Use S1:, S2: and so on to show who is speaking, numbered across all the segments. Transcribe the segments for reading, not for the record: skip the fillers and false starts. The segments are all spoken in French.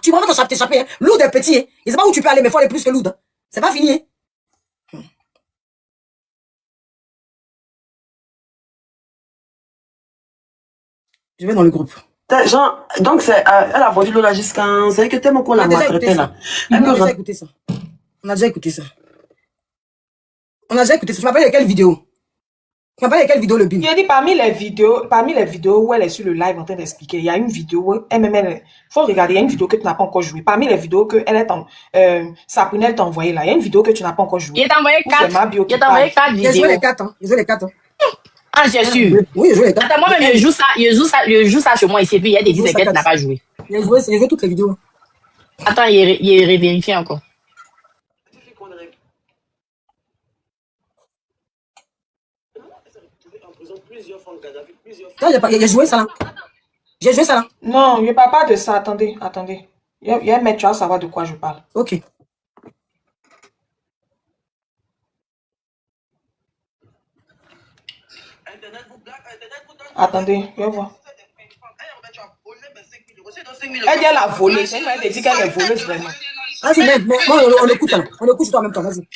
S1: Tu vas t'échapper. Hein. Lourd est petit. Hein. Il sait pas où tu peux aller, mais il faut aller plus que lourd. C'est pas fini. Hein. Je vais dans le groupe.
S2: Genre, donc, elle a vendu l'eau là jusqu'à... C'est que tellement qu'on l'a maltraité là.
S1: On a déjà écouté ça. On a déjà écouté ça. On a déjà écouté ça. Tu m'as parlé de quelle vidéo? Tu m'as parlé de quelle vidéo, le BIM?
S3: Il a dit parmi les vidéos où elle est sur le live en train d'expliquer, il y a une vidéo où elle, faut regarder, il y a une vidéo que tu n'as pas encore jouée. Parmi les vidéos que elle est en, Sabrina t'a envoyé là, il y a une vidéo que tu n'as pas encore jouée.
S4: Il t'a envoyé 4. Il t'a envoyé 4 vidéos.
S1: J'ai joué les 4, hein. J'ai joué les 4, hein.
S4: Ah, j'ai su.
S1: Oui, j'ai joué les 4.
S4: Attends, moi-même, je joue ça chez moi ici, et puis il y a des vidéos que tu n'as pas joué.
S1: J'ai joué toutes les vidéos.
S4: Attends, il est revérifié encore.
S1: J'ai joué ça là. J'ai joué ça là.
S3: Non, je ne parle pas de ça. Attendez. Il y a un mec, tu vas savoir de quoi je parle.
S1: Ok.
S3: Attendez, je vais voir. Elle dit elle a volé. C'est elle dit qu'elle est voleuse vraiment.
S1: Vas-y, mais on écoute là. On écoute toi en même temps, vas-y.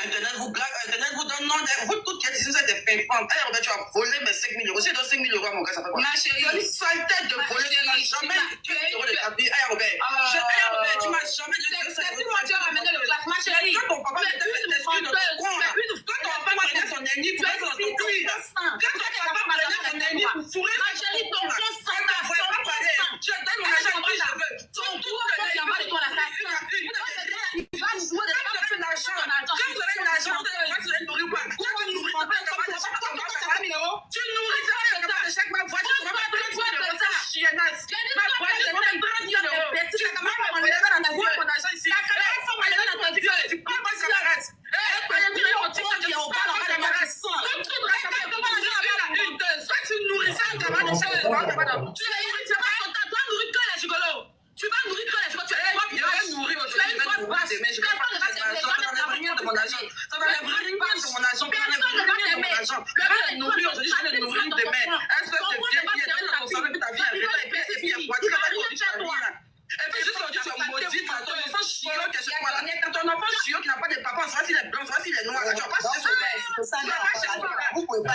S5: Internet vous blague, Internet vous donne non, vous toutes qui êtes ici, vous êtes des pimpants. Tu as volé mes 5 000 euros. C'est dans 5 000 euros, mon gars, ça fait quoi? Ma chérie, tu as une sale tête de voler, tu n'as jamais eu 1 euro de ta vie. Robert, tu m'as jamais dit que c'est moi qui ai ramené le classe, ma chérie. Quand ton papa était fait des trucs de con, là. Quand ton papa prenait son ennemi pour faire son truc, quand ton papa prenait son ennemi pour fourrer, ma chérie, ton fond sang, ta voix pas pareil. Je donne mon argent quand je veux. Ton tour, je n'ai pas de toi, l'assassin. Tu vas nourrir que les gigolos. Tu vas nourrir aujourd'hui. Mais je vais pas de rien de mon argent. Ça va rien de mon argent. Je vais les nourrir aujourd'hui. Je vais les nourrir demain. Est-ce que c'est bien qui est dans ton salon et ta vie est et puis il y a quoi? Tu vas aujourd'hui ta vie là. Et puis juste aujourd'hui, tu es maudit par ton enfant chiot qui est chez toi là. Ton enfant chiot qui n'a pas de papa, on saura s'il est blanc, on saura s'il est noir. Tu vas pas chercher son père. Tu vas pas chercher son père. Vous pouvez pas.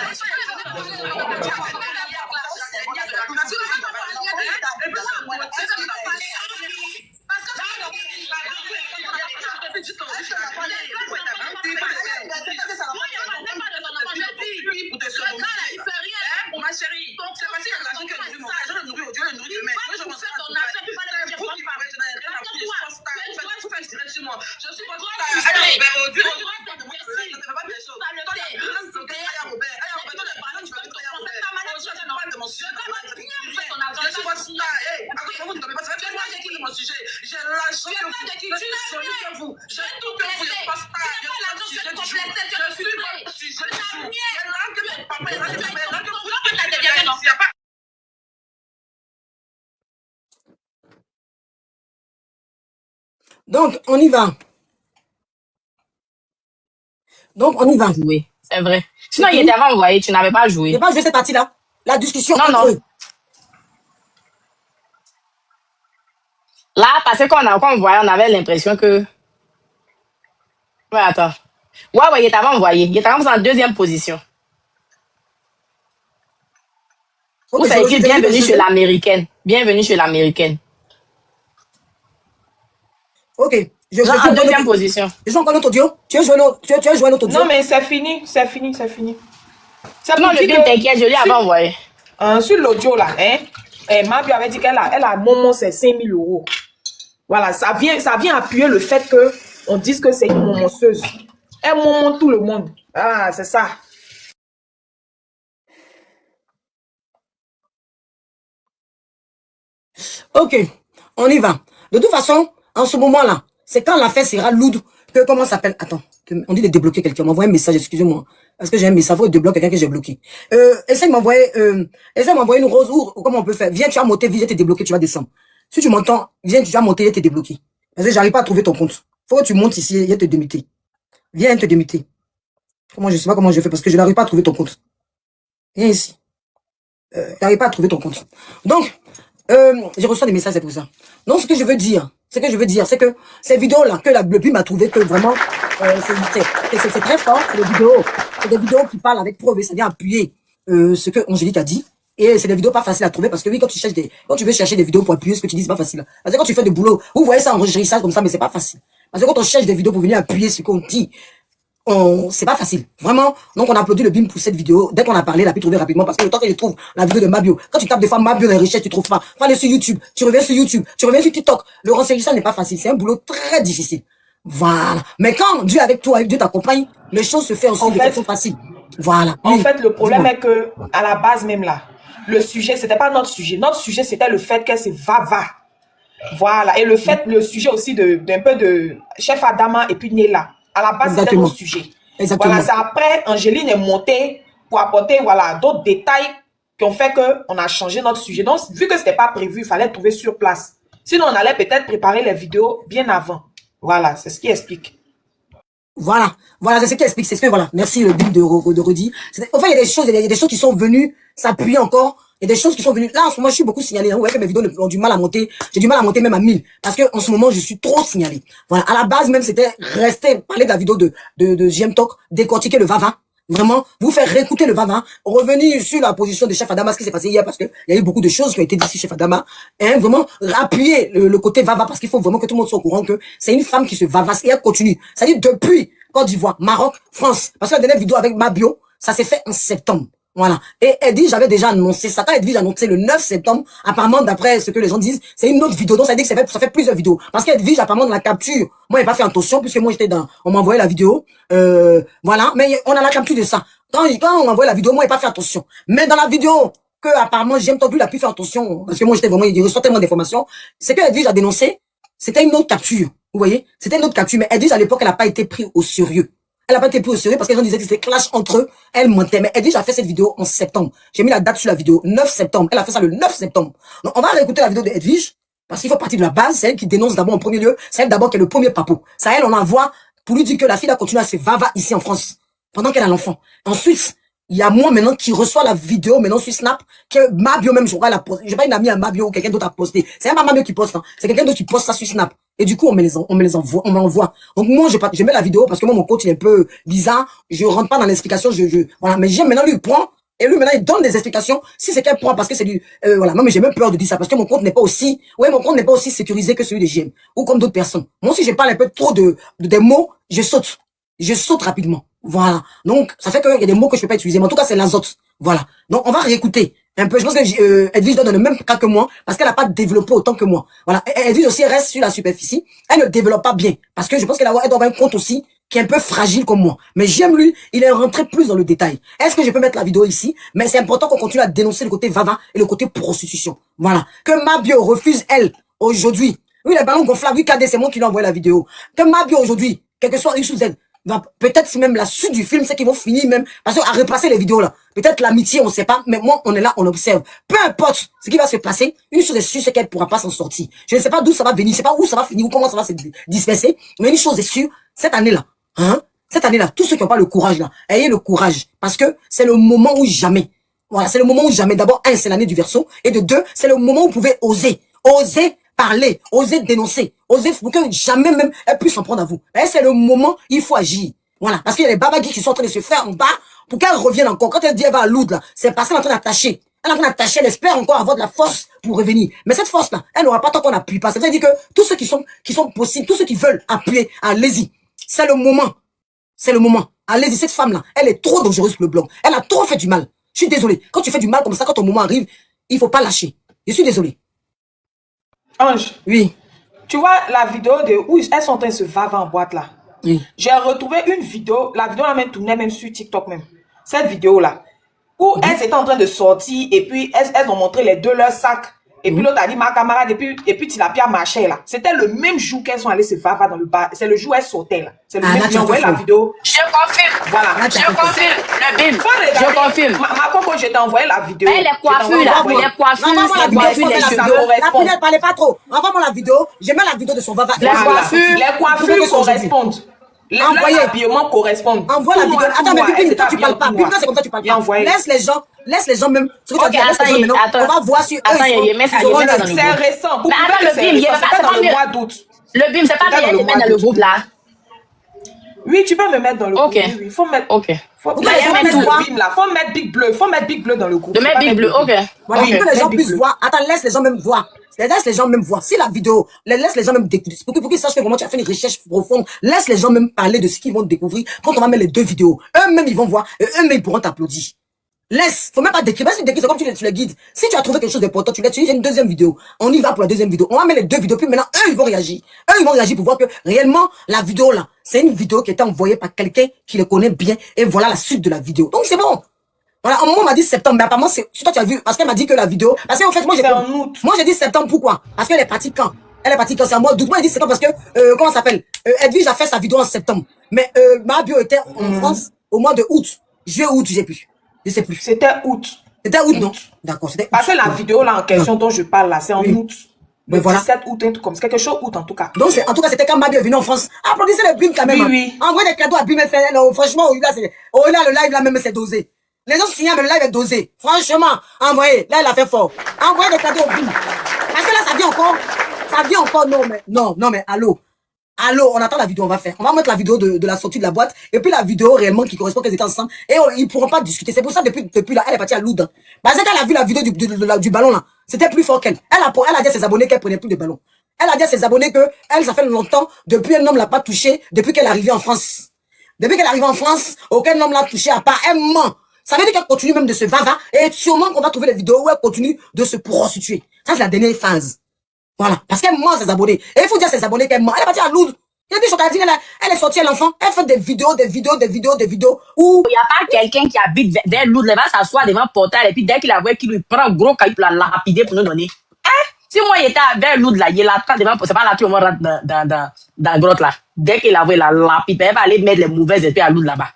S5: Ma chérie, c'est parce qu'il y a de l'argent que je nourris mon père. Je le nourris aujourd'hui, je le nourris demain. Je vais faire ton argent, puis pas de l'argent. Je suis pas j'ai l'argent que vous. J'ai tout que vous n'êtes pas star. Je suis votre sujet du jour. J'ai l'argent que mes papas, j'ai l'argent que mes parents.
S1: Donc, on y va.
S4: Jouer, c'est vrai. Sinon, il était avant envoyé, tu n'avais pas joué.
S1: Je n'ai pas joué cette partie-là. La discussion.
S4: Non. Là, parce qu'on voyait, on avait l'impression que... Ouais, attends. Ouais, il t'avait envoyé. Il t'avait envoyé en deuxième position. Vous savez écrit bienvenue chez l'américaine. Bienvenue chez l'américaine.
S1: Ok.
S4: En deuxième position.
S1: Je joue encore notre audio. Tu as joué notre audio.
S3: Non, mais c'est fini.
S4: Non, le BIM, t'inquiète, je lui avais envoyé.
S3: Sur l'audio là, Mabio avait dit qu'elle a Momo, c'est 5 000 euros. Voilà, ça vient appuyer le fait que on dise que c'est une momonceuse. Elle momon tout le monde. Ah, c'est ça.
S1: Ok, on y va. De toute façon, en ce moment-là, c'est quand l'affaire sera lourde que, comment ça s'appelle? Attends, on dit de débloquer quelqu'un. On m'envoie un message, excusez-moi. Parce que j'ai un message, il faut débloquer quelqu'un que j'ai bloqué. Essaye de m'envoyer une rose ou comment on peut faire. Viens, tu vas monter, viens te débloquer, tu vas descendre. Si tu m'entends, viens, tu vas monter et te débloquer. Parce que j'arrive pas à trouver ton compte. Faut que tu montes ici et te démuter. Viens te démuter. Je sais pas comment je fais parce que je n'arrive pas à trouver ton compte. Viens ici. J'arrive pas à trouver ton compte. Donc, Je reçois des messages, c'est pour ça. Donc, ce que je veux dire, c'est que ces vidéos-là, que le BIM a trouvé que vraiment, c'est très fort, c'est des vidéos qui parlent avec preuve, c'est-à-dire appuyer, ce que Angélique a dit. Et c'est des vidéos pas faciles à trouver parce que oui, quand tu veux chercher des vidéos pour appuyer ce que tu dis, c'est pas facile. Parce que quand tu fais du boulot, vous voyez ça enregistré comme ça, mais c'est pas facile. Parce que quand on cherche des vidéos pour venir appuyer ce qu'on dit, c'est pas facile. Vraiment. Donc, on applaudit le BIM pour cette vidéo. Dès qu'on a parlé, il a pu trouver rapidement parce que le temps qu'il trouve la vidéo de Mabio, quand tu tapes des fois Mabio dans les recherches, tu trouves pas. Faut aller sur YouTube. Tu reviens sur YouTube. Tu reviens sur TikTok. Le renseignement n'est pas facile. C'est un boulot très difficile. Voilà. Mais quand Dieu est avec toi, Dieu t'accompagne, les choses se font aussi de façon facile. Voilà.
S3: En fait, le problème est que, à la base même là, le sujet, c'était pas notre sujet. Notre sujet, c'était le fait qu'elle se va. Voilà. Et le sujet aussi d'un peu de Chef Adama et puis Nella. À la base, c'était notre sujet.
S1: Exactement.
S3: Voilà. C'est après, Angéline est montée pour apporter, voilà, d'autres détails qui ont fait qu'on a changé notre sujet. Donc, vu que c'était pas prévu, il fallait trouver sur place. Sinon, on allait peut-être préparer les vidéos bien avant. Voilà. C'est ce qui explique.
S1: Voilà, c'est ce qui explique, c'est ce que, voilà, merci le BIM de Rodi. Enfin, il y a des choses qui sont venues s'appuyer encore, il y a des choses qui sont venues, là, en ce moment, je suis beaucoup signalé, vous voyez que mes vidéos ont du mal à monter, j'ai du mal à monter même à 1000, parce que, en ce moment, je suis trop signalé. Voilà, à la base, même, c'était parler de la vidéo de JM Talk, décortiquer le Vava. Vraiment, vous faire réécouter le Vava, revenir sur la position de Chef Adama, ce qui s'est passé hier, parce que il y a eu beaucoup de choses qui ont été dites sur Chef Adama, et vraiment, appuyer le côté Vava, parce qu'il faut vraiment que tout le monde soit au courant que c'est une femme qui se vavasse, et elle continue. C'est-à-dire, depuis Côte d'Ivoire, Maroc, France, parce que la dernière vidéo avec Mabio, ça s'est fait en septembre. Voilà. Et Edwige, j'avais déjà annoncé ça. Quand Edwige a annoncé le 9 septembre, apparemment, d'après ce que les gens disent, c'est une autre vidéo. Donc, ça dit que ça fait plusieurs vidéos. Parce qu'Edwige, apparemment, de la capture, moi, j'ai pas fait attention, puisque moi, on m'a envoyé la vidéo. Voilà. Mais on a la capture de ça. Quand on m'a envoyé la vidéo, moi, j'ai pas fait attention. Mais dans la vidéo, que, apparemment, j'aime tant plus, il a pu faire attention. Parce que moi, il reçoit tellement d'informations. C'est que Edwige a dénoncé, c'était une autre capture. Vous voyez? C'était une autre capture. Mais Edwige, à l'époque, elle n'a pas été prise au sérieux. Elle n'a pas été prise au sérieux parce que les gens disaient que c'était clash entre eux. Elle mentait. Mais Edwige a fait cette vidéo en septembre. J'ai mis la date sur la vidéo. 9 septembre. Elle a fait ça le 9 septembre. Donc, on va réécouter la vidéo de Edwige. Parce qu'il faut partir de la base. C'est elle qui dénonce d'abord en premier lieu. C'est elle d'abord qui est le premier papo. C'est elle, on envoie pour lui dire que la fille a continué à se vava ici en France. Pendant qu'elle a l'enfant. Ensuite, il y a moi maintenant qui reçoit la vidéo maintenant sur Snap que Mabio même, je crois, la poste. J'ai pas une amie à Mabio ou quelqu'un d'autre a posté. C'est pas Mabio qui poste, hein. C'est quelqu'un d'autre qui poste ça sur Snap. Et du coup, on me les envoie, on m'envoie. Donc moi, je mets la vidéo parce que moi, mon compte, il est un peu bizarre. Je rentre pas dans l'explication, voilà. Mais j'aime maintenant, lui, il prend. Et lui, maintenant, il donne des explications. Si c'est qu'elle prend, parce que c'est du, voilà. Moi, mais j'ai même peur de dire ça parce que mon compte n'est pas aussi, mon compte n'est pas aussi sécurisé que celui de JM. Ou comme d'autres personnes. Moi, si je parle un peu trop des mots, je saute. Je saute rapidement. Voilà. Donc, ça fait qu'il y a des mots que je peux pas utiliser. Mais en tout cas, c'est l'azote. Voilà. Donc, on va réécouter un peu. Je pense que Edwige donne le même cas que moi parce qu'elle n'a pas développé autant que moi. Voilà. Edwige aussi reste sur la superficie. Elle ne développe pas bien parce que je pense qu'elle doit avoir un compte aussi qui est un peu fragile comme moi. Mais j'aime lui, il est rentré plus dans le détail. Est-ce que je peux mettre la vidéo ici? Mais c'est important qu'on continue à dénoncer le côté vava et le côté prostitution. Voilà. Que Mabio refuse, elle, aujourd'hui. Oui, les ballons gonflables, oui, KD, c'est moi qui lui ai envoyé la vidéo. Que Mabio aujourd'hui, quel que soit X ou Z, peut-être c'est même la suite du film, c'est qu'ils vont finir même, parce qu'à replacer les vidéos là, peut-être l'amitié, on sait pas, mais moi, on est là, on observe. Peu importe ce qui va se passer, une chose est sûre, c'est qu'elle pourra pas s'en sortir. Je ne sais pas d'où ça va venir, je sais pas où ça va finir, ou comment ça va se disperser, mais une chose est sûre, cette année-là, cette année-là, tous ceux qui n'ont pas le courage là, ayez le courage, parce que c'est le moment où jamais, voilà, c'est le moment où jamais, d'abord, c'est l'année du Verseau, et de deux, c'est le moment où vous pouvez oser parler, oser dénoncer, oser pour que jamais même elle puisse s'en prendre à vous. Et c'est le moment, il faut agir. Voilà. Parce qu'il y a les babagis qui sont en train de se faire en bas pour qu'elle revienne encore. Quand elle dit elle va à Lourdes, là, c'est parce qu'elle est en train d'attacher. Elle est en train d'attacher, elle espère encore avoir de la force pour revenir. Mais cette force-là, elle n'aura pas tant qu'on n'appuie pas. C'est-à-dire que tous ceux qui sont possibles, tous ceux qui veulent appuyer, allez-y. C'est le moment. C'est le moment. Allez-y, cette femme-là, elle est trop dangereuse pour le blog. Elle a trop fait du mal. Je suis désolé. Quand tu fais du mal comme ça, quand ton moment arrive, il faut pas lâcher. Je suis désolé.
S3: Ange.
S1: Oui.
S3: Tu vois la vidéo de où elles sont en train de se vaver en boîte là.
S1: Oui.
S3: J'ai retrouvé une vidéo, la vidéo là même tournait même sur TikTok même. Cette vidéo là, où elles étaient en train de sortir et puis elles ont montré les deux leurs sacs. Et puis l'autre a dit ma camarade et puis Tilapia marchait là. C'était le même jour qu'elles sont allées se vaver dans le bar. C'est le jour où elles sautaient là. C'est le même jour. J'ai envoyé la vidéo.
S4: Je confirme.
S3: Voilà.
S4: Je confirme. Le BIM. Je confirme.
S3: Ma coco, je t'ai envoyé la vidéo.
S4: Les coiffures là. Les coiffures, les cheveux.
S1: Ne parlez pas trop. Envoie-moi la vidéo. Je mets la vidéo de son vava.
S3: Les coiffures correspondent. L'habillement correspond.
S1: Envoie la vidéo. Attends, mais Bibine, toi, tu parles pas. Bibine, c'est comme ça, tu parles pas. Laisse les gens même. Ce que tu as dit, laisse les gens maintenant. On va voir sur eux.
S3: C'est récent.
S4: Mais attends, le BIM, c'est pas dans le mois d'août. Le BIM, c'est pas bien de mettre dans le groupe là.
S3: Oui, tu peux me mettre dans le groupe. Il faut mettre. Faut mettre Big Bleu. Faut mettre Big Bleu dans le groupe.
S4: De mettre Big Bleu, ok.
S1: Voilà, pour que les gens puissent voir. Attends, laisse les gens même voir. Laisse les gens même voir. Si la vidéo, laisse les gens même découvrir. Pour qu'ils sachent que vraiment tu as fait une recherche profonde. Laisse les gens même parler de ce qu'ils vont découvrir quand on va mettre les deux vidéos. Eux-mêmes, ils vont voir. Et eux-mêmes, ils pourront t'applaudir. Laisse. Faut même pas décrire. C'est comme tu les guides. Si tu as trouvé quelque chose d'important, tu j'ai une deuxième vidéo. On y va pour la deuxième vidéo. On va mettre les deux vidéos. Puis maintenant, eux, ils vont réagir. Eux, ils vont réagir pour voir que réellement, la vidéo là, c'est une vidéo qui était envoyée par quelqu'un qui le connaît bien. Et voilà la suite de la vidéo. Donc, c'est bon. Voilà, un moment, on m'a dit septembre, mais apparemment, c'est, toi, tu as vu, parce qu'elle m'a dit que la vidéo, parce qu'en fait, moi, j'ai dit septembre, pourquoi? Parce qu'elle est partie quand? Elle est partie quand? C'est en mois d'août. Moi, elle dit septembre parce que, comment ça s'appelle? Edwige a fait sa vidéo en septembre. Mais, ma bio était en France au mois de août. Juillet, août, je sais plus.
S3: C'était août.
S1: C'était août, non? D'accord, c'était août.
S3: Parce que la vidéo, là, en question dont je parle, là, c'est en août. Le 17 août, un truc comme ça. Quelque chose août, en tout cas.
S1: Donc, en tout cas, c'était quand ma bio est venue en France. Applaudissez le BIM quand même.
S3: Oui.
S1: Envoyez des cadeaux à BIM, franchement, là, le live, là, même, c'est dosé. Les gens signent, mais le live est dosé. Franchement, envoyez. Là, il a fait fort. Envoyez des cadeaux au BIM. Parce que là, ça vient encore. Ça vient encore. Non, mais allô. Allô, on attend la vidéo, on va faire. On va mettre la vidéo de la sortie de la boîte. Et puis la vidéo réellement qui correspond qu'ils étaient ensemble. Et ils pourront pas discuter. C'est pour ça, depuis là, elle est partie à Loud. Parce qu'elle a vu la vidéo du ballon là. C'était plus fort qu'elle. Elle a dit à ses abonnés qu'elle prenait plus de ballon. Elle a dit à ses abonnés que elle, ça fait longtemps, depuis un homme l'a pas touché, depuis qu'elle est arrivée en France. Depuis qu'elle est arrivée en France, aucun homme l'a touché à part un ment. Ça veut dire qu'elle continue même de se vava et sûrement qu'on va trouver les vidéos où elle continue de se prostituer. Ça, c'est la dernière phase. Voilà. Parce qu'elle ment ses abonnés. Et il faut dire à ses abonnés qu'elle ment. Elle est partie à Lourdes. Il y a des choses elle est sortie à l'enfant. Elle fait des vidéos où...
S4: Il n'y a pas quelqu'un qui habite vers Lourdes. Il va s'asseoir devant le portail et puis dès qu'il la voit, qu'il lui prend un gros caillou pour la lapider pour nous donner. Si moi, il était vers Lourdes là, il l'attend devant, c'est pas là tout le monde rentre dans la grotte là. Dès qu'il la voit, la lapide, elle va aller mettre les mauvaises épées à Lourdes là-bas.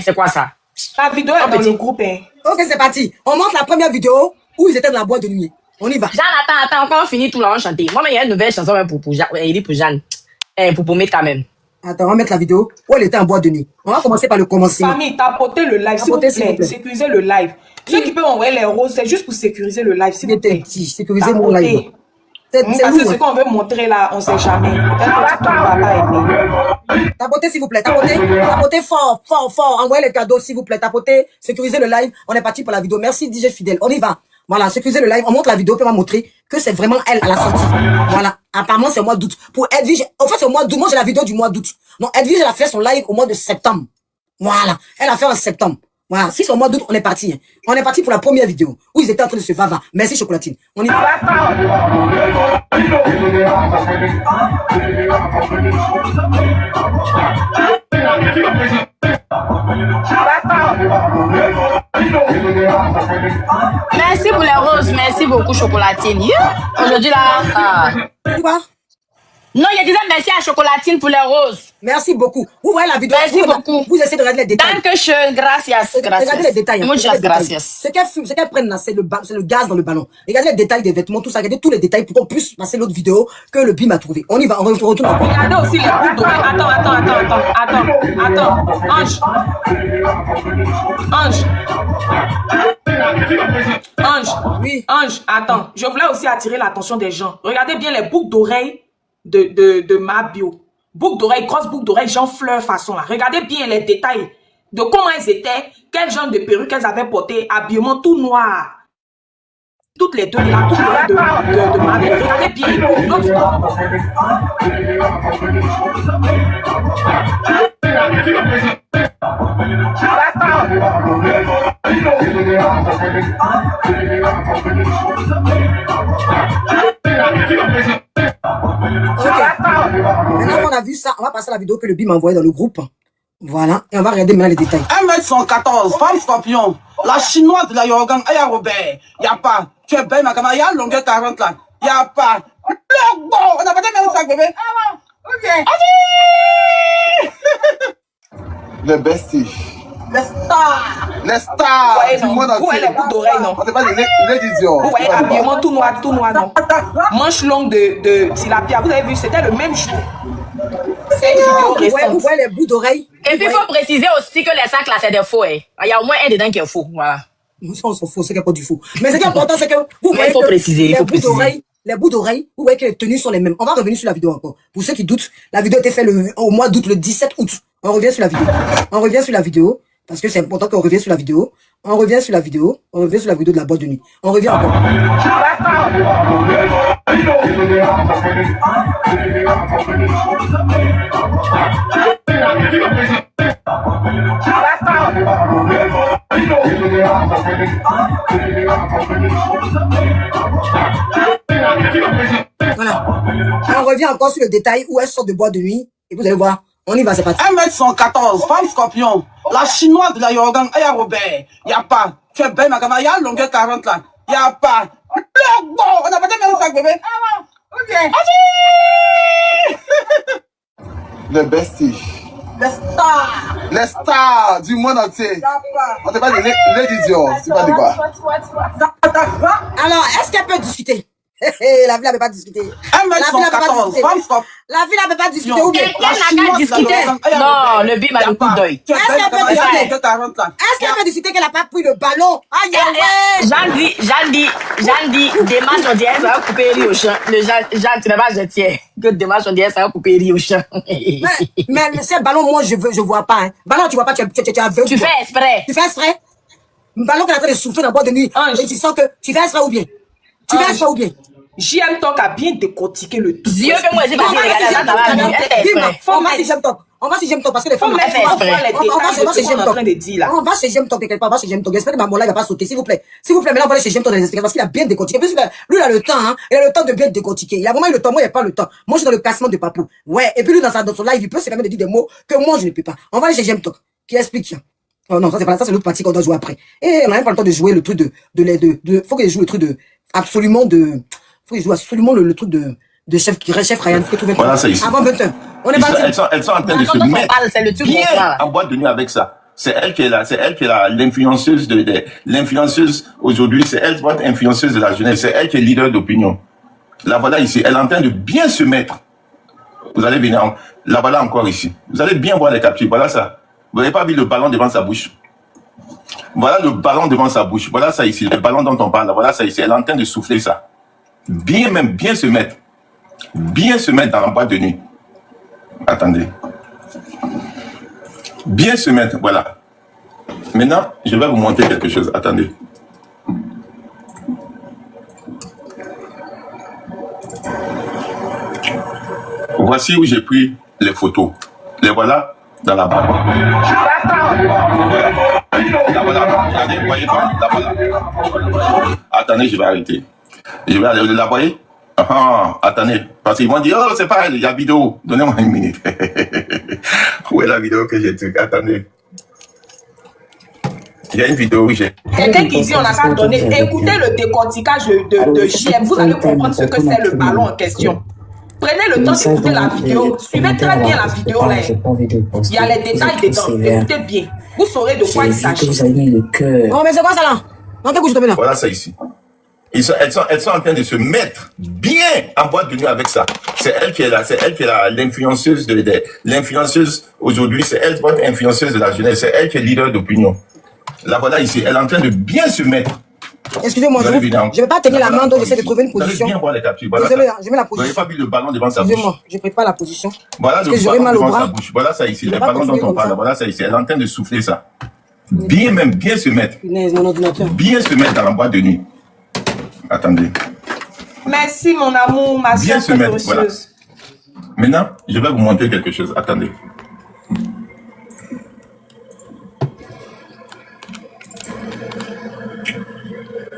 S4: C'est quoi ça?
S3: La vidéo est dans le groupe.
S1: Ok, c'est parti. On montre la première vidéo où ils étaient dans la boîte de nuit. On y va.
S4: Jeanne, attends, quand on finit tout là, on chante. Moi, il y a une nouvelle chanson même pour Jeanne. Pour mettre quand même.
S1: Attends, on va mettre la vidéo où elle était en boîte de nuit. On va commencer par le commencement.
S3: Famille, tapotez le live, s'il vous plaît. Sécurisez le live. Ceux qui peuvent envoyer les roses, c'est juste pour sécuriser le live, s'il vous plaît.
S1: Sécuriser mon live.
S3: Parce que ce qu'on veut montrer là, on ne sait jamais. Peut-être qu'on va pas aimer.
S1: Tapotez, s'il vous plaît. Tapotez fort. Envoyez les cadeaux, s'il vous plaît. Tapotez, sécurisez le live. On est parti pour la vidéo. Merci, DJ Fidèle. On y va. Voilà, sécurisez le live. On montre la vidéo, puis on va montrer que c'est vraiment elle à la sortie. Voilà. Apparemment, c'est au mois d'août. Pour Edwige, en fait, c'est au mois d'août. Moi, j'ai la vidéo du mois d'août. Non, Edwige, elle a fait son live au mois de septembre. Voilà. Elle a fait en septembre. Voilà. Si c'est au mois d'août, on est parti. On est parti pour la première vidéo où ils étaient en train de se vava. Merci, Chocolatine. On y va.
S4: Merci pour les roses. Merci beaucoup, Chocolatine. Aujourd'hui, là.
S1: Tu vois?
S4: Non, il disait merci à Chocolatine pour les roses.
S1: Merci beaucoup. Vous voyez la vidéo.
S4: Merci beaucoup.
S1: Vous essayez de regarder les détails.
S4: Dankeschön, gracias.
S1: Regardez les détails.
S4: Muchas gracias.
S1: Ce qu'elles prennent là, c'est le gaz dans le ballon. Regardez les détails des vêtements, tout ça. Regardez tous les détails pour qu'on puisse passer l'autre vidéo que le BIM a trouvé. On y va, on retourne.
S3: Regardez aussi les boucles d'oreilles. Attends. Ange.
S1: Oui.
S3: Ange, attends. Je voulais aussi attirer l'attention des gens. Regardez bien les boucles d'oreilles de ma bio. Boucles d'oreilles, grosses boucles d'oreilles, genre fleur façon là. Regardez bien les détails de comment elles étaient, quel genre de perruque elles avaient porté, habillement tout noir. Toutes les deux, la boucle d'oreille de ma bio. Regardez bien.
S1: Maintenant qu'on a vu ça, on va passer à la vidéo que le BIM m'a envoyée dans le groupe. Voilà. Et on va regarder maintenant les détails.
S6: 1m114, femme scorpion. La chinoise de la Yorgan, Aya Robert. Y'a pas. Tu es belle, ma camarade. Y'a longueur 40 là. Y'a pas. On a pas de même sac, bébé. Ok.
S7: Le bestie.
S6: Le star. Les stars
S3: voyez,
S6: du
S3: non?
S6: monde
S3: Vous voyez
S6: entier.
S3: les bouts d'oreilles, non?
S6: On sait pas les ladies, yo.
S3: Vous voyez, habillement tout noir, non? Manche longue de tilapia. Vous avez vu, c'était le même jour. C'est une vidéo récente.
S1: Vous voyez les bouts d'oreilles?
S4: Et puis, il faut préciser aussi que les sacs là, c'est des faux. Hein. Il y a au moins un dedans qui est faux. Voilà.
S1: Nous, on s'en fout, c'est qu'il n'y a pas du faux. Mais ce qui est important, c'est que vous
S4: Mais
S1: voyez
S4: il faut
S1: que
S4: préciser, il faut préciser.
S1: les bouts d'oreilles, vous voyez que les tenues sont les mêmes. On va revenir sur la vidéo encore. Pour ceux qui doutent, la vidéo a été faite au mois d'août, le 17 août. On revient sur la vidéo. On revient sur la vidéo, parce que c'est important qu'on revienne sur la vidéo. On revient sur la vidéo. On revient sur la vidéo de la boîte de nuit. On revient encore. Voilà. On revient encore sur le détail où elle sort de boîte de nuit. Et vous allez voir, on y va, c'est parti.
S6: 1m114, femme scorpion. La chinoise de la Yorgan, Aya Robert. Y'a pas. Tu es belle, ma camarade. Y'a longueur 40 là. Y'a pas. Bon, on a pas de même sac, bébé. Ok. Les besties. Les stars du monde entier. On sait pas les ladies, yo. C'est pas des quoi.
S1: Alors, est-ce qu'elle peut discuter? La vie n'avait pas discuté.
S6: 1m114, femme scorpion.
S1: La vie n'avait pas discuté ou bien?
S4: Quelqu'un n'a qu'à discuter. Non, le bim a le coup d'œil.
S6: Tu es belle, ma camarade. Y'a longueur 40 là.
S1: Est-ce qu'elle peut discuter qu'elle n'a pas pris le ballon? Aïe, aïe,
S4: Jean dit, démarche, on dirait, ça va couper riz au champ. Jean, tu n'es pas gentil. Que démarche, on dirait, ça va couper riz au champ.
S1: mais ce ballon, moi, je vois pas. Hein. Ballon, tu vois pas, tu es aveugle.
S4: Tu fais exprès.
S1: Tu fais exprès? Ballon qu'elle est en train de souffler dans la boîte de nuit. Et tu sens que tu fais exprès ou bien? Tu fais exprès ou bien?
S3: JM Talk a bien décortiqué le tout.
S4: Dieu que moi, j'ai pas dit,
S1: on va chez JM Talk. On va chez JM Talk parce que les femmes...
S3: On va chez JM Talk.
S1: On va chez JM Talk, quelque part, on va chez JM Talk. J'espère que maman là, il va pas sauter, s'il vous plaît. S'il vous plaît, maintenant, on va aller chez JM Talk dans les explications parce qu'il a bien décortiqué. Lui, il a le temps, hein. Il a le temps de bien décortiquer. Il a vraiment eu le temps. Moi, il n'y a pas le temps. Moi, je suis dans le classement de Papou. Ouais. Et puis, lui, dans son live, il peut se permettre de dire des mots que moi, je ne peux pas. On va aller chez JM Talk, qui explique. Oh non, ça, c'est pas ça, c'est l'autre partie qu'on doit jouer après. Et on n'a même pas le temps de jouer le truc faut qu'il joue le truc faut qu'il joue absolument le truc de chef Ryan.
S7: Voilà, ça ici.
S1: Avant 20h. On est parti.
S7: Elles sont en train de se mettre bien en boîte de nuit avec ça. C'est elle qui est là, l'influenceuse l'influenceuse aujourd'hui, c'est elle, votre influenceuse de la jeunesse, c'est elle qui est leader d'opinion. La voilà ici, elle est en train de bien se mettre. Vous allez venir, la voilà encore ici. Vous allez bien voir les captures, voilà ça. Vous n'avez pas vu le ballon devant sa bouche. Voilà le ballon devant sa bouche. Voilà ça ici, le ballon dont on parle. Voilà ça ici. Elle est en train de souffler ça. Bien se mettre. Bien se mettre dans la boîte de nuit. Attendez. Bien se mettre, voilà. Maintenant, je vais vous montrer quelque chose. Attendez. Voici où j'ai pris les photos. Les voilà dans la boîte. La voilà. Regardez, vous voyez pas? La voilà. Attendez, je vais arrêter. Je vais aller, la voyez? Attendez, parce qu'ils vont dire, oh, c'est pas elle, il y a vidéo. Donnez-moi une minute. Où est la vidéo que j'ai truc? Attendez. Il y a une vidéo où j'ai...
S3: Quelqu'un qui dit on n'a pas donné. Écoutez le décortiquage de JM. Vous allez comprendre ce que c'est le ballon en question. Prenez le temps d'écouter la vidéo. Suivez très bien la vidéo là. Il y a les détails dedans. Écoutez bien. Vous saurez de quoi il s'agit.
S1: Oh, mais c'est quoi ça là? Dans quel coup je te mets là?
S7: Voilà ça ici. Elles sont en train de se mettre bien en boîte de nuit avec ça. C'est elle qui est là, l'influenceuse l'influenceuse aujourd'hui, c'est elle, votre influenceuse de la jeunesse, c'est elle qui est leader d'opinion. La voilà ici, elle est en train de bien se mettre.
S1: Excusez-moi, je ne vais pas tenir la main, donc j'essaie de trouver une position.
S7: Bien voir les captures.
S1: Désolé, je mets la position.
S7: Vous n'avez pas vu le ballon devant sa bouche.
S1: Excusez-moi, je ne prépare la position.
S7: Voilà le ballon devant sa bouche. Voilà ça ici, le ballon dont on parle. Voilà ça ici, elle est en train de souffler ça. Bien se mettre. Bien se mettre dans la boîte de nuit. Attendez.
S3: Merci mon amour, ma soeur précieuse. Voilà.
S7: Maintenant, je vais vous montrer quelque chose. Attendez.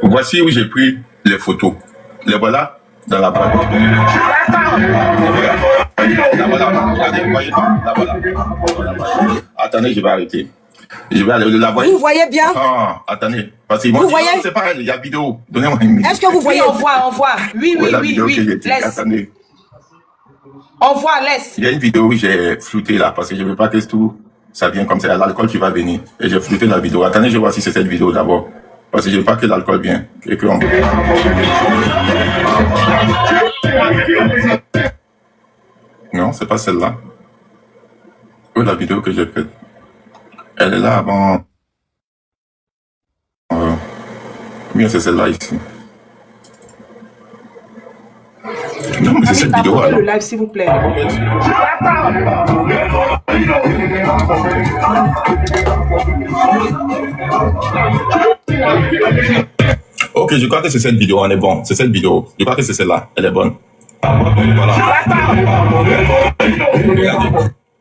S7: Voici où j'ai pris les photos. Les voilà dans la boîte. La voilà. Regardez, vous voyez pas? La voilà. Attendez, je vais arrêter. Je vais aller la voir.
S1: Vous voyez bien?
S7: Attendez. Parce qu'ils vont dire, oh, c'est pas elle, il y a vidéo. Donnez-moi une minute.
S1: Est-ce que vous voyez?
S3: Oui, on voit. Oui. Laisse.
S7: Attendez.
S3: On voit, laisse.
S7: Il y a une vidéo où j'ai flouté là, parce que je ne veux pas que tout ça vient comme ça, l'alcool qui va venir. Et j'ai flouté la vidéo. Attendez, je vois si c'est cette vidéo d'abord. Parce que je veux pas que l'alcool vienne. Et que Non, c'est pas celle-là. Oh, la vidéo que j'ai faite. Elle est là avant. Bien, c'est celle-là ici. Non, mais c'est cette vidéo.
S3: Tapotez le live, s'il vous plaît.
S7: Ok, je crois que c'est cette vidéo, on est bon. C'est cette vidéo. Je crois que c'est celle-là. Elle est bonne. Voilà. Regardez.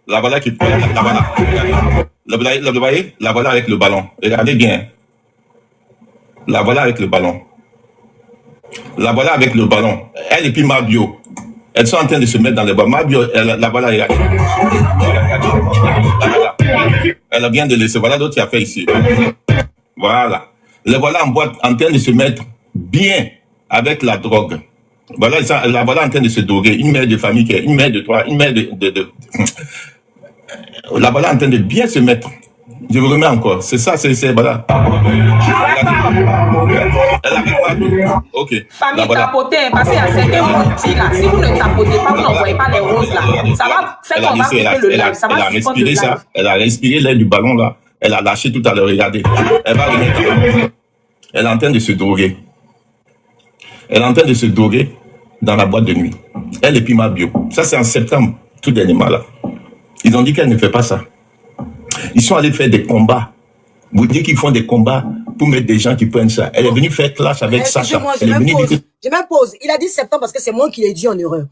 S7: La voilà qui. La voilà. Vous voyez? La voilà avec le ballon. Regardez bien. La voilà avec le ballon. La voilà avec le ballon. Elle et puis Mabio. Elles sont en train de se mettre dans les bois. Mabio, la voilà, regardez. Voilà. Elle vient de laisser. Voilà l'autre qui a fait ici. Voilà. Les voilà en boîte, en train de se mettre bien avec la drogue. Voilà, la voilà en train de se droguer. Une mère de famille, une mère de trois, une mère de... La voilà en train de bien se mettre. Je vous remets encore. C'est ça, c'est voilà. Elle a pas. Ok.
S3: Famille, tapotez, parce qu'il y a certains multi là. Si vous ne tapotez pas, vous n'envoyez pas les roses là. Ça va faire qu'on va couper le live. Ça va
S7: respirer ça. Elle a respiré l'air du ballon là. Elle a lâché tout à l'heure. Regardez. Elle va remettre. Elle est en train de se droguer. Elle est en train de se droguer dans la boîte de nuit. Elle et puis Mabio. Ça, c'est en septembre, tout dernièrement là. Ils ont dit qu'elle ne fait pas ça. Ils sont allés faire des combats. Vous dites qu'ils font des combats pour mettre des gens qui prennent ça. Elle est venue faire clash avec Sacha.
S1: Je m'impose. Il a dit septembre parce que c'est moi qui l'ai dit en erreur.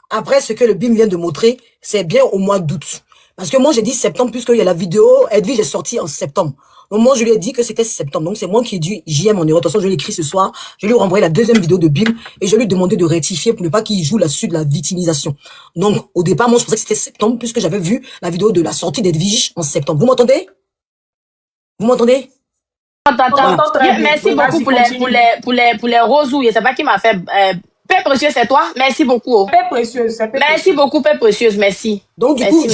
S1: Après, ce que le BIM vient de montrer, c'est bien au mois d'août. Parce que moi, j'ai dit septembre puisqu'il y a la vidéo. Edwige est sortie en septembre. Donc moi, je lui ai dit que c'était septembre. Donc c'est moi qui ai dit JM en erreur. De toute façon, je l'ai écrit ce soir. Je lui ai renvoyé la deuxième vidéo de BIM et je lui ai demandé de rectifier pour ne pas qu'il joue là-dessus de la victimisation. Donc au départ, moi, je pensais que c'était septembre puisque j'avais vu la vidéo de la sortie d'Edwige en septembre. Vous m'entendez? Vous m'entendez?
S4: Merci beaucoup pour les rosous. Je sais pas qui m'a fait... Paix précieuse, c'est toi? Merci beaucoup.
S3: Paix précieuse, c'est
S4: merci beaucoup, Paix précieuse, merci.
S1: Donc, du coup,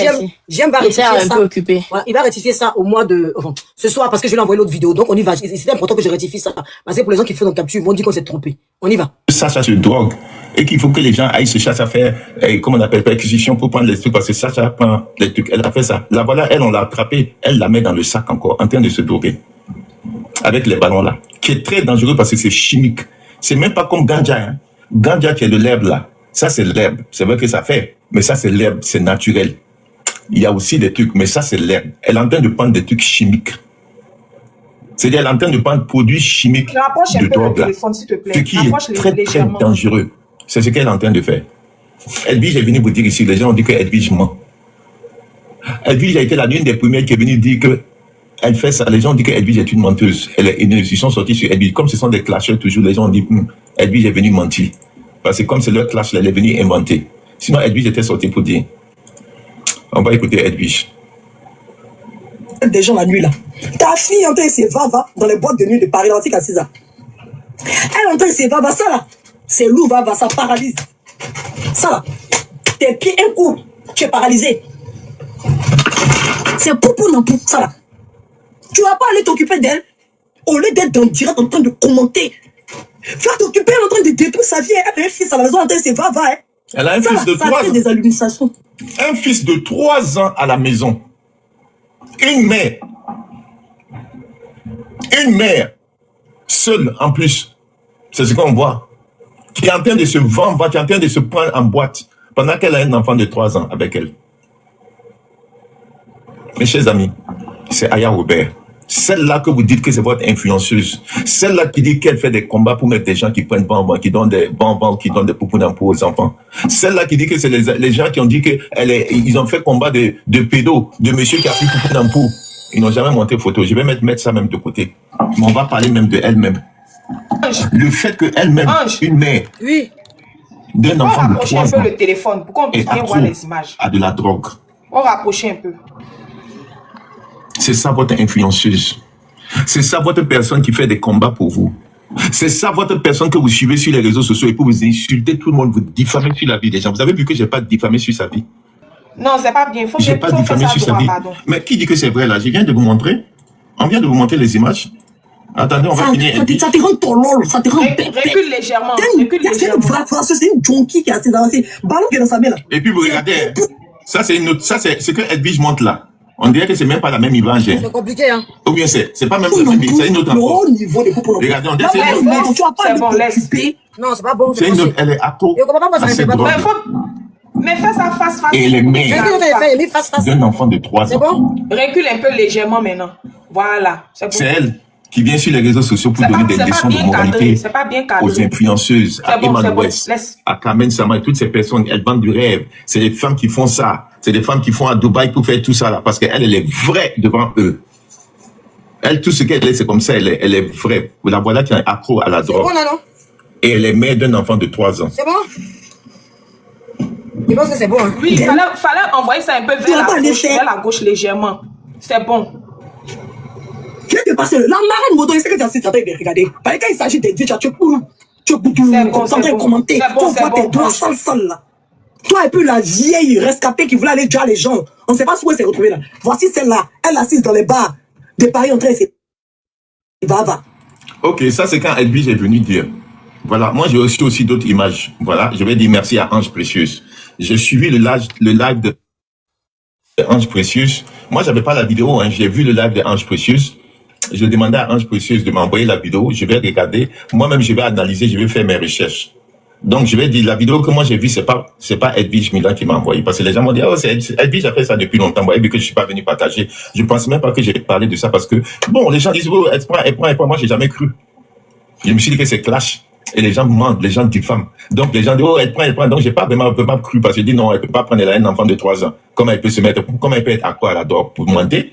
S1: j'aime va rectifier ça.
S4: Un peu occupé.
S1: Voilà, il va rectifier ça au mois de, ce soir, parce que je lui ai envoyé l'autre vidéo. Donc, on y va. C'est important que je rectifie ça. Parce que pour les gens qui font nos captures, ils vont dire qu'on s'est trompé. On y va.
S7: Sacha se drogue. Et qu'il faut que les gens aillent se chercher à faire, comment on appelle, perquisition pour prendre les trucs. Parce que Sacha prend les trucs. Elle a fait ça. La voilà, elle, on l'a attrapée. Elle la met dans le sac encore, en train de se droguer. Avec les ballons là. Qui est très dangereux parce que c'est chimique. C'est même pas comme Ganja, hein. Ganja qui est de l'herbe là, ça c'est l'herbe, c'est vrai que ça fait, mais ça c'est l'herbe, c'est naturel. Il y a aussi des trucs, mais ça c'est l'herbe. Elle est en train de prendre des trucs chimiques. C'est-à-dire elle est en train de prendre produits chimiques de drogue là, ce qui est très très dangereux. C'est ce qu'elle est en train de faire. Edwige est venue vous dire ici, les gens ont dit que Edwige ment. Edwige a été l'une des premières qui est venue dire que elle fait ça. Les gens ont dit que Edwige est une menteuse. Ils sont sortis sur Edwige. Comme ce sont des clasheurs toujours, les gens ont dit Edwige est venue mentir. Parce que comme c'est leur clash, elle est venue inventer. Sinon, Edwige était sortie pour dire. On va écouter Edwige.
S8: Des gens la nuit là. Ta fille entend ses va dans les boîtes de nuit de Paris, l'antique à 6 ans. Elle entend ses va ça là. C'est lourd, va, ça paralyse. Ça là. Tes pieds, un coup, tu es paralysé. C'est poupou non pour ça là. Tu vas pas aller t'occuper d'elle au lieu d'être en direct en train de commenter. Va t'occuper en train de détruire sa vie. Elle a un fils à la maison en train de se va. Hein.
S7: Elle a un fils de 3 ans.
S8: Des hallucinations.
S7: Un fils de 3 ans à la maison. Une mère. Une mère. Seule en plus. C'est ce qu'on voit. Qui est en train de se vendre, qui est en train de se prendre en boîte pendant qu'elle a un enfant de 3 ans avec elle. Mes chers amis, c'est Aya Robert. Celle-là que vous dites que c'est votre influenceuse. Celle-là qui dit qu'elle fait des combats pour mettre des gens qui prennent bonbons, qui donnent des bonbons, qui donnent des poupons pour aux enfants. Celle-là qui dit que c'est les gens qui ont dit qu'ils ont fait combat de pédos, de monsieur qui a pris poupon d'ampoule. Ils n'ont jamais monté photo. Je vais mettre ça même de côté. Mais on va parler même de elle-même. Le fait qu'elle-même, une mère, d'un enfant de 3 ans,
S3: un peu le téléphone pour qu'on puisse bien voir les images.
S7: À de la drogue.
S3: On rapprocher un peu.
S7: C'est ça votre influenceuse. C'est ça votre personne qui fait des combats pour vous. C'est ça votre personne que vous suivez sur les réseaux sociaux et pour vous insulter tout le monde, vous diffamer sur la vie des gens. Vous avez vu que je n'ai pas diffamé sur sa vie.
S3: Non, c'est pas bien. Faut
S7: J'ai
S3: bien
S7: pas
S3: faut faire
S7: diffamé
S3: ça
S7: sur sa
S3: droit,
S7: vie.
S3: pardon.
S7: Mais qui dit que c'est vrai là? Je viens de vous montrer. On vient de vous montrer les images. Attendez, on va finir.
S8: Ça te rend ton lol, ça te rend
S3: Recule légèrement. Recule
S8: C'est une
S3: légèrement.
S8: vraie France, c'est une junkie qui a ses avancées. Ballon qui est dans sa main là.
S7: Et puis vous regardez, hein. Ça c'est une autre, ça c'est ce que Edwige montre là. On dirait que c'est même pas la même image. Hein.
S1: C'est compliqué, hein.
S7: Ou bien c'est pas même la même, c'est une autre
S8: Le
S7: encore.
S8: haut niveau des couples.
S7: Regardez, on dirait que c'est
S3: Laisse,
S7: une autre.
S3: laisse.
S8: Tu vas pas
S3: C'est bon, laisse.
S8: t'occuper.
S1: Non, c'est pas bon.
S7: C'est une autre, elle est accro
S1: Je comprends pas pourquoi ça
S7: à
S1: ne
S7: cette
S1: fait pas
S7: drogue.
S3: Mais fais ça face.
S7: Et elle est
S1: Qu'est-ce
S7: mère
S1: que vous avez fait? Face.
S7: d'un enfant de 3
S1: C'est
S7: ans.
S1: bon?
S3: Recule un peu légèrement maintenant. Voilà. C'est
S7: C'est
S3: bon.
S7: elle qui vient sur les réseaux sociaux pour
S3: C'est
S7: donner
S3: pas-
S7: des
S3: c'est pas
S7: leçons de
S3: bien cadré,
S7: moralité
S3: c'est pas bien
S7: aux
S3: cadré.
S7: influenceuses, à
S3: C'est bon,
S7: Eman
S3: c'est bon.
S7: West,
S3: Laisse.
S7: à Carmen Sama et toutes ces personnes. Elles vendent du rêve. C'est des femmes qui font ça. C'est des femmes qui font à Dubaï pour faire tout ça là. Parce qu'elle, elle est vraie devant eux. Elle, tout ce qu'elle est, c'est comme ça. Elle est vraie. La voilà qui est accro à la
S1: C'est
S7: drogue.
S1: bon, là, non?
S7: Et elle est mère d'un enfant de 3 ans.
S1: C'est bon? Je pense que c'est bon, hein.
S3: Oui, il fallait envoyer ça un peu
S8: Tu vas pas laisser.
S3: vers la gauche légèrement. C'est bon.
S8: Tu viens de passer la marraine moto, il sait que tu as assisté avec des regarder. Parce que quand il s'agit de dire, tu es cool. Tu es boutou.
S3: C'est bon,
S8: Tu es en train de
S3: bon.
S8: commenter.
S3: C'est bon,
S8: Tu vois
S3: c'est
S8: tes
S3: bon.
S8: doigts sales là. Toi et puis la vieille rescapée qui voulait aller déjà les gens. On ne sait pas où elle s'est retrouvée là. Voici celle-là. Elle assise dans les bars de Paris en train de se... Va.
S7: Ok, ça c'est quand Edwige est venue dire. Voilà, moi j'ai reçu aussi d'autres images. Voilà, je vais dire merci à Ange Précieuse. J'ai suivi le live de Ange Précieuse. Moi j'avais pas la vidéo, hein. J'ai vu le live de Ange Précieuse. Je demandais à Ange Précieuse de m'envoyer la vidéo. Je vais regarder. Moi-même je vais analyser, je vais faire mes recherches. Donc je vais dire la vidéo que moi j'ai vue, c'est pas Edwige Milan qui m'a envoyé, parce que les gens m'ont dit oh c'est Edwige a fait ça depuis longtemps. Vous voyez, vu que je suis pas venu partager. Je pense même pas que j'ai parlé de ça parce que bon les gens disent oh elle prend. Moi j'ai jamais cru. Je me suis dit que c'est clash. Et les gens mentent, les gens diffament. Donc les gens disent oh elle prend. Donc j'ai pas vraiment cru parce que je dis non elle peut pas prendre un enfant de 3 ans. Comment elle peut être à quoi à la drogue pour mentir?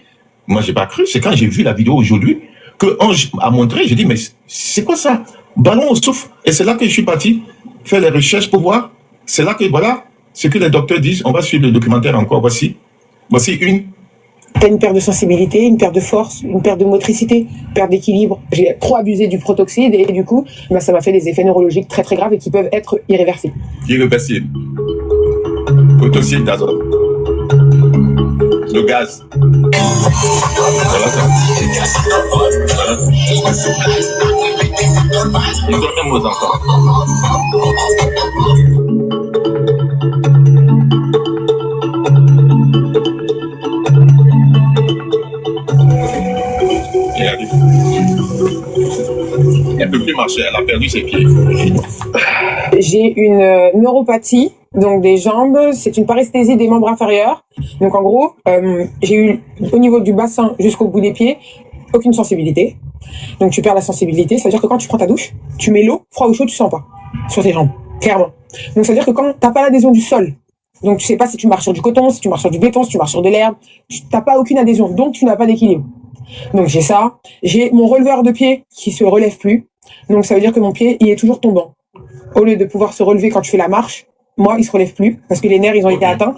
S7: Moi j'ai pas cru. C'est quand j'ai vu la vidéo aujourd'hui que Ange a montré. J'ai dit mais c'est quoi ça? Ballon au souffle. Et c'est là que je suis parti faire les recherches pour voir. C'est là que voilà ce que les docteurs disent. On va suivre le documentaire encore. Voici une.
S9: T'as une perte de sensibilité, une perte de force, une perte de motricité, une perte d'équilibre. J'ai trop abusé du protoxyde et du coup, ça m'a fait des effets neurologiques très très graves et qui peuvent être irréversibles.
S7: Irréversible. Protoxyde d'azote. Le gaz. Voilà ça. Voilà. Ils ont même aux enfants. Regardez. Elle ne peut plus marcher, elle a perdu ses pieds.
S9: J'ai une neuropathie, donc des jambes, c'est une paresthésie des membres inférieurs. Donc en gros, j'ai eu au niveau du bassin jusqu'au bout des pieds, aucune sensibilité. Donc tu perds la sensibilité, c'est-à-dire que quand tu prends ta douche, tu mets l'eau, froid ou chaud, tu sens pas sur tes jambes, clairement. Donc c'est-à-dire que quand t'as pas l'adhésion du sol, donc tu sais pas si tu marches sur du coton, si tu marches sur du béton, si tu marches sur de l'herbe, tu n'as pas aucune adhésion, donc tu n'as pas d'équilibre. Donc j'ai ça, j'ai mon releveur de pied qui se relève plus, donc ça veut dire que mon pied il est toujours tombant. Au lieu de pouvoir se relever quand tu fais la marche, moi il se relève plus parce que les nerfs ils ont été atteints.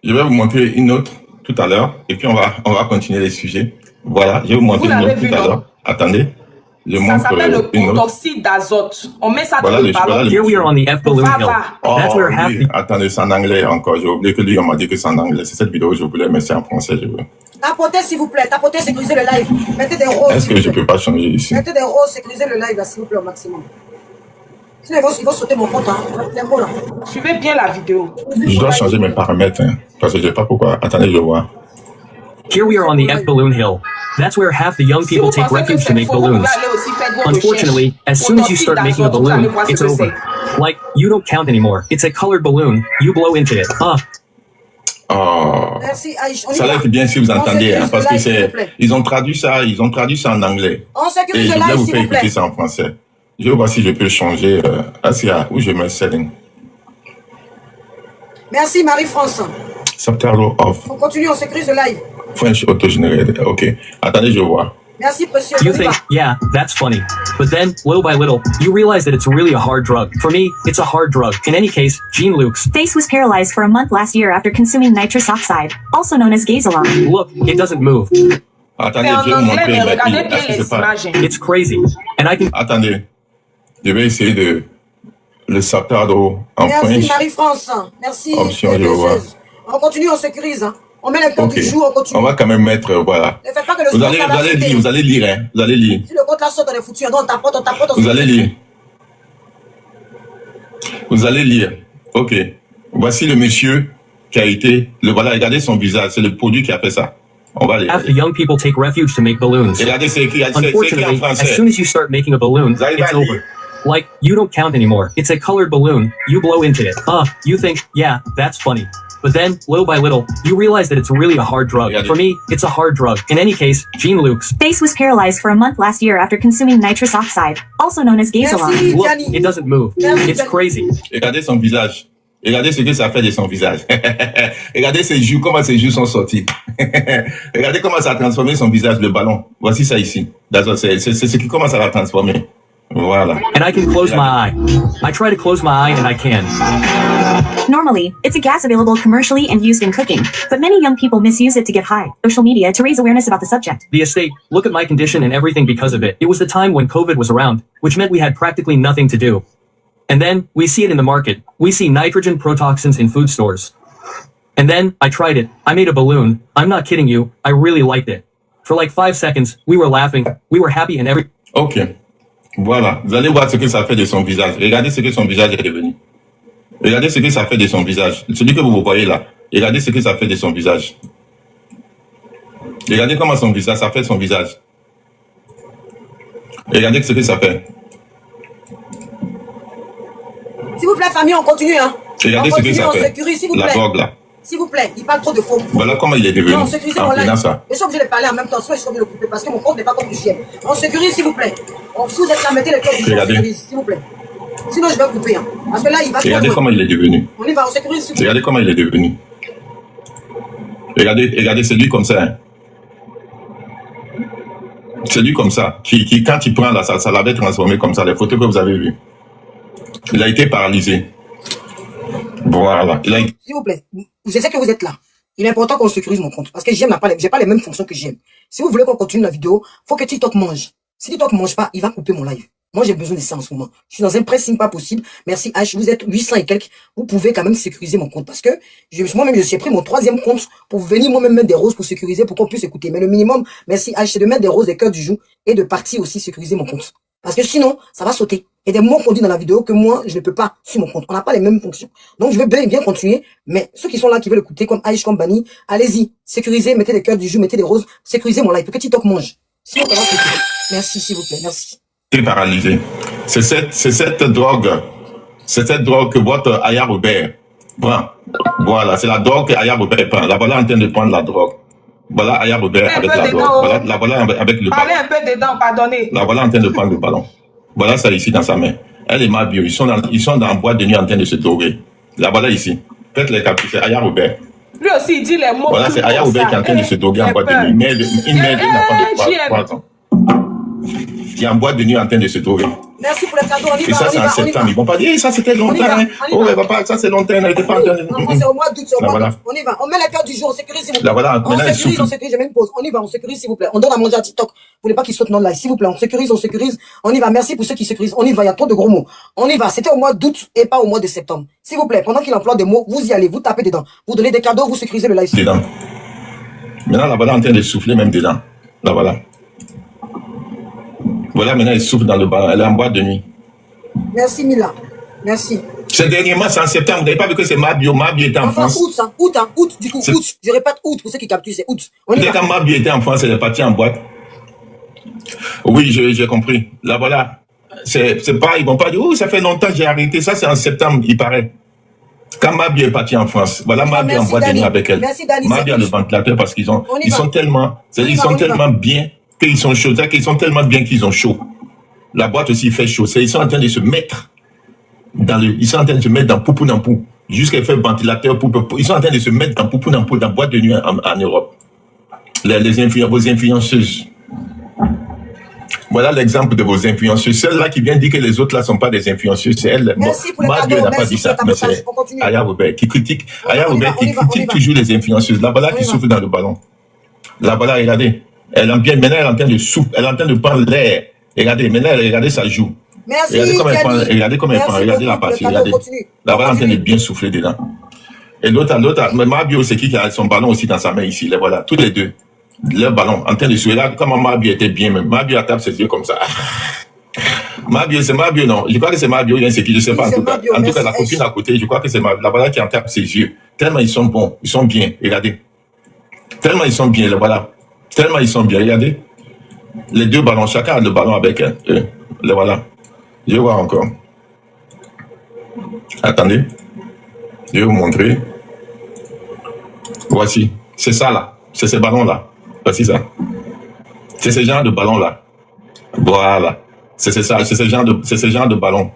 S7: Je vais vous montrer une autre tout à l'heure et puis on va continuer les sujets. Voilà, je vais vous montrer une autre tout à l'heure. Attendez, je
S3: Ça
S7: montre
S3: s'appelle le
S7: une autre.
S3: protoxyde d'azote. On met ça
S7: Voilà
S3: dans
S7: le
S3: le ballon.
S7: voilà
S10: Here we are on the F balloon hill. That's where half
S7: oui.
S10: the
S7: Attendez, c'est en anglais encore. J'ai oublié que lui on m'a dit que c'est en anglais. C'est cette vidéo que je voulais, mais c'est en français. Je veux.
S1: Tapotez, s'il vous plaît. Tapotez, sécurisez le live. Mettez des roses.
S7: Est-ce que je peux pas changer ici?
S1: Mettez des roses, sécurisez le live, là, s'il vous plaît, au maximum. Sinon, ils vont sauter mon compte, hein. C'est bon, là.
S3: Suivez bien la vidéo.
S7: Je dois changer mes paramètres, hein, parce que je sais pas pourquoi. Attendez, je vois.
S10: Here we are on the F balloon hill. That's where half the young
S3: Si
S10: people
S3: vous
S10: take
S3: pensez que
S10: refuge to
S3: c'est
S10: make
S3: faux, vous
S10: balloons.
S3: pouvez aller aussi faire vos
S10: Unfortunately,
S3: recherches.
S10: as soon as you start making a
S3: Protoxyde d'azote, vous allez
S10: balloon,
S3: voir ce
S10: it's
S3: que
S10: over.
S3: c'est.
S10: Like, you don't count anymore. It's a colored balloon. You blow into it.
S7: Oh.
S1: Merci, Aïch. On y
S7: Ça
S1: va.
S7: va être bien si vous
S1: On
S7: entendez, hein,
S1: sécurise
S7: parce
S1: le
S7: que
S1: live, s'il
S7: c'est,
S1: vous plaît.
S7: ils ont traduit ça en anglais.
S1: On
S7: Et
S1: sécurise
S7: je
S1: le
S7: voulais
S1: live,
S7: vous
S1: s'il
S7: faire
S1: vous plaît.
S7: écouter ça en français. Je vais voir si je peux changer, où je mets setting.
S1: Merci, Marie-France.
S7: Subtitle off.
S1: On continue, on sécurise le live.
S7: French auto-generated. Ok. Attendez, je vois.
S1: Merci, précieux.
S10: You
S1: On y
S10: think,
S1: va.
S10: yeah, that's funny. But then, little by little, you realize that it's really a hard drug. For me, it's a hard drug. In any case, Gene Lukes,
S11: Face was paralyzed for a month last year after consuming nitrous oxide, also known as Gazelon.
S10: look, it doesn't move.
S7: Attendez,
S3: C'est en
S7: je vais vous
S3: anglais, mais
S7: montrer.
S3: regardez
S7: Est-ce
S3: bien
S7: que
S3: les
S7: c'est pas...
S3: images.
S10: It's crazy. And I can
S7: Attendez. Je vais essayer de le subtitle en
S1: Merci,
S7: French.
S1: Marie-France. Merci.
S7: Option,
S1: les
S7: je vois.
S1: précieuses. On continue, on sécurise. Hein. On met les cœurs du jour, on continue.
S7: On va quand même mettre, voilà.
S1: Ne faites pas que le
S7: Vous allez lire, hein. Vous allez lire.
S1: Si le compte là saute, on est foutu. On tapote,
S7: Vous allez lire. Vous allez lire. Ok. Voici le monsieur qui a été, voilà, regardez son visage. C'est le produit qui a fait ça. On va lire.
S10: After young people take refuge to make balloons.
S7: Regardez, c'est écrit en
S10: Unfortunately, as
S7: français.
S10: soon as you start making a balloon,
S7: Vous arrivez
S10: it's
S7: à lire.
S10: over. Like, you don't count anymore. It's a colored balloon. You blow into it. You think, yeah, that's funny. But then, little by little, you realize that it's really a hard drug.
S7: Regardez.
S10: For me, it's a hard drug. In any case, Jean Luke's.
S11: Face was paralyzed for a month last year after consuming nitrous oxide, also known as Gazelon.
S1: Merci,
S10: Look,
S1: Gianni.
S10: it doesn't move.
S1: Merci,
S10: It's
S1: Gianni.
S10: crazy.
S7: Regardez son visage. Regardez ce que ça fait de son visage. Regardez ses joues, comment ses joues sont sorties. Regardez comment ça a transformé son visage, le ballon. Voici ça ici. C'est ce qui commence à la transformer. Voilà.
S10: And I can close my eye. I try to close my eye and I can.
S11: Normally, it's a gas available commercially and used in cooking, but many young people misuse it to get high. Social media to raise awareness about the subject.
S10: The estate, look at my condition and everything because of it. It was the time when COVID was around, which meant we had practically nothing to do. And then, we see it in the market. We see nitrogen protoxins in food stores. And then, I tried it. I made a balloon. I'm not kidding you. I really liked it. For like 5 seconds, we were laughing. We were happy and
S7: Ok. Voilà. Vous allez voir ce que ça fait de son visage. Regardez ce que son visage est devenu. Regardez ce que ça fait de son visage. Celui que vous voyez là. Regardez ce que ça fait de son visage. Regardez comment son visage, ça fait son visage. Regardez ce que ça fait.
S1: S'il vous plaît, famille, on continue. Hein.
S7: Regardez
S1: on
S7: ce que
S1: continue,
S7: ça
S1: on
S7: fait.
S1: sécurise, s'il vous
S7: La
S1: plaît.
S7: drogue là.
S1: S'il vous plaît, il parle trop de faux.
S7: Voilà comment il est devenu.
S1: Non, on sécurise
S7: En
S1: mon live.
S7: prenant ça.
S1: Je suis obligé de parler en même temps, sinon je suis obligé de le couper parce que mon compte n'est pas comme le chien. On sécurise, s'il vous plaît. Si vous êtes là, mettez le cœur du jour, on
S7: Regardez.
S1: sécurise, s'il vous plaît. Sinon, je vais couper. Hein. Parce que là, il va trop
S7: Regardez
S1: loin.
S7: comment il est devenu.
S1: On y va, on sécurise, s'il vous plaît.
S7: Regardez comment il est devenu. Regardez, c'est lui comme ça. Hein. C'est lui comme ça. Qui quand il prend là, ça l'avait transformé comme ça. Les photos que vous avez vues. Il a été paralysé. Voilà.
S1: S'il vous plaît, je sais que vous êtes là. Il est important qu'on sécurise mon compte. Parce que j'aime j'ai pas les mêmes fonctions que j'aime. Si vous voulez qu'on continue la vidéo, faut que TikTok mange. Si TikTok mange pas, il va couper mon live. Moi, j'ai besoin de ça en ce moment. Je suis dans un pressing pas possible. Merci H, vous êtes 800 et quelques. Vous pouvez quand même sécuriser mon compte. Parce que moi-même, je suis pris mon 3e compte pour venir moi-même mettre des roses pour sécuriser, pour qu'on puisse écouter. Mais le minimum, merci H, c'est de mettre des roses, des cœurs du jour et de partir aussi sécuriser mon compte. Parce que sinon, ça va sauter. Et des mots qu'on dit dans la vidéo que moi, je ne peux pas sur mon compte. On n'a pas les mêmes fonctions. Donc, je vais bien continuer. Mais ceux qui sont là, qui veulent écouter, comme Aïch, comme Bani, allez-y. Sécurisez, mettez des cœurs du jour, mettez des roses. Sécurisez mon live. Pour que TikTok mange. Sinon, ça va sauter. Merci, s'il vous plaît. Merci.
S7: été paralysé. C'est cette drogue que votre Aya Robert prend. Voilà, c'est la drogue que Aya Robert prend. La voilà en train de prendre la drogue. Voilà Aya Robert avec la drogue. Voilà, la voilà avec le ballon.
S3: Parlez un peu dedans, pardonnez.
S7: La voilà en train de prendre le ballon. Voilà ça ici dans sa main. Elle est mal bio. Ils sont dans boîte de nuit en train de se droguer. La voilà ici. Faites les captures. C'est Aya Robert.
S3: Lui aussi, il dit les mots.
S7: Voilà, c'est Aya Robert qui est en train de se droguer en boîte de nuit. Une mère d'un enfant de 3 ans. Il est en boîte de nuit en train de se droguer.
S1: Merci pour le cadeau, on y va.
S7: Et ça, c'est en septembre. Ils vont pas dire, ça c'était longtemps. Hein. Oh, papa, ça c'est longtemps. Elle n'était pas en train de.
S1: C'est au mois d'août, c'est au mois d'août. On y va. On met la carte du jour, on sécurise, s'il vous plaît.
S7: Voilà,
S1: on sécurise, j'ai même une pause. On y va, on sécurise, s'il vous plaît. On donne à manger à TikTok. Vous voulez pas qu'il saute non live, s'il vous plaît. On sécurise. On y va. Merci pour ceux qui sécurisent. On y va, il y a trop de gros mots. On y va. C'était au mois d'août et pas au mois de septembre. S'il vous plaît, pendant qu'il emploie des mots, vous y allez, vous tapez dedans. Vous donnez des cadeaux, vous sécurisez le live.
S7: Dedans. Maintenant, la voilà en train de souffler même dedans. La voilà. Voilà, maintenant, elle souffle dans le ballon. Elle est en boîte de nuit.
S1: Merci, Mila. Merci.
S7: C'est dernièrement, c'est en septembre. Vous n'avez pas vu que c'est Mabio. Mabio était en France.
S1: Août, ça. Août, du coup, août. Je répète août pour ceux qui capturent, c'est août.
S7: Peut-être quand Mabio était en France, elle est partie en boîte. Oui, j'ai compris. Là, voilà. C'est pas, ils vont pas dire, oh, ça fait longtemps que j'ai arrêté. Ça, c'est en septembre, il paraît. Quand Mabio est parti en France, voilà Mabio en boîte de nuit avec elle. Mabio a le ventilateur parce qu'ils sont tellement bien qu'ils sont chauds. C'est-à-dire qu'ils sont tellement bien qu'ils ont chaud. La boîte aussi fait chaud. Ils sont en train de se mettre dans poupou nampou. Jusqu'à faire ventilateur ils sont en train de se mettre dans poupou nampou, dans boîte de nuit en Europe. Vos influenceuses. Voilà l'exemple de vos influenceuses. Celle-là qui vient dire que les autres là sont pas des influenceuses, c'est elle. Mabio n'a pas dit ça, mais c'est Aya Robert qui critique. Aya Robert qui critique toujours les influenceuses. La voilà qui souffle dans le ballon. La voilà, regardez. Maintenant elle est en train de souffler, elle est en train de prendre l'air. Regardez, maintenant regardez sa joue.
S1: Merci,
S7: regardez comment elle prend, regardez la partie, regardez. La voilà en train de bien souffler dedans. Et l'autre, mais Mabio, c'est qui a son ballon aussi dans sa main ici, les voilà, tous les deux. Leur ballon, en train de jouer là, comment Mabio était bien même. Mabio tape ses yeux comme ça. Mabio, c'est Mabio, non. Je crois que c'est Mabio, c'est qui, je sais pas en tout cas. En tout cas, la copine à côté, je crois que c'est Mabio. La voilà qui en tape ses yeux. Tellement ils sont bons, ils sont bien, regardez. Tellement ils sont bien, les voilà. Tellement ils sont bien, regardez. Les deux ballons, chacun a le ballon avec eux. Les voilà. Je vais voir encore. Attendez. Je vais vous montrer. Voici. C'est ça là. C'est ce ballon-là. Voici ça. C'est ce genre de ballon-là. Voilà. C'est ça. C'est ce genre de ballon.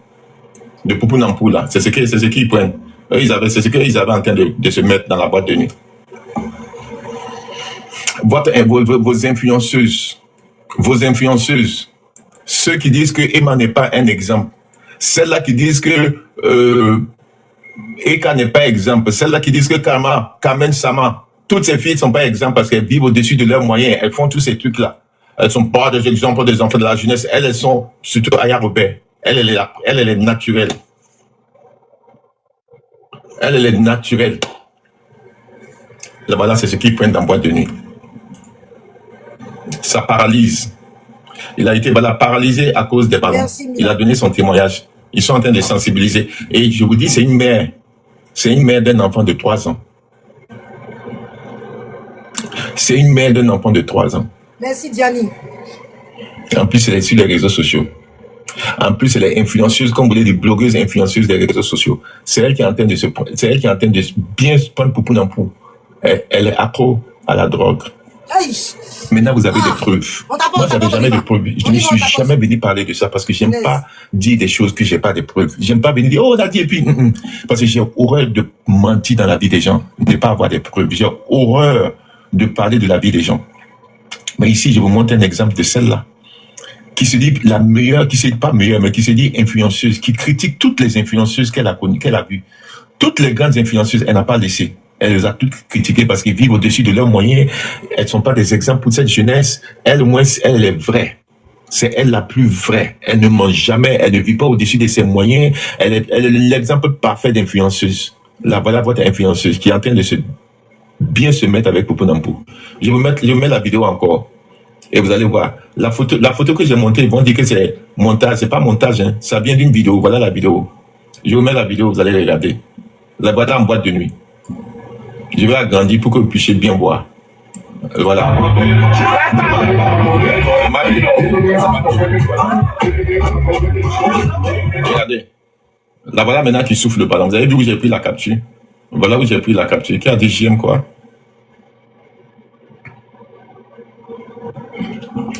S7: De poupou nampou là. C'est ce qu'ils prennent. C'est ce qu'ils avaient en train de se mettre dans la boîte de nuit. Vos influenceuses, ceux qui disent que Emma n'est pas un exemple, celles-là qui disent que Eka n'est pas exemple, celles-là qui disent que Carmen Sama, toutes ces filles ne sont pas exemples parce qu'elles vivent au-dessus de leurs moyens, elles font tous ces trucs-là. Elles ne sont pas des exemples des enfants de la jeunesse, elles sont surtout Aya Robert. Elle est naturelle. Elle est naturelle. Là-bas, c'est ce qu'ils prennent dans boîte de nuit. Ça paralyse. Il a été paralysé à cause des ballons.
S1: Merci,
S7: Il a donné son témoignage. Ils sont en train de sensibiliser. Et je vous dis, c'est une mère. C'est une mère d'un enfant de 3 ans. C'est une mère d'un enfant de 3 ans.
S1: Merci, Diani.
S7: En plus, elle est sur les réseaux sociaux. En plus, elle est influenceuse, comme vous voulez, des blogueuses influenceuses des réseaux sociaux. C'est elle qui est en train de bien se prendre pour pou. Elle est accro à la drogue.
S1: Aïe.
S7: Maintenant, vous avez des preuves. Moi, j'avais jamais de preuves. Je ne suis jamais venu parler de ça parce que j'aime pas dire des choses que j'ai pas de preuves. J'aime pas venir dire, oh, on a dit, et puis, parce que j'ai horreur de mentir dans la vie des gens, de pas avoir des preuves. J'ai horreur de parler de la vie des gens. Mais ici, je vous montre un exemple de celle-là, qui se dit la meilleure, qui se dit pas meilleure, mais qui se dit influenceuse, qui critique toutes les influenceuses qu'elle a connues, qu'elle a vues. Toutes les grandes influenceuses, elle n'a pas laissé. Elle les a toutes critiquées parce qu'ils vivent au-dessus de leurs moyens. Elles sont pas des exemples pour cette jeunesse. Elle, au moins, elle est vraie. C'est elle la plus vraie. Elle ne mange jamais. Elle ne vit pas au-dessus de ses moyens. Elle est l'exemple parfait d'influenceuse. Là, voilà votre influenceuse qui est en train de bien se mettre avec Popo Nampou. Je mets la vidéo encore. Et vous allez voir. La photo que j'ai montée, ils vont dire que c'est montage. C'est pas montage, hein. Ça vient d'une vidéo. Voilà la vidéo. Je vous mets la vidéo, vous allez regarder. La boîte en boîte de nuit. Je vais agrandir pour que vous puissiez bien voir. Voilà. Regardez. Là, voilà maintenant qui souffle le ballon. Vous avez vu où j'ai pris la capture? Voilà où j'ai pris la capture. Qui a dit j'aime quoi?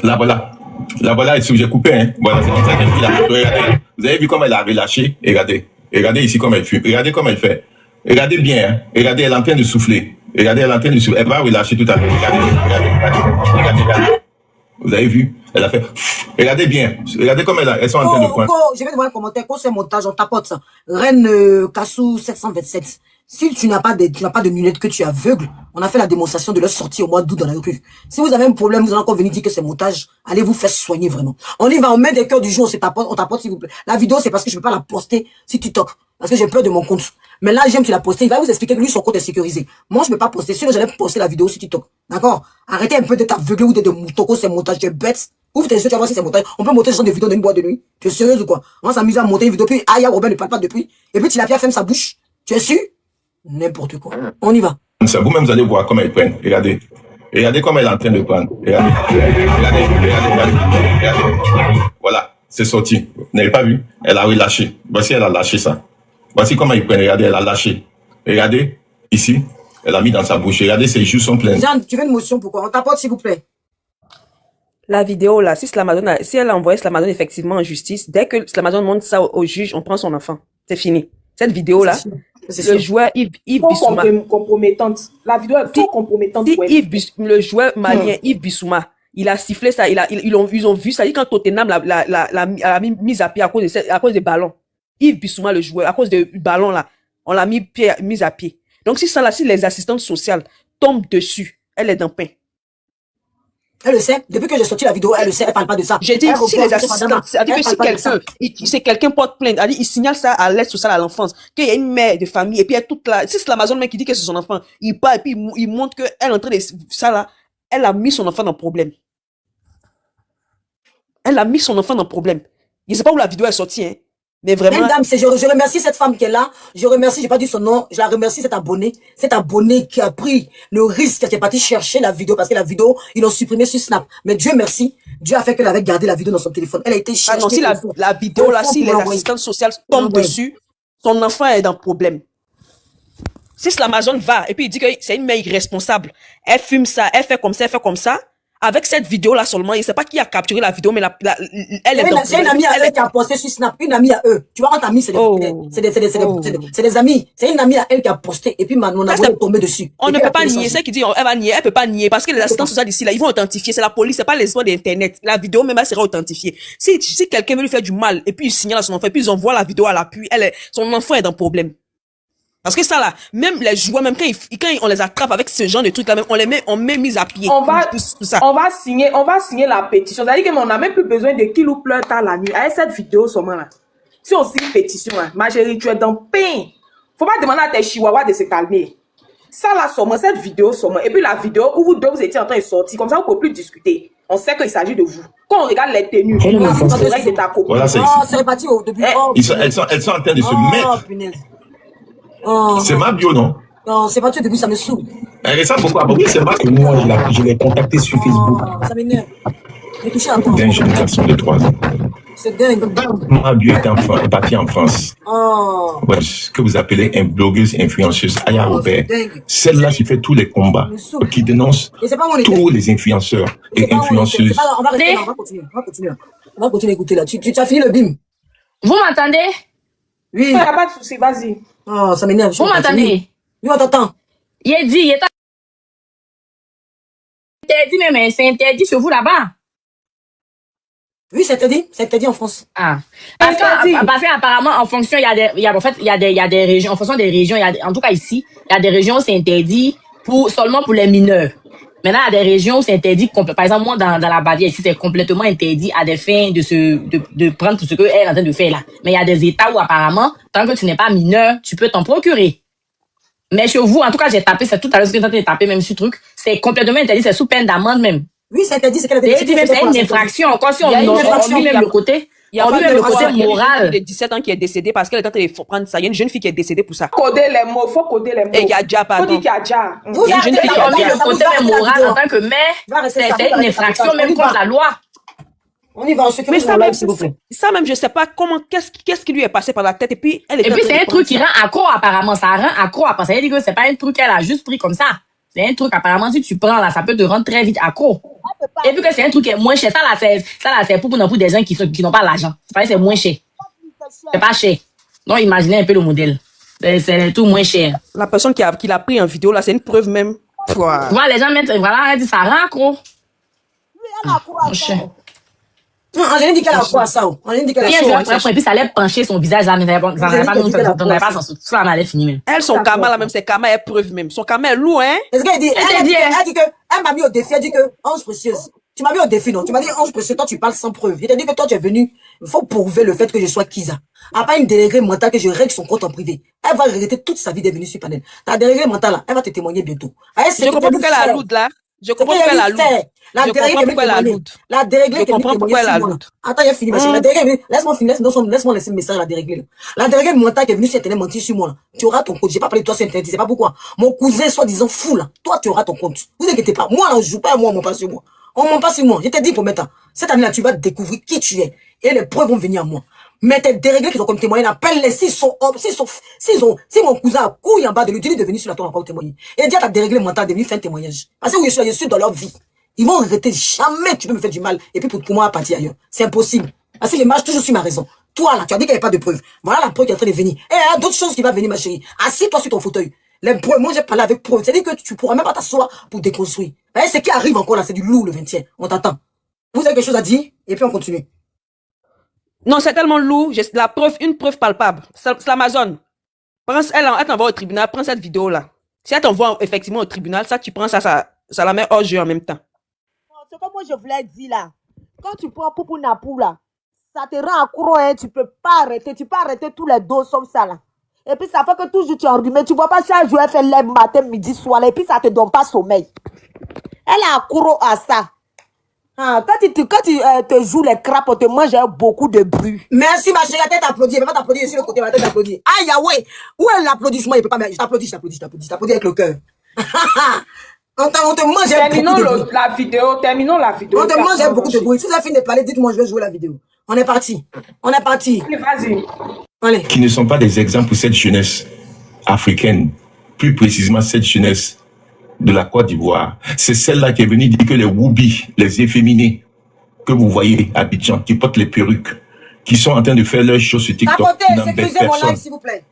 S7: Là, voilà. Là, voilà, ici où j'ai coupé. Hein. Voilà, c'est ça qui a pris la capture. Regardez. Vous avez vu comment elle a relâché? Regardez. Regardez ici comment elle fume. Regardez comment elle fait. Regardez bien, hein. Regardez, elle est en train de souffler. Regardez, elle est en train de souffler. Elle va relâcher tout à l'heure. Regardez. Vous avez vu? Elle a fait. Regardez bien. Regardez comme elles sont en train de prendre.
S1: Je vais demander un commentaire. Quand c'est montage, on tapote ça. Reine Kassou 727. Si tu n'as pas de lunettes, que tu es aveugle, on a fait la démonstration de leur sortie au mois d'août dans la rue. Si vous avez un problème, vous allez encore venir dire que c'est montage. Allez vous faire soigner vraiment. On y va, on met des cœurs du jour, on tapote s'il vous plaît. La vidéo, c'est parce que je ne peux pas la poster sur TikTok. Parce que j'ai peur de mon compte. Mais là, j'aime tu l'as posté. Il va vous expliquer que lui, son compte est sécurisé. Moi, je ne peux pas poster. Sinon, j'allais poster la vidéo sur TikTok. D'accord? Arrêtez un peu d'être aveuglé ou d'être de moutoko, c'est montage, tu es bête. Ouvre tes yeux, tu vas voir si c'est montage. On peut monter ce genre de vidéo dans une boîte de nuit. Tu es sérieuse ou quoi? On s'amuse à monter une vidéo, puis Aya Robert ne parle pas depuis. Et puis Tilapia ferme sa bouche. Tu es sûr? N'importe quoi. On y va.
S7: Vous-même, vous allez voir comment elle prennent. Regardez. Regardez comment elle est en train de prendre. Regardez. Voilà. C'est sorti. Vous n'avez pas vu? Elle a relâché. Voici, elle a lâché ça. Voici comment il prend. Regardez, elle a lâché. Regardez. Ici. Elle a mis dans sa bouche. Regardez, ses joues sont pleines.
S1: Jeanne, tu veux une motion pourquoi? On t'apporte, s'il vous plaît.
S12: La vidéo, là, si elle a envoyé Slamazone effectivement en justice, dès que Slamazone montre ça au juge, on prend son enfant. C'est fini. Cette vidéo-là, le joueur Yves Bissouma.
S3: Compromettante. La vidéo est trop compromettante.
S12: Le joueur malien Yves Bissouma, il a sifflé ça, ils ont vu ça. Quand Tottenham l'a mis à pied à cause des ballons. Yves Bissouma, le joueur, à cause du ballon là, on l'a mis à pied. Donc si les assistantes sociales tombent dessus, elle est dans le pain.
S1: Elle le sait. Depuis que j'ai sorti la vidéo, elle le sait. Elle parle pas de ça.
S12: J'ai dit,
S1: Elle
S12: si les
S1: reproche
S12: assistants,
S1: madame.
S12: c'est-à-dire que
S1: Elle
S12: si
S1: parle pas de ça.
S12: quelqu'un porte plainte, c'est-à-dire, il signale ça à l'aide sociale à l'enfance, qu'il y a une mère de famille, et puis elle toute la, si c'est l'Amazon même qui dit que c'est son enfant, il part, et puis il montre qu'elle est en train de, ça là, elle a mis son enfant dans le problème. Elle a mis son enfant dans le problème. Je sais pas où la vidéo est sortie, hein. Mais vraiment.
S1: Madame, je remercie cette femme qui est là. Je remercie, j'ai pas dit son nom. Je la remercie, cet abonné qui a pris le risque, qui est parti chercher la vidéo parce que la vidéo, ils l'ont supprimée sur Snap. Mais Dieu merci, Dieu a fait qu'elle avait gardé la vidéo dans son téléphone. Elle a été cherchée.
S12: Ah non, si la vidéo là, si les assistantes sociales tombent dessus, son enfant est dans le problème. Si l'Amazon va et puis il dit que c'est une mère irresponsable, elle fume ça, elle fait comme ça, avec cette vidéo-là seulement, il sait pas qui a capturé la vidéo, mais elle est dans.
S1: C'est une amie à eux qui a posté sur Snap, une amie à eux. Tu vois, quand t'as mis, c'est des amis. C'est une amie à elle qui a posté, et puis mon abonné est tombé dessus.
S12: On ne peut pas nier, c'est qui dit, elle va nier, elle peut pas nier, parce que les assistants sociaux d'ici, là, ils vont authentifier, c'est la police, c'est pas les histoires d'Internet. La vidéo, même, elle sera authentifiée. Si quelqu'un veut lui faire du mal, et puis il signale à son enfant, et puis ils envoient la vidéo à l'appui, son enfant est dans le problème. Parce que ça là, même les joueurs, même quand on les attrape avec ce genre de trucs là, même on met mis à pied.
S3: On va signer la pétition. C'est-à-dire qu'on n'a même plus besoin de qui nous pleure tard la nuit. Avec cette vidéo seulement là. Si on signe pétition, hein, ma chérie, tu es dans pain. Faut pas demander à tes chihuahuas de se calmer. Ça là seulement, cette vidéo seulement. Et puis la vidéo où vous deux vous étiez en train de sortir, comme ça on ne peut plus discuter. On sait qu'il s'agit de vous. Quand on regarde les tenues, de ta copine.
S7: Voilà, c'est
S1: c'est reparti au début.
S7: elles sont en train de se mettre.
S1: Punaise.
S7: C'est ma bio, non?
S1: Non, c'est pas tout au début, ça me saoule.
S7: Elle est ça pourquoi? Oui, c'est ma bio.
S13: Moi, je l'ai contacté sur Facebook.
S1: Ça m'énerve. J'ai touché un temps.
S7: D'un jeune garçon de 3 ans.
S1: C'est dingue.
S7: Ma bio est parti en France. Ouais, ce que vous appelez une blogueuse influenceuse, Aya Robert. Celle-là qui fait tous les combats, qui dénonce tous les influenceurs et influenceuses.
S1: On va rester là, on va continuer à écouter là. Tu as fini le bim.
S4: Vous m'entendez?
S1: Oui.
S3: Il n'y a pas de souci, vas-y.
S1: Oh, ça m'énerve.
S4: Vous m'entendez?
S1: Oui, on t'entend.
S4: Il est interdit, mais c'est interdit chez vous là-bas.
S1: Oui, c'est interdit en France.
S4: Ah. Parce qu'apparemment, en fonction, il y a des régions, en fonction des régions, en tout cas ici, il y a des régions où c'est interdit seulement pour les mineurs. Maintenant, il y a des régions où c'est interdit, par exemple, moi, dans la Badia, ici, c'est complètement interdit à des fins de prendre tout ce qu'elle est en train de faire là. Mais il y a des États où, apparemment, tant que tu n'es pas mineur, tu peux t'en procurer. Mais chez vous, en tout cas, j'ai tapé, c'est tout à l'heure ce que j'ai tenté de taper, même sur truc, c'est complètement interdit, c'est sous peine d'amende même.
S1: Oui, c'est interdit, c'est qu'elle
S4: a c'est une infraction. Encore si on met même le côté. Il y a même le côté moral.
S12: Il y a une de 17 ans qui est décédée parce qu'elle est en train de prendre ça. Il y a une jeune fille qui est décédée pour ça.
S3: Faut coder les mots.
S12: Et il y a déjà, pardon.
S3: Faut dire qu'il y a déjà.
S12: Il y a une jeune fille qui
S4: a mis le côté moral en tant que mère. C'est une infraction même contre la loi.
S1: On y va, on se
S12: mais ça même, s'il vous plaît. Ça même, je sais pas comment, qu'est-ce qui lui est passé par la tête et puis elle est.
S4: Et puis c'est un truc qui rend accro apparemment. Ça rend accro. Ça veut dire que c'est pas un truc qu'elle a juste pris comme ça. C'est un truc, apparemment, si tu prends là, ça peut te rendre très vite accro. Et puis que c'est un truc qui est moins cher. Ça là, c'est pour des gens qui n'ont pas l'argent. C'est moins cher. C'est pas cher. Donc, imaginez un peu le modèle. C'est tout moins cher.
S12: La personne qui l'a pris en vidéo, là, c'est une preuve même.
S4: Voilà, les gens mettent, voilà, elle dit, ça rend accro.
S1: Oui, elle a accro à ça. Non, on a dit qu'elle a accro à ça. On a dit qu'elle a accro à ça.
S4: Et puis, ça allait pencher son visage là, mais ça n'allait pas s'en sortir. Ça allait finir même.
S12: Elle, son karma là même, c'est karma est preuve même. Son karma est lourd, hein.
S1: Est-ce qu'elle dit, elle m'a mis au défi, elle dit que, ange précieuse. Tu m'as mis au défi, non? Tu m'as dit, ange précieux, toi, tu parles sans preuve. Il t'a dit que toi, tu es venu, il faut prouver le fait que je sois Kiza. À part une déléguée mentale que je règle son compte en privé. Elle va regretter toute sa vie d'être venue sur panel. Ta déléguée mentale là, elle va te témoigner bientôt.
S12: Je comprends pourquoi elle a lourde là. Je comprends pourquoi elle a lourde.
S1: La déléguée qui est venue la déléguée qui est venue témoigner sur moi. Attends, il a fini, ma chérie. La déléguée, laisse-moi finir, laisse-moi laisser le message à la déléguée. La déléguée mentale qui est venue sur Internet mentir sur moi. Tu auras ton compte. J'ai pas parlé de toi sur Internet, c'est pas pourquoi. Mon cousin, soi-disant fou là. Toi, tu auras ton compte. Vous inquiétez pas. Moi, là, je joue pas à moi, on ment pas sur moi. On ment pas sur moi. Je t'ai dit pour mettre, cette année-là, tu vas découvrir qui tu es. Et les preuves vont venir à moi. Mais tes déréglés qui sont comme témoins, appelle-les si mon cousin a couille en bas de lui, dis-lui de venir sur la tour encore témoigner. Et dis à ta déréglée mentale de venir faire un témoignage. Parce que je suis dans leur vie. Ils vont regretter jamais tu peux me faire du mal. Et puis pour moi, partir ailleurs. C'est impossible. Parce que je marche toujours sur ma raison. Toi, là, tu as dit qu'il n'y avait pas de preuves. Voilà la preuve qui est en train de venir. Et il y a d'autres choses qui vont venir, ma chérie. Assieds-toi sur ton fauteuil. Les preuves, moi, j'ai parlé avec preuves. C'est-à-dire que tu pourras même pas t'asseoir pour déconstruire. Et ce qui arrive encore là, c'est du lourd le 20e. On t'attend. Vous avez quelque chose à dire? Et puis on continue.
S12: Non, c'est tellement lourd. J'ai la preuve, une preuve palpable. C'est l'Amazon. Elle t'envoie au tribunal, prends cette vidéo-là. Si elle t'envoie effectivement au tribunal, ça, tu prends ça la met hors jeu en même temps.
S14: ce que moi je voulais dire là, quand tu prends Poupou Napou là, ça te rend accro, hein, tu peux pas arrêter tous les dos sauf ça là. Et puis ça fait que toujours tu es enrhumé, tu vois pas chaque jour elle fait lait matin, midi, soir là, et puis ça te donne pas sommeil. Elle est accro à ça. Ah, quand tu te joues les crapes, on te mange beaucoup de bruit.
S1: Merci ma chérie, la tête applaudit. Elle ne peut pas t'applaudir sur le côté, ma tête applaudit. Ah Yahweh, où est l'applaudissement? Il peut pas. Je t'applaudis avec le cœur. On te mange
S3: Terminons
S1: beaucoup de bruit.
S3: la vidéo. On te
S1: mange avec beaucoup de bruit. Si vous avez fini de parler, dites-moi, je vais jouer la vidéo. On est parti.
S3: Allez, vas-y.
S1: Allez.
S7: Qui ne sont pas des exemples pour cette jeunesse africaine, plus précisément cette jeunesse de la Côte d'Ivoire. C'est celle-là qui est venue dire que les Woubi, les efféminés que vous voyez à Abidjan, qui portent les perruques, qui sont en train de faire leurs choses sur TikTok, qui n'embêtent personne,
S1: s'il vous plaît.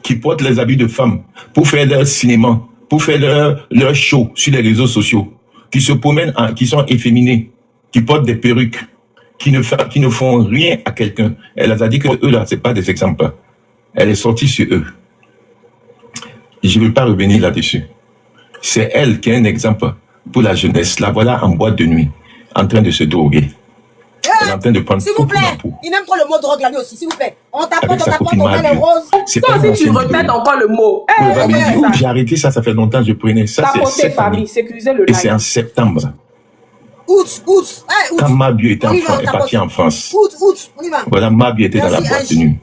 S7: qui portent les habits de femmes pour faire leur cinéma, pour faire leur show sur les réseaux sociaux, qui se promènent, qui sont efféminés, qui portent des perruques, qui ne font rien à quelqu'un. Elle a dit que eux là, c'est pas des exemples. Elle est sortie sur eux. Je ne veux pas revenir là-dessus. C'est elle qui est un exemple pour la jeunesse. La voilà en boîte de nuit, en train de se droguer. Elle est en train de prendre
S1: s'il vous plaît, il aime trop le mot drogue là lui aussi, s'il vous plaît. On tapote, on met les roses.
S3: Ça aussi tu répètes encore le mot.
S7: J'ai arrêté ça fait longtemps, je prenais ça.
S3: Tapoter famille, sécuriser le live.
S7: Et c'est en septembre.
S1: Août.
S7: Quand Mabieu était est parti en France.
S1: Août, on y va.
S7: Voilà, Mabieu était dans la boîte de nuit.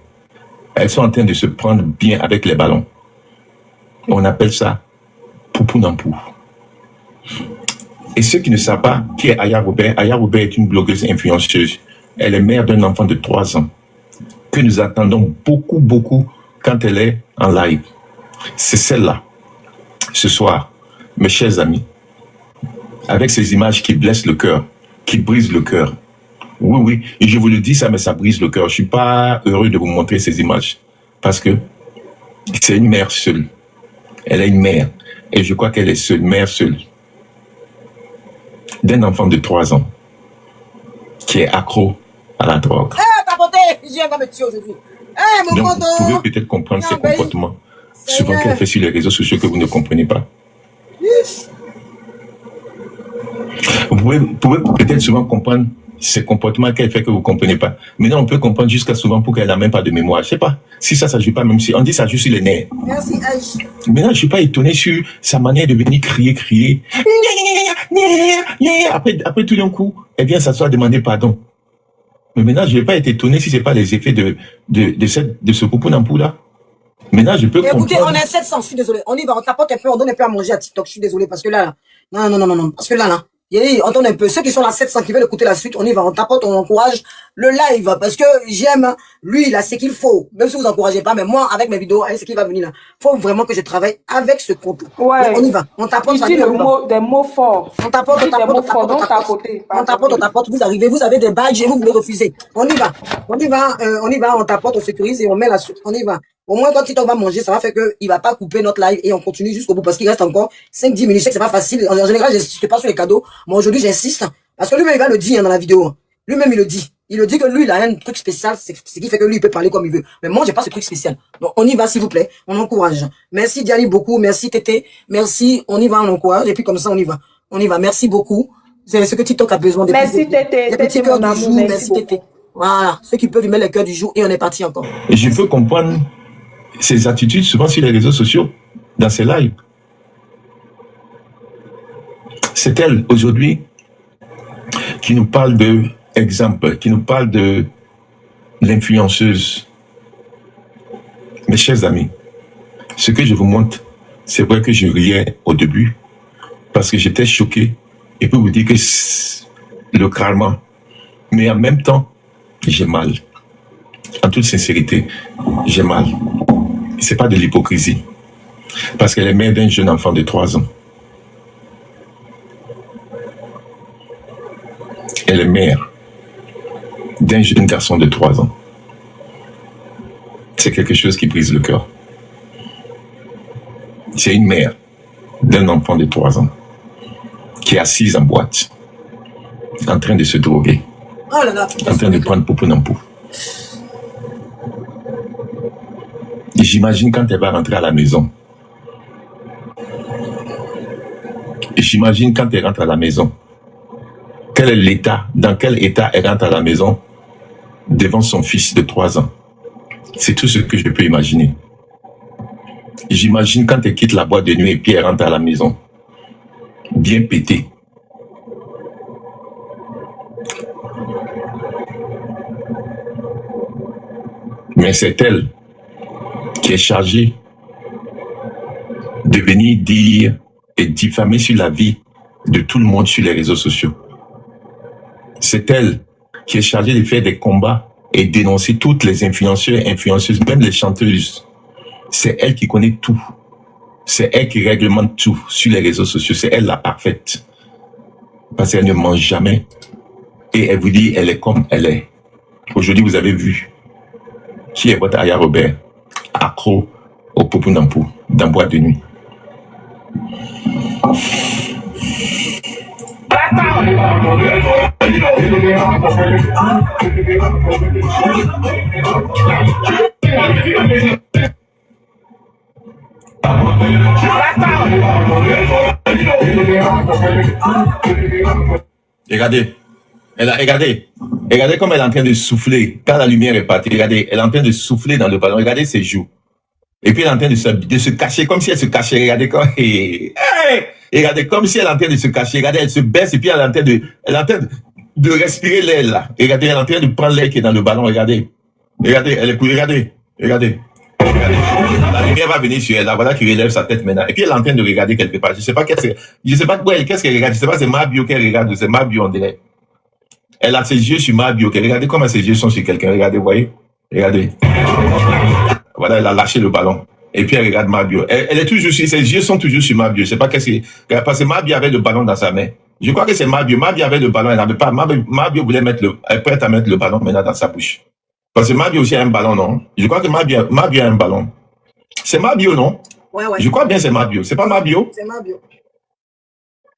S7: Elles sont en train de se prendre bien avec les ballons. On appelle ça Poupou Nampou. Et ceux qui ne savent pas qui est Aya Robert est une blogueuse influenceuse. Elle est mère d'un enfant de 3 ans que nous attendons beaucoup quand elle est en live. C'est celle-là, ce soir, mes chers amis, avec ces images qui blessent le cœur, qui brisent le cœur. Oui, et je vous le dis ça, mais ça brise le cœur. Je ne suis pas heureux de vous montrer ces images parce que c'est une mère seule. Elle est une mère. Et je crois qu'elle est seule, mère seule, d'un enfant de 3 ans qui est accro à la drogue.
S1: me tuer aujourd'hui.
S7: Donc, vous pouvez peut-être comprendre ses comportements, souvent qu'elle fait sur les réseaux sociaux que vous ne comprenez pas. Vous pouvez peut-être souvent comprendre ces comportements qu'elle fait que vous ne comprenez pas. Maintenant, on peut comprendre jusqu'à souvent pour qu'elle n'a même pas de mémoire. Je ne sais pas si ça ne joue pas, même si on dit ça joue sur les nerfs.
S1: Merci, Aïch.
S7: Maintenant, je ne suis pas étonné sur sa manière de venir crier. Après tout d'un coup, elle vient s'asseoir demander pardon. Mais maintenant, je ne vais pas être étonné si ce n'est pas les effets de ce Poupou Nampou là. Maintenant, je peux comprendre.
S1: Écoutez, on est à 700, je suis désolé. On y va, on tapote un peu, on donne un peu à manger à TikTok. Je suis désolé parce que là, non. Parce que là, on donne un peu. Ceux qui sont là 700 qui veulent écouter la suite, on y va, on tapote, on encourage le live parce que j'aime lui, là, c'est qu'il faut. Même si vous encouragez pas, mais moi, avec mes vidéos, avec ce qui va venir là, faut vraiment que je travaille avec ce compte.
S3: Ouais.
S1: On y va, on tapote.
S3: Tu dis des mots forts.
S1: On tapote, on tapote. Vous arrivez, vous avez des badges et vous voulez refuser. On y va, on tapote, on sécurise et on met la suite. On y va. Au moins, quand TikTok va manger, ça va faire qu'il va pas couper notre live et on continue jusqu'au bout parce qu'il reste encore 5-10 minutes. Je sais que c'est pas facile. En général, j'insiste pas sur les cadeaux. Mais aujourd'hui, j'insiste parce que lui-même, il va le dire dans la vidéo. Lui-même, il le dit. Il le dit que lui, il a un truc spécial. C'est ce qui fait que lui, il peut parler comme il veut. Mais moi, j'ai pas ce truc spécial. Donc, on y va, s'il vous plaît. On encourage. Merci, Diali, beaucoup. Merci, Tété. Merci. On y va, on encourage. Et puis, comme ça, on y va. On y va. Merci beaucoup. C'est ce que TikTok a besoin.
S3: Merci, Tété.
S1: Tété, mon amour. Merci, Tété. Voilà. Ceux qui peuvent lui mettre le cœur du jour et on est parti encore.
S7: Et je peux comprendre ses attitudes souvent sur les réseaux sociaux, dans ses lives. C'est elle, aujourd'hui, qui nous parle d'exemple, qui nous parle de l'influenceuse. Mes chers amis, ce que je vous montre, c'est vrai que je riais au début, parce que j'étais choqué, et pour vous dire que le crânement, mais en même temps, j'ai mal. En toute sincérité, j'ai mal. C'est pas de l'hypocrisie. Parce qu'elle est mère d'un jeune enfant de 3 ans. Elle est mère d'un jeune garçon de 3 ans. C'est quelque chose qui brise le cœur. C'est une mère d'un enfant de 3 ans qui est assise en boîte, en train de se droguer, en train de prendre Poupou Nampou. J'imagine quand elle va rentrer à la maison. J'imagine quand elle rentre à la maison. Quel est l'état, dans quel état elle rentre à la maison devant son fils de 3 ans? C'est tout ce que je peux imaginer. J'imagine quand elle quitte la boîte de nuit et puis elle rentre à la maison, bien pétée. Mais c'est elle qui est chargée de venir dire et diffamer sur la vie de tout le monde sur les réseaux sociaux. C'est elle qui est chargée de faire des combats et dénoncer toutes les influenceurs, influenceuses, même les chanteuses. C'est elle qui connaît tout. C'est elle qui réglemente tout sur les réseaux sociaux. C'est elle la parfaite. Parce qu'elle ne mange jamais. Et elle vous dit, elle est comme elle est. Aujourd'hui, vous avez vu qui est votre Aya Robert, accro au Popo Nampou, dans boîte de nuit. Regardez, regardez comme elle est en train de souffler quand la lumière est partie. Regardez, elle est en train de souffler dans le ballon. Regardez ses joues. Et puis elle est en train de se cacher comme si elle se cachait. Regardez comme, regardez comme si elle est en train de se cacher. Regardez, elle se baisse et puis elle est en train de respirer l'air là. Regardez, elle est en train de prendre l'air qui est dans le ballon. Regardez, elle est cool. Regardez. La lumière va venir sur elle, là, voilà qui relève sa tête maintenant. Et puis elle est en train de regarder quelque part. Je sais pas qu'est-ce qu'elle regarde. Je sais pas, c'est Mabio qu'elle regarde, c'est Mabio on dirait. Elle a ses yeux sur Mabio. Regardez comment ses yeux sont sur quelqu'un. Regardez, vous voyez. Regardez. Voilà, elle a lâché le ballon. Et puis elle regarde Mabio. Elle est toujours sur, ses yeux sont toujours sur Mabio. Je sais pas qu'est-ce que, parce que Mabio avait le ballon dans sa main. Je crois que c'est Mabio. Mabio avait le ballon, elle n'avait pas. Mabio voulait elle est prête à mettre le ballon maintenant dans sa bouche. Parce que Mabio aussi a un ballon, non? Je crois que Mabio a un ballon. C'est Mabio, non?
S1: Ouais.
S7: Je crois bien c'est Mabio. C'est pas Mabio?
S1: C'est Mabio.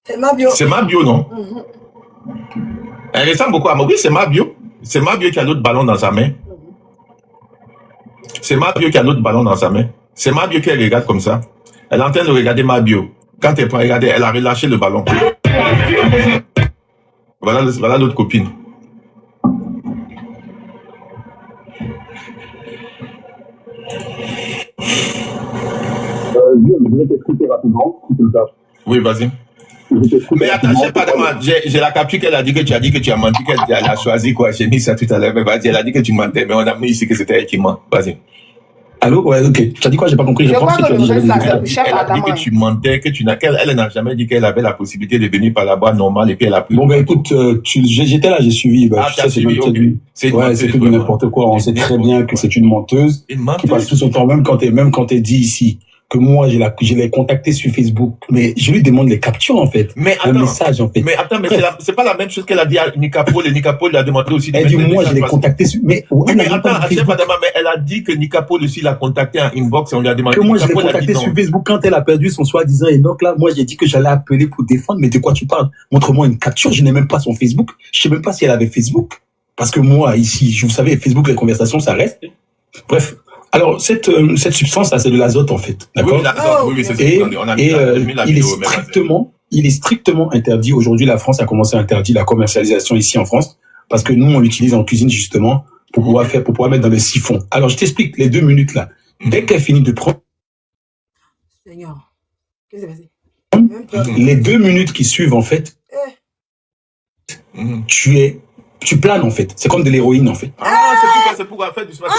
S1: C'est Mabio.
S7: C'est Mabio, non? Elle ressemble beaucoup à moi. Oui, c'est Mabio. C'est Mabio qui a l'autre ballon dans sa main. C'est Mabio qui a l'autre ballon dans sa main. C'est Mabio qui regarde comme ça. Elle est en train de regarder Mabio. Quand elle prend, regardez, elle a relâché le ballon. Voilà l'autre copine.
S13: Je vais t'expliquer rapidement, si tu le saches.
S7: Oui, vas-y. Mais attends, j'ai la capture qu'elle a dit que tu as dit que tu as menti, qu'elle a choisi quoi. J'ai mis ça tout à l'heure, mais vas-y, elle a dit que tu mentais, mais on a mis ici que c'était elle qui ment. Vas-y.
S13: Allô? Ouais, ok. Tu as dit quoi? J'ai pas compris.
S3: Je pense que le reste là, c'est le
S7: Elle
S3: chef
S7: a dit que tu mentais, elle n'a jamais dit qu'elle avait la possibilité de venir par la voie normale et puis elle a pris.
S13: Bon, écoute, j'étais là, j'ai suivi.
S7: Tu as suivi, ok.
S13: C'est tout du n'importe quoi. On sait très bien que c'est une menteuse. Qui passe tout son temps, même quand elle dit ici que moi, je l'ai contacté sur Facebook. Mais je lui demande les captures, en fait.
S7: Mais
S13: un message, en fait.
S7: Mais attends, mais c'est pas la même chose qu'elle a dit à Nicapol, et Nicapol lui a demandé aussi de
S13: elle dit, moi, je l'ai contacté sur, mais
S7: attends, chef Adama, mais elle a dit que Nicapol aussi l'a contacté en inbox et on lui a demandé.
S13: Que moi, je l'ai contacté sur Facebook quand elle a perdu son soi-disant. Et donc là, moi, j'ai dit que j'allais appeler pour défendre. Mais de quoi tu parles? Montre-moi une capture. Je n'ai même pas son Facebook. Je sais même pas si elle avait Facebook. Parce que moi, ici, vous savez, Facebook, les conversations, ça reste. Bref. Alors, cette substance-là, c'est de l'azote, en fait. D'accord?
S7: Oui, c'est ça.
S13: Il est strictement interdit. Aujourd'hui, la France a commencé à interdire la commercialisation ici en France. Parce que nous, on l'utilise en cuisine, justement, pour pouvoir mettre dans le siphon. Alors, je t'explique les 2 minutes, là. Dès qu'elle finit de prendre.
S1: Seigneur. Qu'est-ce qui s'est passé?
S13: Les 2 minutes qui suivent, en fait, tu planes, en fait. C'est comme de l'héroïne, en fait.
S7: C'est pourquoi faire du sport.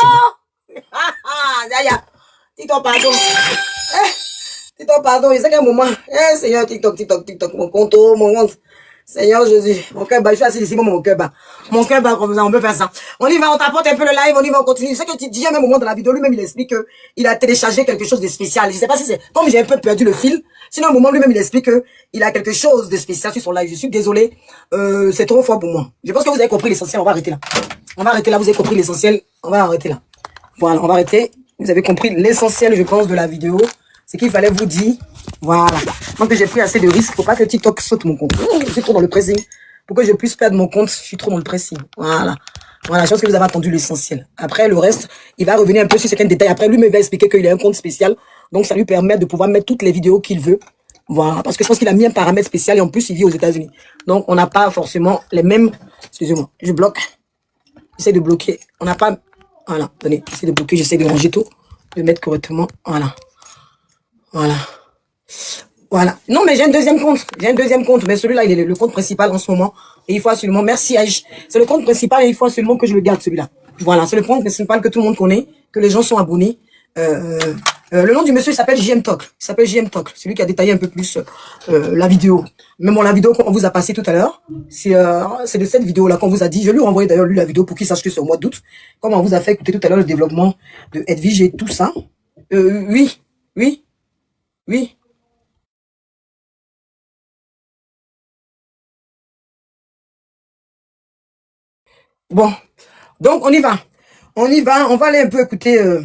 S1: Yaya, TikTok, pardon. TikTok, pardon. Il y a un moment. Seigneur, TikTok, mon compte, mon compte. Seigneur Jésus, mon cœur bat. Je suis assis ici, mon cœur bat. Mon cœur bat comme ça, on peut faire ça. On y va, on tapote un peu le live, on y va, on continue. Je sais que tu dis à un moment dans la vidéo, lui-même, il explique qu'il a téléchargé quelque chose de spécial. Je sais pas si c'est, comme j'ai un peu perdu le fil. Sinon, au moment, lui-même, il explique qu'il a quelque chose de spécial sur son live. Je suis désolé. C'est trop fort pour moi. Je pense que vous avez compris l'essentiel. On va arrêter là. Vous avez compris l'essentiel. On va arrêter là. Voilà, on va arrêter. Vous avez compris l'essentiel, je pense, de la vidéo. C'est qu'il fallait vous dire, voilà. Donc, j'ai pris assez de risques. Faut pas que TikTok saute mon compte. Je suis trop dans le pressing. Pour que je puisse perdre mon compte, je suis trop dans le pressing. Voilà. Voilà, je pense que vous avez entendu l'essentiel. Après, le reste, il va revenir un peu sur certains détails. Après, lui, il va expliquer qu'il a un compte spécial. Donc, ça lui permet de pouvoir mettre toutes les vidéos qu'il veut Voilà, parce que je pense qu'il a mis un paramètre spécial et en plus, il vit aux États-Unis. Donc, on n'a pas forcément les mêmes... Excusez-moi, je bloque. J'essaie de bloquer. On n'a pas... Voilà, attendez, j'essaie de bloquer, j'essaie de ranger tout, de mettre correctement. Voilà. Voilà. Voilà. Non, mais j'ai un deuxième compte. J'ai un deuxième compte, mais celui-là, il est le compte principal en ce moment. Et il faut absolument... Merci, Aïch. C'est le compte principal et il faut absolument que je le garde, celui-là. Voilà, c'est le compte principal que tout le monde connaît, que les gens sont abonnés. Le nom du monsieur, il s'appelle JM Talk. Il s'appelle JM Talk. Celui qui a détaillé un peu plus la vidéo. Mais bon, la vidéo qu'on vous a passée tout à l'heure, c'est de cette vidéo-là qu'on vous a dit. Je lui ai envoyé d'ailleurs lui la vidéo pour qu'il sache que c'est au mois d'août. Comme on vous a fait écouter tout à l'heure le développement de Edwige et tout ça. Oui. Bon. Donc, on y va. On y va. On va aller un peu écouter...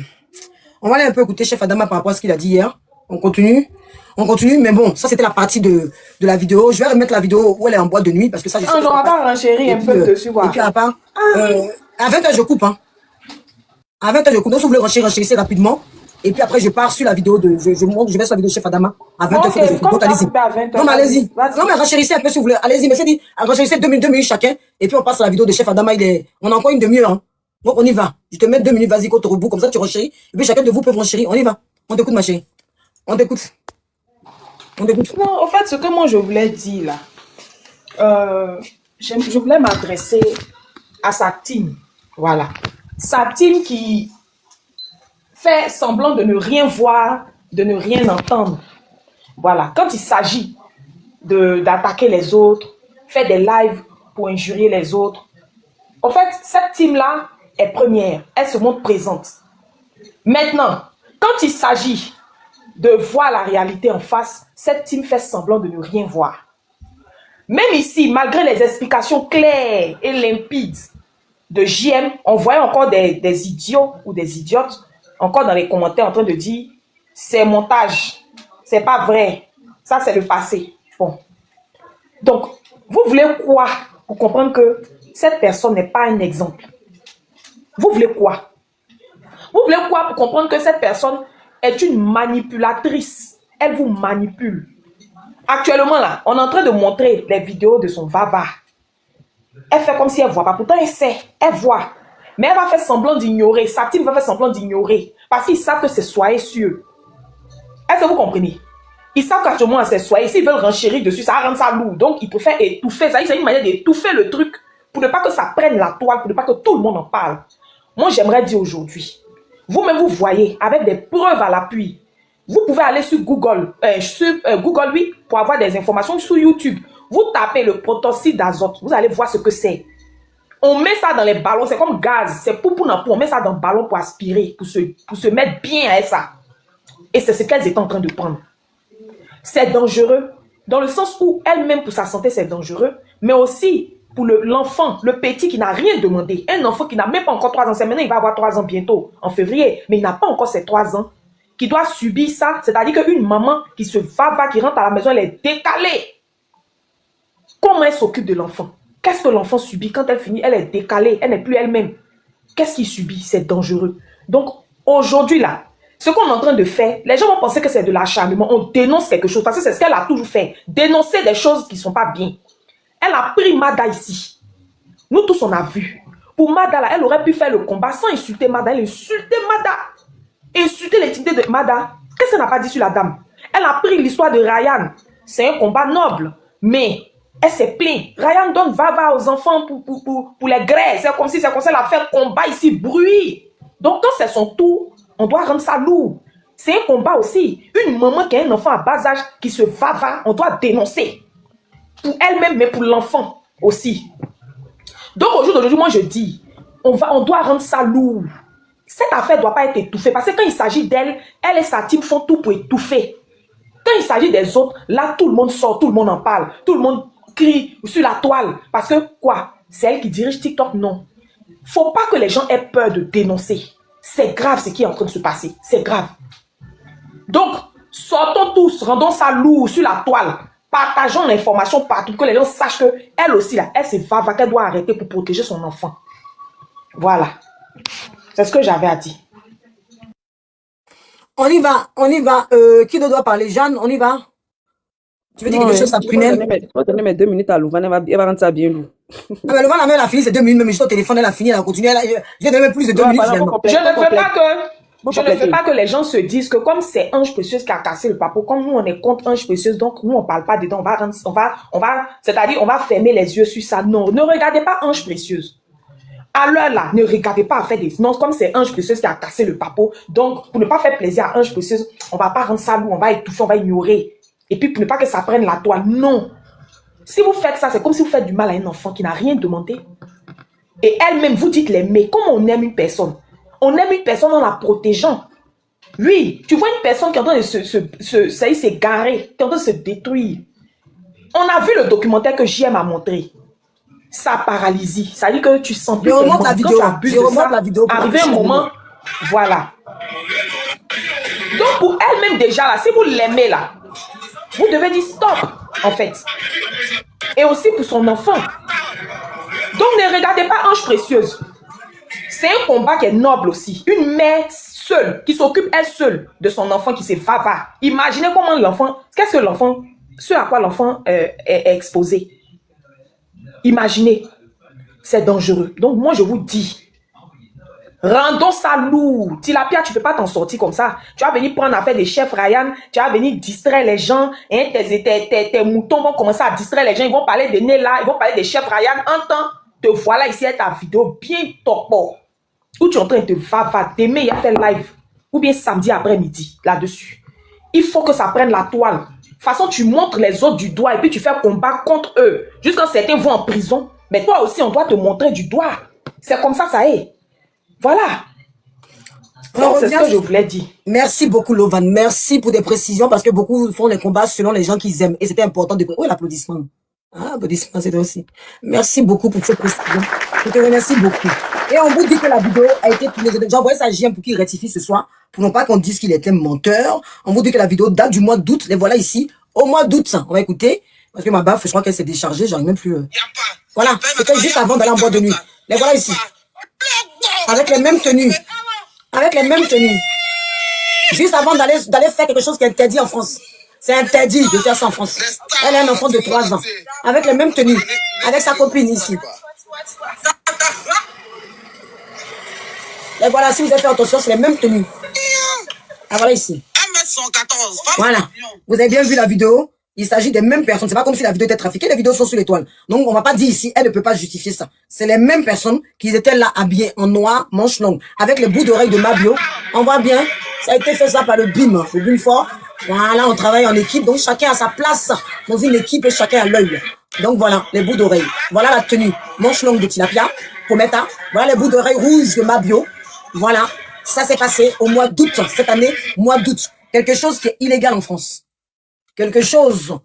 S1: On va aller un peu écouter Chef Adama par rapport à ce qu'il a dit hier. On continue, mais bon, ça c'était la partie de la vidéo. Je vais remettre la vidéo où elle est en boîte de nuit parce que ça, je sais
S3: Non, on va pas renchérir un peu dessus.
S1: Et puis à 20h, je coupe. Hein. À 20h, je coupe. Donc, si vous voulez renchérissez rapidement. Et puis après, je pars sur la vidéo de... Je vais sur la vidéo de Chef Adama. À 20h, donc allez-y. Non, mais allez-y. Non, mais renchérissez un peu si vous voulez. Allez-y, mais c'est dit, renchérissez 2 minutes chacun. Et puis on passe à la vidéo de Chef Adama. On a encore une demi-heure. Hein. Donc, on y va. Je te mets 2 minutes, vas-y, contre rebout, comme ça, tu renchéris. Et puis, chacun de vous peut renchérir. On y va. On t'écoute, ma chérie. On t'écoute.
S3: Non, en fait, ce que moi, je voulais dire, là, je voulais m'adresser à sa team. Voilà. Sa team qui fait semblant de ne rien voir, de ne rien entendre. Voilà. Quand il s'agit d'attaquer les autres, faire des lives pour injurier les autres, en fait, cette team-là est première. Elle se montre présente. Maintenant, quand il s'agit de voir la réalité en face, cette team fait semblant de ne rien voir. Même ici, malgré les explications claires et limpides de JM, on voyait encore des idiots ou des idiotes encore dans les commentaires en train de dire c'est montage, c'est pas vrai, ça c'est le passé. Bon. Donc, vous voulez quoi pour comprendre que cette personne n'est pas un exemple? Vous voulez quoi? Vous voulez quoi pour comprendre que cette personne est une manipulatrice? Elle vous manipule. Actuellement, là, on est en train de montrer les vidéos de son vava. Elle fait comme si elle ne voit pas. Pourtant, elle sait, elle voit. Mais elle va faire semblant d'ignorer. Sa team va faire semblant d'ignorer. Parce qu'ils savent que c'est soyez sûr. Est-ce que vous comprenez? Ils savent qu'actuellement, c'est soyez. S'ils veulent renchérir dessus, ça va rendre ça lourd. Donc, ils préfèrent étouffer. Ça, c'est une manière d'étouffer le truc pour ne pas que ça prenne la toile, pour ne pas que tout le monde en parle. Moi, j'aimerais dire aujourd'hui, vous-même, vous voyez, avec des preuves à l'appui, vous pouvez aller sur Google, Google, oui, pour avoir des informations sur YouTube. Vous tapez le protoxyde d'azote, vous allez voir ce que c'est. On met ça dans les ballons, c'est comme gaz, c'est pour on met ça dans le ballon pour aspirer, pour se mettre bien à ça. Et c'est ce qu'elles étaient en train de prendre. C'est dangereux, dans le sens où elle-même, pour sa santé, c'est dangereux, mais aussi pour l'enfant, le petit qui n'a rien demandé. Un enfant qui n'a même pas encore 3 ans, c'est maintenant, il va avoir 3 ans bientôt, en février, mais il n'a pas encore ses 3 ans, qui doit subir ça. C'est-à-dire qu'une maman qui se va, qui rentre à la maison, elle est décalée. Comment elle s'occupe de l'enfant? Qu'est-ce que l'enfant subit quand elle finit? Elle est décalée, elle n'est plus elle-même. Qu'est-ce qu'il subit? C'est dangereux. Donc, aujourd'hui, là, ce qu'on est en train de faire, les gens vont penser que c'est de l'acharnement. On dénonce quelque chose, parce que c'est ce qu'elle a toujours fait. Dénoncer des choses qui ne sont pas bien. Elle a pris Mada ici. Nous tous, on a vu. Pour Mada, là, elle aurait pu faire le combat sans insulter Mada. Elle insultait Mada. Insulter l'intimité de Mada. Qu'est-ce qu'elle n'a pas dit sur la dame? Elle a pris l'histoire de Ryan. C'est un combat noble. Mais elle s'est plainte. Ryan donne vava aux enfants pour les grèves. C'est comme si elle a fait combat ici, bruit. Donc, quand c'est son tour, on doit rendre ça lourd. C'est un combat aussi. Une maman qui a un enfant à bas âge qui se vava, on doit dénoncer. Pour elle-même, mais pour l'enfant aussi. Donc, aujourd'hui, moi, je dis, on doit rendre ça lourd. Cette affaire ne doit pas être étouffée. Parce que quand il s'agit d'elle, elle et sa team font tout pour étouffer. Quand il s'agit des autres, là, tout le monde sort, tout le monde en parle. Tout le monde crie sur la toile. Parce que, quoi? C'est elle qui dirige TikTok? Non. Il ne faut pas que les gens aient peur de dénoncer. C'est grave ce qui est en train de se passer. C'est grave. Donc, sortons tous, rendons ça lourd sur la toile. Partageons l'information partout, que les gens sachent qu'elle aussi, là, elle se va, qu'elle doit arrêter pour protéger son enfant. Voilà. C'est ce que j'avais à dire.
S1: On y va, on y va. Qui doit parler? Jeanne, on y va. Tu veux dire quelque chose, ça prunelle?
S12: Je vais donner mes 2 minutes à Louvain, elle va rendre ça bien lourd.
S1: Ah, mais Louvain, elle a fini ses 2 minutes, même j'étais au téléphone, elle a fini, elle a continué, je donné même plus de 2 minutes finalement.
S3: Je ne veux pas que les gens se disent que comme c'est Ange Précieuse qui a cassé le papo, comme nous on est contre Ange Précieuse, donc nous on parle pas dedans, c'est-à-dire on va fermer les yeux sur ça. Non, ne regardez pas Ange Précieuse. À l'heure là, ne regardez pas à faire des... Non, comme c'est Ange Précieuse qui a cassé le papo, donc pour ne pas faire plaisir à Ange Précieuse, on va pas rendre ça lourd, on va étouffer, on va ignorer. Et puis pour ne pas que ça prenne la toile, non. Si vous faites ça, c'est comme si vous faites du mal à un enfant qui n'a rien demandé. Et elle-même, vous dites l'aimer. Comment on aime une personne? On aime une personne en la protégeant. Oui, tu vois une personne qui est en train de s'égarer, qui est en train de se détruire. On a vu le documentaire que JM a montré. Ça paralysie. Ça dit que tu sens plus.
S1: Je remonte la vidéo. Je remonte la vidéo.
S3: Arrivé un moment, voilà. Donc pour elle-même déjà, là, si vous l'aimez là, vous devez dire stop, en fait. Et aussi pour son enfant. Donc ne regardez pas Ange Précieuse. C'est un combat qui est noble aussi. Une mère seule, qui s'occupe elle seule de son enfant qui s'est fava. Imaginez comment l'enfant, qu'est-ce que l'enfant, ce à quoi l'enfant est exposé. Imaginez. C'est dangereux. Donc moi je vous dis, rendons ça lourd. Tilapia, tu ne peux pas t'en sortir comme ça. Tu vas venir prendre affaire des chefs Ryan, tu vas venir distraire les gens, hein, tes moutons vont commencer à distraire les gens, ils vont parler de Nella, ils vont parler des chefs Ryan. En temps, te voilà ici à ta vidéo bien topo, où tu es en train de te t'aimer, il y a fait live, ou bien samedi après-midi, là-dessus. Il faut que ça prenne la toile. De toute façon, tu montres les autres du doigt et puis tu fais combat contre eux. Jusqu'à certains vont en prison. Mais toi aussi, on doit te montrer du doigt. C'est comme ça est. Voilà. Donc, c'est ce que je voulais dire.
S1: Merci beaucoup, Lovan. Merci pour des précisions parce que beaucoup font les combats selon les gens qu'ils aiment. Et c'était important de... Oui, l'applaudissement. Ah, applaudissement, c'était aussi. Merci beaucoup pour ces précisions. Je te remercie beaucoup. Et on vous dit que la vidéo a été tournée. J'ai envoyé ça à JM pour qu'il rectifie ce soir. Pour ne pas qu'on dise qu'il était menteur. On vous dit que la vidéo date du mois d'août. Les voilà ici. Au mois d'août, on va écouter. Parce que ma baffe, je crois qu'elle s'est déchargée. J'arrive même plus... Voilà. C'était juste avant d'aller en boîte de nuit. Les voilà ici. Avec les mêmes tenues. Avec les mêmes tenues. Juste avant d'aller faire quelque chose qui est interdit en France. C'est interdit de faire ça en France. Elle est un enfant de 3 ans. Avec les mêmes tenues. Avec sa copine ici. Et voilà, si vous avez fait attention, c'est les mêmes tenues. Ah, voilà ici. Voilà. Vous avez bien vu la vidéo. Il s'agit des mêmes personnes. C'est pas comme si la vidéo était trafiquée. Les vidéos sont sur l'étoile. Donc, on va pas dire ici, elle ne peut pas justifier ça. C'est les mêmes personnes qui étaient là habillées en noir, manches longues, avec les bouts d'oreilles de Mabio. On voit bien. Ça a été fait ça par le BIM. Le BIM fort. Voilà, on travaille en équipe. Donc, chacun a sa place dans une équipe et chacun a l'œil. Donc, voilà, les bouts d'oreilles. Voilà la tenue. Manche longue de Tilapia. Cometa. Voilà les bouts d'oreilles rouges de Mabio. Voilà. Ça s'est passé au mois d'août. Cette année, mois d'août. Quelque chose qui est illégal en France. Quelque chose,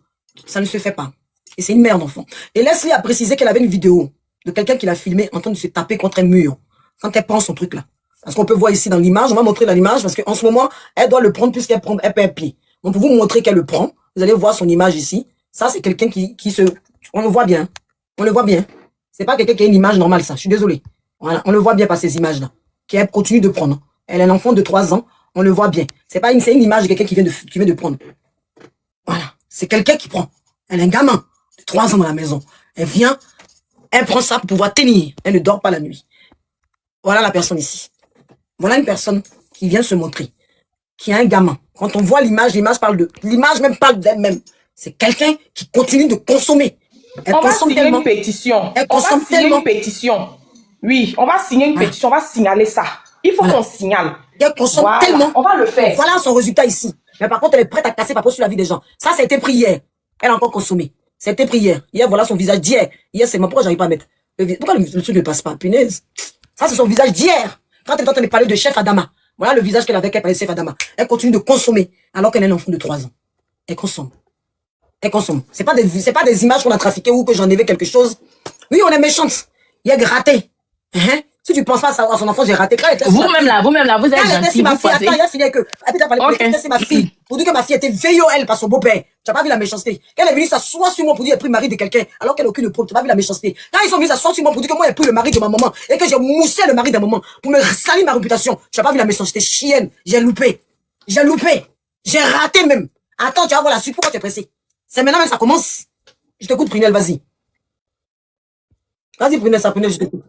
S1: ça ne se fait pas. Et c'est une merde, enfant. Et Leslie a précisé qu'elle avait une vidéo de quelqu'un qui l'a filmé en train de se taper contre un mur. Quand elle prend son truc là. Parce qu'on peut voir ici dans l'image, on va montrer dans l'image, parce qu'en ce moment, elle doit le prendre puisqu'elle prend, elle perd un pied. Donc pour vous montrer qu'elle le prend, vous allez voir son image ici. Ça, c'est quelqu'un qui se... On le voit bien. On le voit bien. C'est pas quelqu'un qui a une image normale, ça. Je suis désolé. Voilà. On le voit bien par ces images-là. Qu'elle continue de prendre. Elle est un enfant de 3 ans. On le voit bien. C'est pas une image de quelqu'un qui vient de prendre. Voilà. C'est quelqu'un qui prend. Elle est un gamin de 3 ans dans la maison. Elle vient, elle prend ça pour pouvoir tenir. Elle ne dort pas la nuit. Voilà la personne ici. Voilà une personne qui vient se montrer. Qui a un gamin. Quand on voit l'image, l'image même parle d'elle-même. C'est quelqu'un qui continue de consommer. Elle
S3: on va
S1: consomme
S3: signer
S1: tellement.
S3: une pétition.
S1: Elle
S3: On va
S1: consomme
S3: signer
S1: tellement.
S3: une pétition. Oui, on va signer une pétition. On va signaler ça. Il faut qu'on signale.
S1: Elle consomme
S3: Voilà,
S1: tellement.
S3: on va le faire.
S1: Voilà son résultat ici. Mais par contre, elle est prête à casser par sur la vie des gens. Ça a été pris hier. Elle a encore consommé. C'était pris hier. Hier, voilà son visage d'hier. Hier, c'est moi. Pourquoi j'arrive pas à mettre pourquoi le truc ne passe pas? Punaise. Ça, c'est son visage d'hier. Quand elle est en train de parler de chef Adama. Voilà le visage qu'elle avait qu'elle parlait de chef Adama. Elle continue de consommer alors qu'elle est un enfant de 3 ans. Elle consomme. Elle consomme. C'est pas des images qu'on a trafiquées ou que j'en ai vu quelque chose. Oui, on est méchante. Il est gratté. Hein? Si tu penses pas à son enfant, j'ai raté.
S4: Vous-même là, vous êtes gentil.
S1: Ma fille, attends, il a fini avec eux. Après, t'as parlé de c'est ma fille. Pour dire que ma fille était veillée elle par son beau-père. Tu n'as pas vu la méchanceté. Quand elle est venue s'asseoir sur moi pour dire qu'elle a pris le mari de quelqu'un, alors qu'elle n'a aucune preuve, tu n'as pas vu la méchanceté. Quand ils sont venus s'asseoir sur moi pour dire que moi j'ai pris le mari de ma maman et que j'ai moussé le mari de ma maman pour me salir ma réputation, tu n'as pas vu la méchanceté chienne. J'ai loupé. J'ai loupé. J'ai raté même. Attends, tu vas voir la suite. Pourquoi tu es pressé? C'est maintenant que ça commence. Je t'écoute, Prunelle, vas-y. Vas-y, Prunelle, ça, Prunelle, je t'écoute.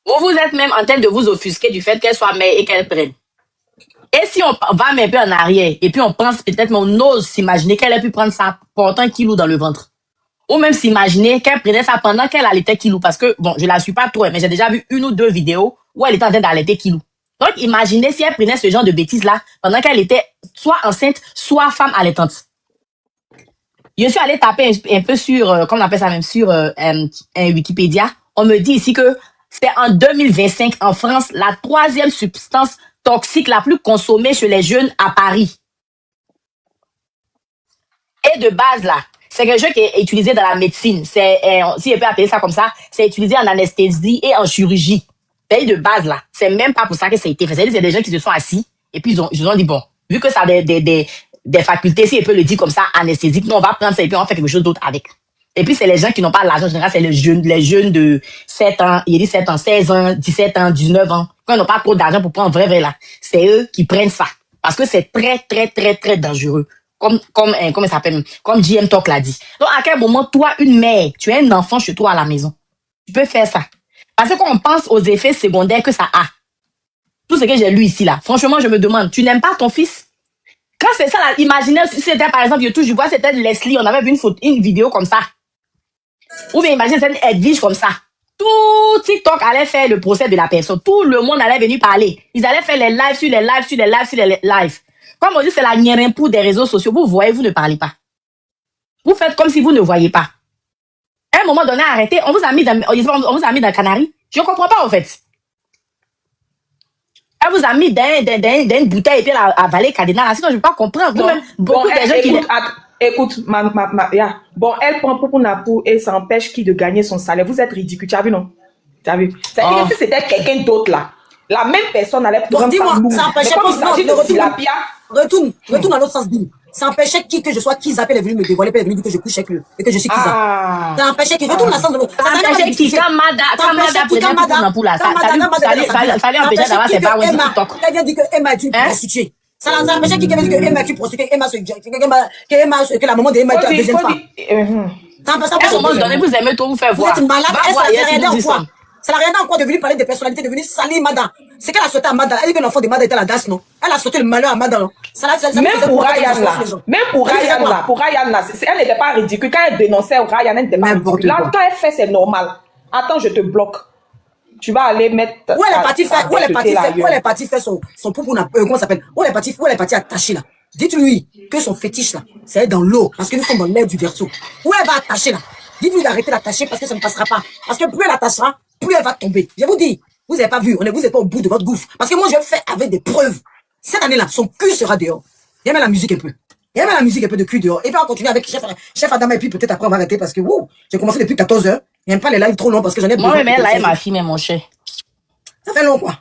S4: Vous êtes même en train de vous offusquer du fait qu'elle soit mère et qu'elle prenne. Et si on va un peu en arrière, et puis on pense peut-être, mais on ose s'imaginer qu'elle a pu prendre ça portant un kilo dans le ventre. Ou même s'imaginer qu'elle prenait ça pendant qu'elle allaitait Kilou. Parce que, bon, je la suis pas trop, mais j'ai déjà vu 1 ou 2 vidéos où elle était en train d'allaiter Kilou. Donc, imaginez si elle prenait ce genre de bêtises-là pendant qu'elle était soit enceinte, soit femme allaitante. Je suis allée taper un peu sur, comment on appelle ça même, sur Wikipédia. On me dit ici que c'est en 2025 en France la 3e substance toxique la plus consommée chez les jeunes à Paris. Et de base là, c'est quelque chose qui est utilisé dans la médecine. C'est, si on peut appeler ça comme ça, c'est utilisé en anesthésie et en chirurgie. C'est de base là. C'est même pas pour ça que ça a été fait. C'est des gens qui se sont assis et puis ils se sont dit bon, vu que ça a des facultés, si on peut le dire comme ça, anesthésiques, nous on va prendre ça et puis on va faire quelque chose d'autre avec. Et puis c'est les gens qui n'ont pas l'argent en général, c'est les jeunes de 7 ans, il y a dit 7 ans, 16 ans, 17 ans, 19 ans. Quand ils n'ont pas trop d'argent pour prendre vrai là, c'est eux qui prennent ça. Parce que c'est très, très, très, très dangereux. Comment ça s'appelle? Comme JM Talk l'a dit. Donc, à quel moment, toi, une mère, tu as un enfant chez toi à la maison, tu peux faire ça. Parce que quand on pense aux effets secondaires que ça a, tout ce que j'ai lu ici, là, franchement, je me demande, tu n'aimes pas ton fils? Quand c'est ça, là, imaginez si c'était, par exemple, je vois, c'était Leslie, on avait vu une vidéo comme ça. Ou bien imaginez, c'était Edwige comme ça. Tout TikTok allait faire le procès de la personne. Tout le monde allait venir parler. Ils allaient faire les lives sur les lives, sur les lives, sur les lives. Comme on dit, c'est la pour des réseaux sociaux. Vous voyez, vous ne parlez pas. Vous faites comme si vous ne voyez pas. À un moment donné, arrêtez. On vous a mis dans Canary. Je ne comprends pas, en fait. Elle vous a mis dans une bouteille et puis elle a avalé Cardinal. Sinon, je ne peux pas comprendre. Vous-même, beaucoup de gens qui...
S3: Écoute, bon, elle prend pour Napou et ça empêche qui de gagner son salaire. Vous êtes ridicule, tu as vu, non? Tu as vu? C'est-à-dire que si c'était quelqu'un d'autre, là, la même personne allait prendre
S1: dis-moi, ça empêchait pas
S3: de
S1: retourne à l'autre sens, Bill. Ça empêchait que je sois qui Zappel est venu me dévoiler, puis elle est venue dire que je couche avec lui et que je suis qui ça. Ça empêchait qu'il retourne dans le sens de l'autre.
S4: Ça empêchait qui? Quand Mada prenait pour la ça fallait empêcher d'avoir ses parents sur TikTok.
S1: Elle vient dire que Emma est une prostituée. Ça empêchait qui vient dire que Emma est une prostituée, que la maman d'Emma est la deuxième femme.
S4: À un moment donné, vous aimez tout vous faire voir.
S1: Vous êtes malade, ça n'a rien à quoi de venir parler de personnalité, de venir salir Mada. C'est qu'elle a sauté à Mada. Elle dit que l'enfant de Mada était la DAS, non? Elle a sauté le malheur à Mada, non?
S3: Même pour Ryan là, elle n'était pas ridicule. Quand elle dénonçait Ryan, elle n'était pas ridicule. Là, quand elle fait, c'est normal. Attends, je te bloque. Tu vas aller mettre...
S1: Où elle est partie faire son poupou, comment ça s'appelle? Où elle est partie attacher, là? Dites-lui que son fétiche, là, c'est dans l'eau, parce que nous sommes dans l'air du Verseau. Où elle va attacher, là? Dites-lui d'arrêter d'attacher parce que ça ne passera pas. Parce que plus elle attachera, plus elle va tomber. Je vous dis, vous n'avez pas vu, vous n'êtes pas au bout de votre gouffre. Parce que moi, je fais avec des preuves. Cette année-là, son cul sera dehors. Il y a même la musique un peu. Il y a même la musique un peu de cul dehors. Et puis on va continuer avec Chef Adama et puis peut-être après on va arrêter parce que j'ai commencé depuis 14 h. J'aime pas les lives trop longs parce que j'en ai besoin.
S4: Moi, mais là, ma fille, mais mon cher.
S1: Ça fait long, quoi.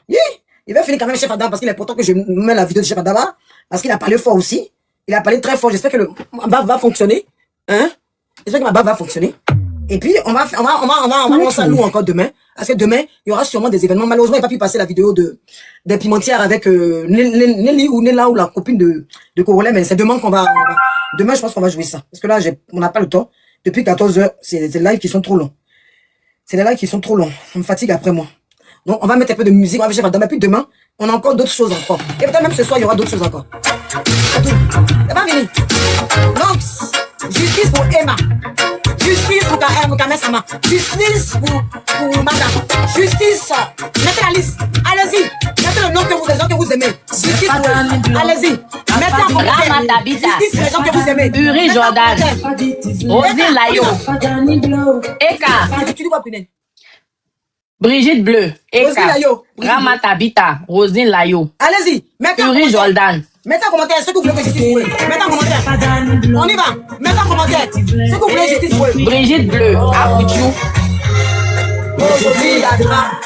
S1: Il va finir quand même Chef Adama parce qu'il est important que je mette la vidéo de Chef Adama parce qu'il a parlé fort aussi. Il a parlé très fort. J'espère que ma bave va fonctionner. Hein? J'espère que ma bave va fonctionner. Et puis, on va lancer un loup encore demain. Parce que demain, il y aura sûrement des événements. Malheureusement, il n'a pas pu passer la vidéo des pimentières avec Nelly ou Nella ou la copine de Corolet. Mais c'est demain demain, je pense qu'on va jouer ça. Parce que là, on n'a pas le temps. Depuis 14 h, c'est des lives qui sont trop longs. C'est des lives qui sont trop longs. Ça me fatigue après moi. Donc, on va mettre un peu de musique. On va faire demain. Puis demain, on a encore d'autres choses encore. Et peut-être même ce soir, il y aura d'autres choses encore. C'est tout. C'est pas fini. Donc, justice pour Emma. Justice pour Kamesama. Justice pour Madame. Justice. Mettez la liste. Allez-y. Mettez le nom des gens que vous aimez. Justice pour... Allez-y. Mettez en commentaire. Justice pour les gens que vous aimez.
S4: Uri Jordan. Rosine Layo. Eka.
S1: Tu dis quoi, Prunelle?
S4: Brigitte Bleu. Eka. Rama Tabita. Rosine Layo.
S1: Allez-y.
S4: Uri Jordan.
S1: Mettez en commentaire ce que vous voulez que justice pour eux. Mettez en commentaire. On y va. Mettez en commentaire ce que vous voulez justice pour eux.
S4: Brigitte Bleu. Apouchou.
S1: Aujourd'hui,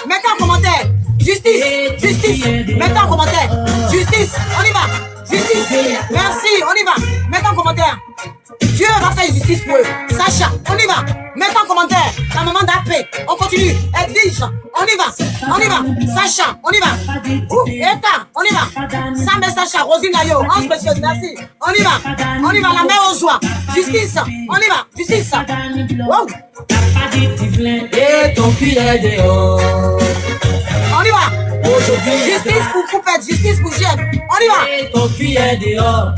S1: mettez en commentaire. Justice. Mettez en commentaire. Justice. On y va. Justice. Merci. On y va. Mettez en commentaire. Dieu va faire justice pour eux. Sacha. On y va. Mettez en commentaire la maman d'AP. On continue. Edwige, on y va. Sacha, on y va. Eta, on y va. Sam et Sacha, Rosine Layo, Ange Précieuse, merci. On y va, la mère aux joies. Justice, on y va, justice. Wow. Et ton cul est dehors. On y va. Justice pour Poupette, justice pour Jem. On y va. Et ton cul est dehors.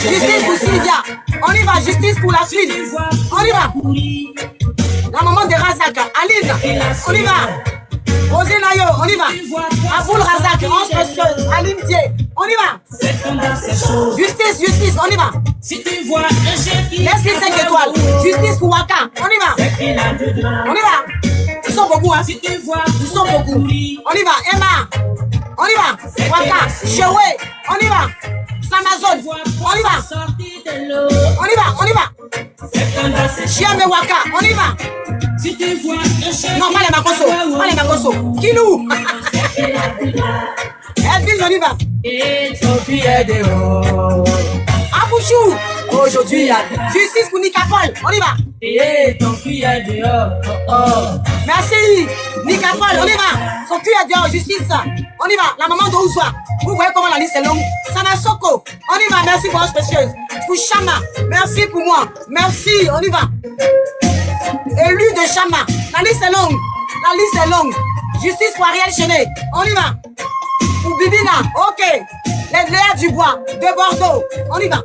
S1: Justice pour Sylvia. On y va, justice pour la fille. On y va. La maman de Razak, Aline. On y va. Rosé Nayo, on y va. Aboul Razak, Ange Précieuse, Aline Dié. On y va. Justice, on y va. Laisse les 5 étoiles. Justice pour Waka. On y va. Ils sont beaucoup, hein. Ils sont beaucoup. On y va. Emma. On y va. Waka. Chewe. On y va. Amazon, on y va. Chien et Waka, on y va. Non, pas les Makoso. Kilou. Edwin, on y va. Abouchou. Aujourd'hui, il y a justice pour Nicapol, on y va. Merci, Nicapol, on y va. Son cul est dehors, justice. On y va, la maman de Ouzoua. Vous voyez comment la liste est longue. Samasoko, on y va, merci pour Ange Précieuse. Pour Chama, merci pour moi. Merci, on y va. Élu de Chama, la liste est longue. Justice pour Ariel Chenet, on y va. Pour Bibina, ok. Les Léa Dubois, de Bordeaux, on y va.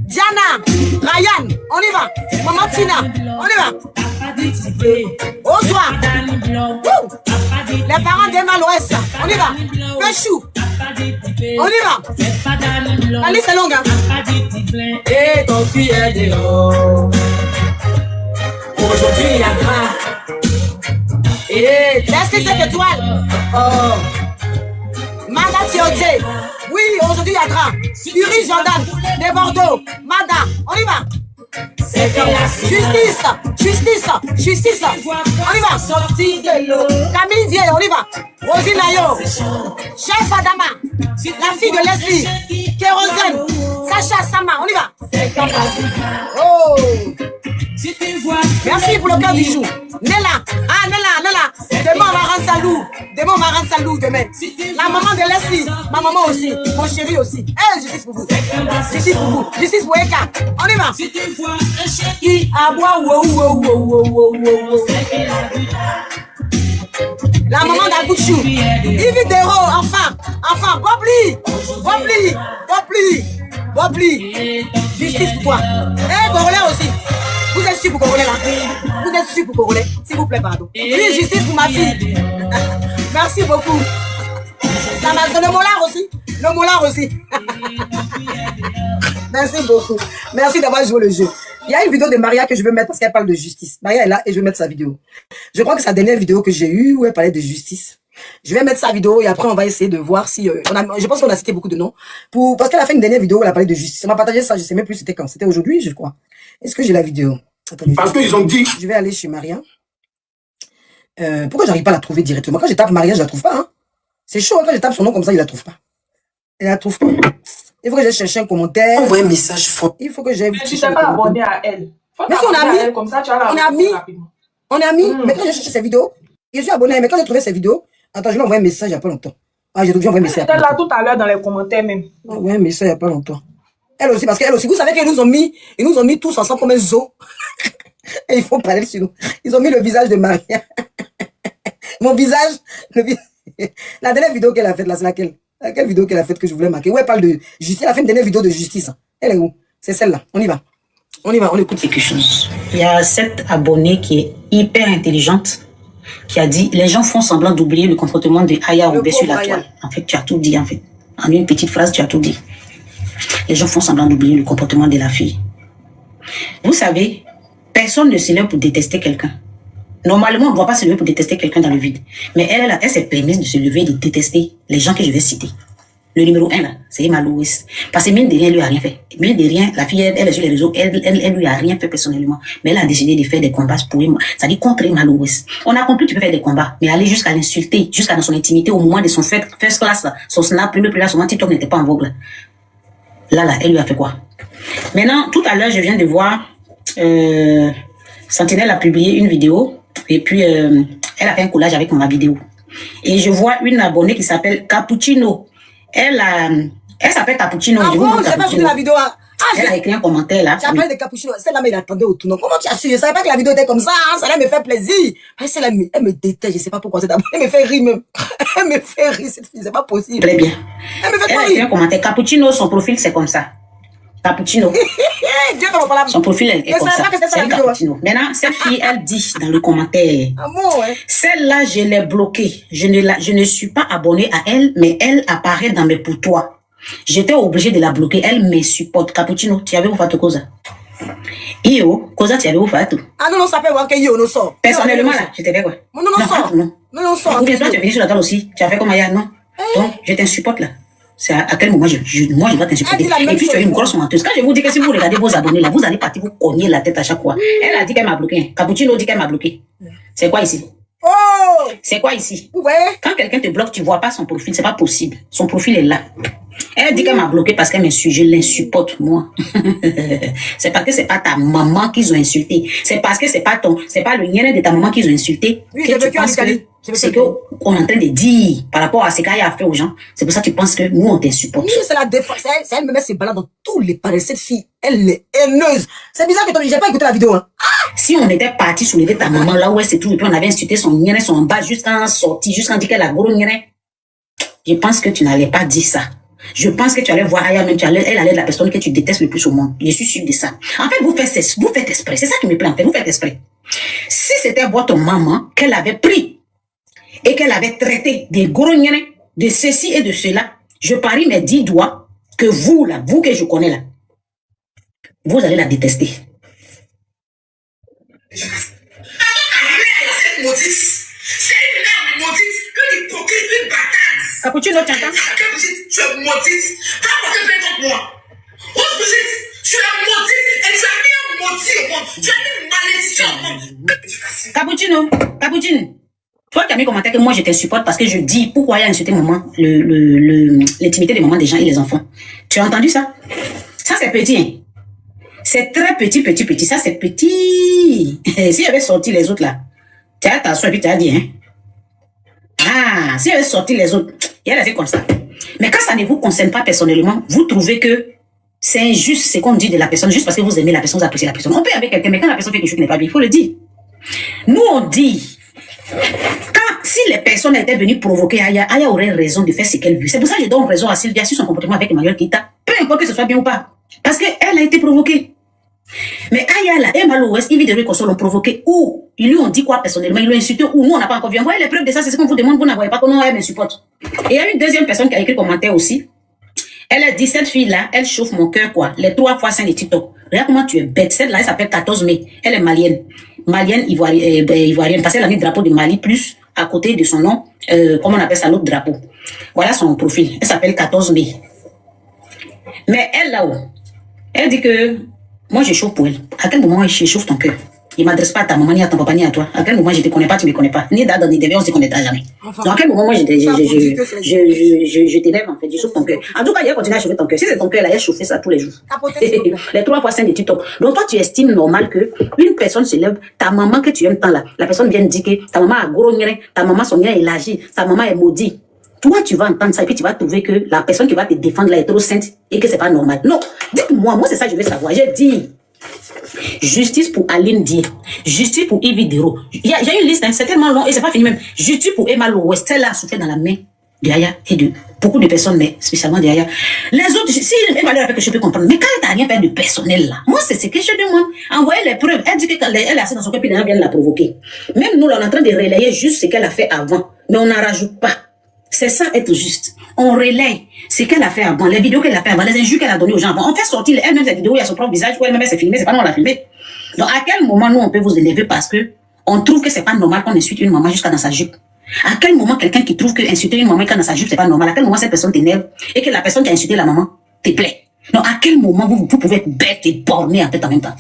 S1: Diana, Ryan, on y va. Maman Tina, on y va. Au soir. Les parents d'Emma l'Ouest, on y va. Pechou, on y va. La liste est longue, hein. Et ton cul est dehors. Aujourd'hui, il y a gras. Et laisse les 5 étoiles. Mada Thiodé. Oui, aujourd'hui, il y a gras. Uri Jordan, de Bordeaux. Mada, on y va. Justice. On y va. Sortie de l'eau. Camille Dieu, on y va. Rosine Nayo. Chef Adama. La fille de Leslie. Kérosène. Sacha Sama, on y va. Oh. Merci pour le cœur du jour. Nella. Demain, on va rendre salou. Demain. La maman de Leslie. Ma maman aussi. Mon chéri aussi. Justice pour vous. Justice pour Eka. On y va. Qui aboie. La maman d'Abouchou. Yves Dero, enfin. Bobli. Justice pour toi. Congolais aussi. Vous êtes sûr pour Congolais là? S'il vous plaît, pardon. Oui, justice pour ma fille. Merci beaucoup. Le molar aussi. Merci beaucoup. Merci d'avoir joué le jeu. Il y a une vidéo de Maria que je veux mettre parce qu'elle parle de justice. Maria est là et je vais mettre sa vidéo. Je crois que c'est sa dernière vidéo que j'ai eue où elle parlait de justice. Je vais mettre sa vidéo et après on va essayer de voir si... je pense qu'on a cité beaucoup de noms. Parce qu'elle a fait une dernière vidéo où elle a parlé de justice. On m'a partagé ça, je sais même plus c'était quand. C'était aujourd'hui, je crois. Est-ce que j'ai la vidéo? Attendez, parce qu'ils ont dit... Je vais aller chez Maria. Pourquoi j'arrive pas à la trouver directement? Quand je tape Maria, je la trouve pas. Hein? C'est chaud, quand je tape son nom comme ça, il la trouve pas. Il la trouve pas. Il faut que j'aille chercher un commentaire. Envoyer un message fort. Il faut que j'aille...
S3: Mais tu t'es pas abonné à elle.
S1: Mais si on a mis...
S3: Comme ça, tu as la
S1: on a mis. Mais quand j'ai cherché ses vidéos, je suis abonné, mais quand j'ai trouvé ses vidéos... Attends, je lui ai envoyé un message il y a pas longtemps. J'ai envoyé un message.
S3: C'était là tout à l'heure dans les commentaires même.
S1: Ouais, un message il y a pas longtemps. Elle aussi, parce qu'elle aussi, vous savez qu'ils nous ont mis tous ensemble comme un zoo. Et ils font parler sur nous. Ils ont mis le visage de Maria. Mon visage, la dernière vidéo qu'elle a faite là, c'est laquelle? Laquelle vidéo qu'elle a faite que je voulais marquer? Où elle parle de justice. Elle a fait une dernière vidéo de justice. Elle est où? C'est celle-là. On y va. On écoute quelque chose.
S15: Il y a cette abonnée qui est hyper intelligente qui a dit, les gens font semblant d'oublier le comportement de Aya Robé sur la toile. En fait, tu as tout dit, en fait. En une petite phrase, tu as tout dit. Les gens font semblant d'oublier le comportement de la fille. Vous savez, personne ne se lève pour détester quelqu'un. Normalement, on ne doit pas se lever pour détester quelqu'un dans le vide. Mais elle s'est permise de se lever et de détester les gens que je vais citer. Le numéro 1, là, c'est Emma Louis. Parce que mine de rien, elle lui a rien fait. Mine de rien, la fille, elle est sur les réseaux, elle lui a rien fait personnellement. Mais elle a décidé de faire des combats pour Emma. Ça dit contre Emma Louis. On a compris que tu peux faire des combats, mais aller jusqu'à l'insulter, jusqu'à dans son intimité au moment de son first class, là, son snap, premier là, son TikTok n'était pas en vogue, là. Là, elle lui a fait quoi? Maintenant, tout à l'heure, je viens de voir Sentinelle a publié une vidéo et puis elle a fait un collage avec ma vidéo. Et je vois une abonnée qui s'appelle Cappuccino. Elle s'appelle Cappuccino.
S1: Ah bon, j'ai pas vu la vidéo.
S15: Elle a écrit un commentaire là.
S1: Tu as parlé de Cappuccino. Celle-là, mais il attendait au tournant. Comment tu as su? Je savais pas que la vidéo était comme ça. Hein? Ça me fait plaisir. Celle-là, elle me déteste. Je sais pas pourquoi. Elle me fait rire même. Elle me fait rire, cette fille. C'est pas possible.
S15: Très bien.
S1: Elle me fait
S15: Elle a
S1: rire.
S15: écrit un commentaire. Cappuccino, son profil, c'est comme ça. Cappuccino. Son profil est comme ça. C'est Cappuccino. Maintenant, cette fille, elle dit dans le commentaire. Celle-là, je l'ai bloquée. Je ne suis pas abonnée à elle, mais elle apparaît dans mes pourtois. J'étais obligée de la bloquer. Elle me supporte. Cappuccino, tu avais où fait cosa? Io, cosa tu avais où fait?
S1: Ah non, ça peut voir que yo, non sort.
S15: Personnellement, là, je t'ai fait quoi?
S1: Non, sort. Non, sort.
S15: Ou bien toi, tu es venu sur la table aussi. Tu as fait comme Aya, non? Donc, je t'insupporte là. C'est à quel moment moi je dois t'insupporter. Et puis tu es une grosse menteuse. Quand je vous dis que si vous regardez vos abonnés là, vous allez partir vous cogner la tête à chaque fois. Elle a dit qu'elle m'a bloqué. Cappuccino dit qu'elle m'a bloqué. C'est quoi ici? C'est quoi ici? Quand quelqu'un te bloque, tu vois pas son profil, c'est pas possible. Son profil est là. Elle dit qu'elle m'a bloqué parce qu'elle m'insulte. Je l'insupporte, moi. C'est parce que c'est pas ta maman qu'ils ont insulté. C'est parce que c'est pas le lien de ta maman qu'ils ont insulté.
S1: Oui,
S15: que tu penses que c'est qu'on est en train de dire par rapport à ce qu'elle a fait aux gens. C'est pour ça que tu penses que nous, on t'insupporte.
S1: Oui, c'est la défense. C'est elle me met ses balades dans tous les paris. Cette fille, elle est haineuse. C'est bizarre que j'ai pas écouté la vidéo. Hein.
S15: Si on était parti soulever ta maman là où elle se trouve et puis on avait insulté son nienne, son en bas jusqu'à sortir, jusqu'à dire qu'elle a gros nienne, je pense que tu n'allais pas dire ça. Je pense que tu allais voir Aya, même elle allait être la personne que tu détestes le plus au monde. Je suis sûre de ça. En fait, vous faites exprès. C'est ça qui me plaît en fait. Vous faites exprès. Si c'était votre maman qu'elle avait pris et qu'elle avait traité des gros niens, de ceci et de cela, je parie mes 10 doigts que vous là, vous que je connais là, vous allez la détester.
S5: C'est une maudite. C'est une maudite. Une hypocrite, une bâtarde.
S15: Cappuccino, tu entends?
S5: Tu es maudite. T'as porté plainte contre moi. Autre maudite. Tu es maudite. Et tu as mis un maudit au monde. Tu as mis une malédiction au monde.
S15: Cappuccino. Toi qui as mis commentaire que moi je t'insupporte parce que je dis pourquoi il y a insulté maman, l'intimité des mamans des gens et les enfants. Tu as entendu ça? Ça c'est petit, hein? C'est très petit. Ça c'est petit. Si j'avais sorti les autres là, tu as t'assois et puis tu as dit, hein? Ah, si j'avais sorti les autres, il y a des comme ça. Mais quand ça ne vous concerne pas personnellement, vous trouvez que c'est injuste ce qu'on dit de la personne juste parce que vous aimez la personne, vous appréciez la personne. On peut avec quelqu'un, mais quand la personne fait quelque chose qui n'est pas bien, il faut le dire. Nous on dit. Si les personnes étaient venues provoquer Aya, Aya aurait raison de faire ce qu'elle veut. C'est pour ça que je donne raison à Sylvia sur son comportement avec Emmanuel Kita. Peu importe que ce soit bien ou pas. Parce qu'elle a été provoquée. Mais Aya, là, et Malo West, Yves de Réconcile l'ont provoqué. Ou ils lui ont dit quoi personnellement, ils l'ont insulté, ou nous on n'a pas encore vu. Envoyez les preuves de ça, c'est ce qu'on vous demande, vous n'envoyez pas, qu'on elle me supporte. Et il y a une deuxième personne qui a écrit commentaire aussi. Elle a dit, cette fille-là, elle chauffe mon cœur, quoi. Les 3 fois 5 de TikTok. Regarde comment tu es bête. Celle-là, elle s'appelle 14 mai. Elle est malienne. Malienne, ivoirienne. Parce qu'elle a mis le drapeau de Mali, plus à côté de son nom, comment on appelle ça, l'autre drapeau. Voilà son profil. Elle s'appelle 14 mai. Mais elle, là-haut, elle dit que, moi, je chauffe pour elle. À quel moment je chauffe ton cœur? Il ne m'adresse pas à ta maman, ni à ton papa, ni à toi. À quel moment je ne te connais pas, tu ne me connais pas. Ni d'Adam, ni d'Eve, on ne se connaîtra jamais. Enfin, donc à quel moment moi je t'élève, en fait, je chauffe ton cœur. En tout cas, il a continué à chauffer ton cœur. Si c'est ton cœur, là, il a chauffé ça tous les jours. Les 3 fois 5 de TikTok. Donc toi, tu estimes normal que une personne se lève, ta maman que tu aimes tant là, la personne vient dire que ta maman a gros nez, ta maman son nez est élargi, ta maman est maudite. Toi, tu vas entendre ça et puis tu vas trouver que la personne qui va te défendre là est trop sainte et que c'est pas normal. Non, dites-moi, moi c'est ça que je veux savoir. J'ai dit justice pour Aline Dié, justice pour Yves Dero. Il y a une liste, hein, c'est tellement long et c'est pas fini même. Justice pour Emma West, celle-là a souffert dans la main de Aya et de beaucoup de personnes, mais spécialement de Aya. Les autres, si Emma a fait que je peux comprendre, mais quand elle n'a rien fait de personnel là, moi c'est ce que je demande. Envoyez les preuves. Elle dit que quand elle a assez dans son cœur, puis les gens viennent la provoquer. Même nous, là, on est en train de relayer juste ce qu'elle a fait avant, mais on n'en rajoute pas. C'est ça être juste. On relaye ce qu'elle a fait avant, les vidéos qu'elle a fait avant, les injures qu'elle a données aux gens avant. On fait sortir elle-même cette vidéo, il y a son propre visage, où elle-même s'est filmée, c'est pas nous on l'a filmé. Donc à quel moment nous on peut vous élever parce que on trouve que c'est pas normal qu'on insulte une maman jusqu'à dans sa jupe? À quel moment quelqu'un qui trouve que insulter une maman jusqu'à dans sa jupe c'est pas normal? À quel moment cette personne t'énerve et que la personne qui a insulté la maman te plaît? Donc à quel moment vous pouvez être bête et borné en fait en même temps?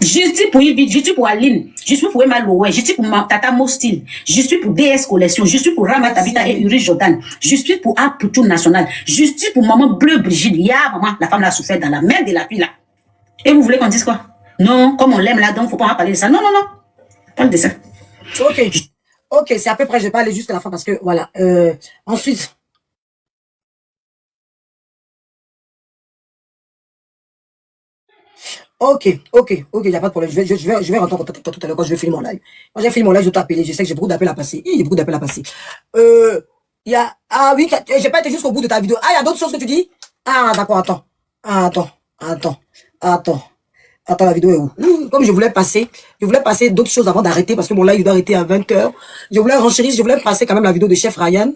S15: Justice pour Yves, justice pour Aline, justice pour Emma Lowe, justice pour Tata Mostil, justice pour DS Collection, justice pour Rama Tabita et Uri Jordan, justice pour A pour tout national, justice pour Maman Bleu Brigitte, maman, la femme l'a souffert dans la main de la fille là. Et vous voulez qu'on dise quoi? Non, comme on l'aime là, donc faut pas en parler de ça. Non, non, non. Parle de ça.
S1: Ok. Ok, c'est à peu près, je vais pas aller juste à la fin parce que, voilà. Ensuite. Ok, il n'y a pas de problème. Je vais rentrer en contact avec toi tout à l'heure quand je vais finir mon live. Quand j'ai fini mon live, je vais t'appeler. Je sais que j'ai beaucoup d'appels à passer. Il y a beaucoup d'appels à passer. Il y a... Ah oui, j'ai pas été jusqu'au bout de ta vidéo. Ah, il y a d'autres choses que tu dis? Ah, d'accord, attends. Attends, la vidéo est où? Comme je voulais passer d'autres choses avant d'arrêter parce que mon live doit arrêter à 20h. Je voulais renchérir, je voulais passer quand même la vidéo de Chef Ryan.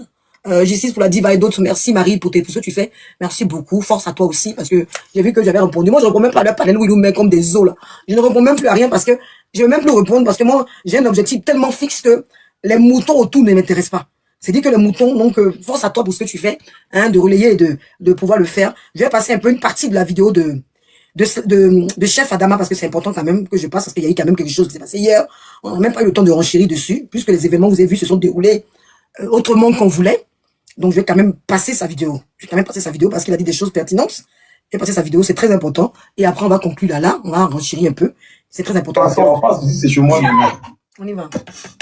S1: Justice pour la diva et d'autres. Merci Marie pour ce que tu fais. Merci beaucoup. Force à toi aussi parce que j'ai vu que j'avais répondu. Moi, je réponds même pas à leur panel où ils nous mettent comme des os là. Je ne réponds même plus à rien parce que je veux même plus répondre parce que moi, j'ai un objectif tellement fixe que les moutons autour ne m'intéressent pas. C'est dit que les moutons, donc force à toi pour ce que tu fais, hein, de relayer et de pouvoir le faire. Je vais passer un peu une partie de la vidéo de Chef Adama parce que c'est important quand même que je passe parce qu'il y a eu quand même quelque chose qui s'est passé hier. On n'a même pas eu le temps de renchérir dessus puisque les événements que vous avez vus se sont déroulés autrement qu'on voulait. Donc, je vais quand même passer sa vidéo. Parce qu'il a dit des choses pertinentes. Je vais passer sa vidéo, c'est très important. Et après, on va conclure là. On va renchérir un peu. C'est très important.
S13: On passe aussi, c'est chez moi.
S1: On y va.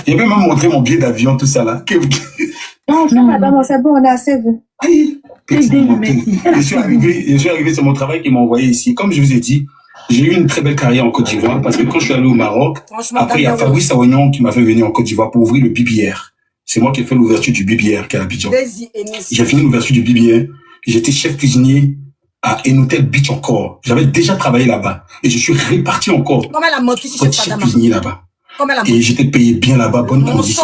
S13: Il peut même montrer mon billet d'avion, tout ça là.
S14: Non, madame, c'est bon, on a assez vu.
S13: Je suis arrivé sur mon travail qui m'a envoyé ici. Comme je vous ai dit, j'ai eu une très belle carrière en Côte d'Ivoire parce que quand je suis allé au Maroc, après, il y a Fabrice Awignon qui m'a fait venir en Côte d'Ivoire pour ouvrir le BBR. C'est moi qui ai fait l'ouverture du BBR qui est à Abidjan. J'ai fini l'ouverture du BBR. J'étais chef cuisinier à Enotel Beach encore. J'avais déjà travaillé là-bas. Et je suis réparti encore.
S1: Comme elle a menti si
S13: chef cuisinier là-bas. Et j'étais payé bien là-bas, bonne condition.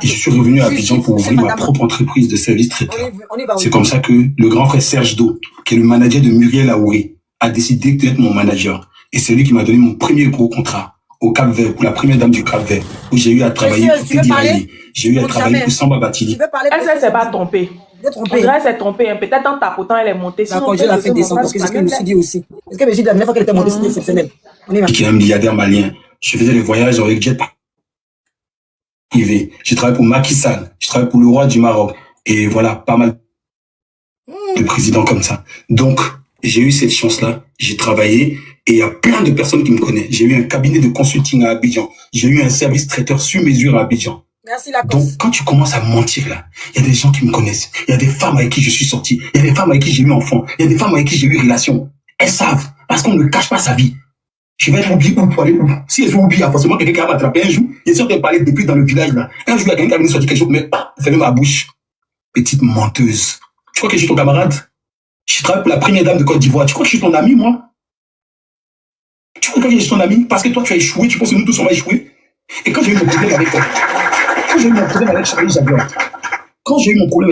S13: Et je suis revenu à Abidjan pour ouvrir ma propre entreprise de services traiteurs. C'est comme ça que le grand frère Serge Do, qui est le manager de Muriel Aouré, a décidé d'être mon manager. Et c'est lui qui m'a donné mon premier gros contrat au Cap-Vert, pour la première dame du Cap-Vert, où j'ai eu à travailler pour Teddy Riley. J'ai eu à travailler pour Samba Batili.
S3: Elle s'est pas trompée. Elle s'est trompée. Peut-être en tapotant, elle est montée.
S1: D'accord, je l'ai fait descendre parce que c'est ce que je me suis dit aussi. Est-ce que je me suis dit la dernière fois qu'elle était montée, c'était exceptionnel.
S13: Qui est un milliardaire malien. Je faisais les voyages avec jet privé. J'ai travaillé pour Macky Sall. Je travaille pour le roi du Maroc. Et voilà, pas mal de présidents comme ça. Donc, j'ai eu cette chance-là. J'ai travaillé. Et il y a plein de personnes qui me connaissent. J'ai eu un cabinet de consulting à Abidjan. J'ai eu un service traiteur sur mesure à Abidjan.
S1: Merci, la
S13: Donc, quand tu commences à mentir là, il y a des gens qui me connaissent. Il y a des femmes avec qui je suis sorti. Il y a des femmes avec qui j'ai eu enfant. Il y a des femmes avec qui j'ai eu relation. Elles savent. Parce qu'on ne cache pas sa vie. Je vais m'oublier où pour aller où. Si elles ont oublié, forcément quelqu'un qui va m'attraper un jour. Il est sûr qu'elle parlait depuis dans le village là. Un jour, il y a quelqu'un qui a venu sortir quelque chose, mais fermez ma bouche. Petite menteuse. Tu crois que je suis ton camarade? Je travaille pour la première dame de Côte d'Ivoire. Tu crois que je suis ton ami, moi? Tu crois que je suis ton ami? Parce que toi, tu as échoué. Tu penses que nous tous, on va échouer? Et quand j'ai eu mon problème avec toi, quand j'ai eu mon problème avec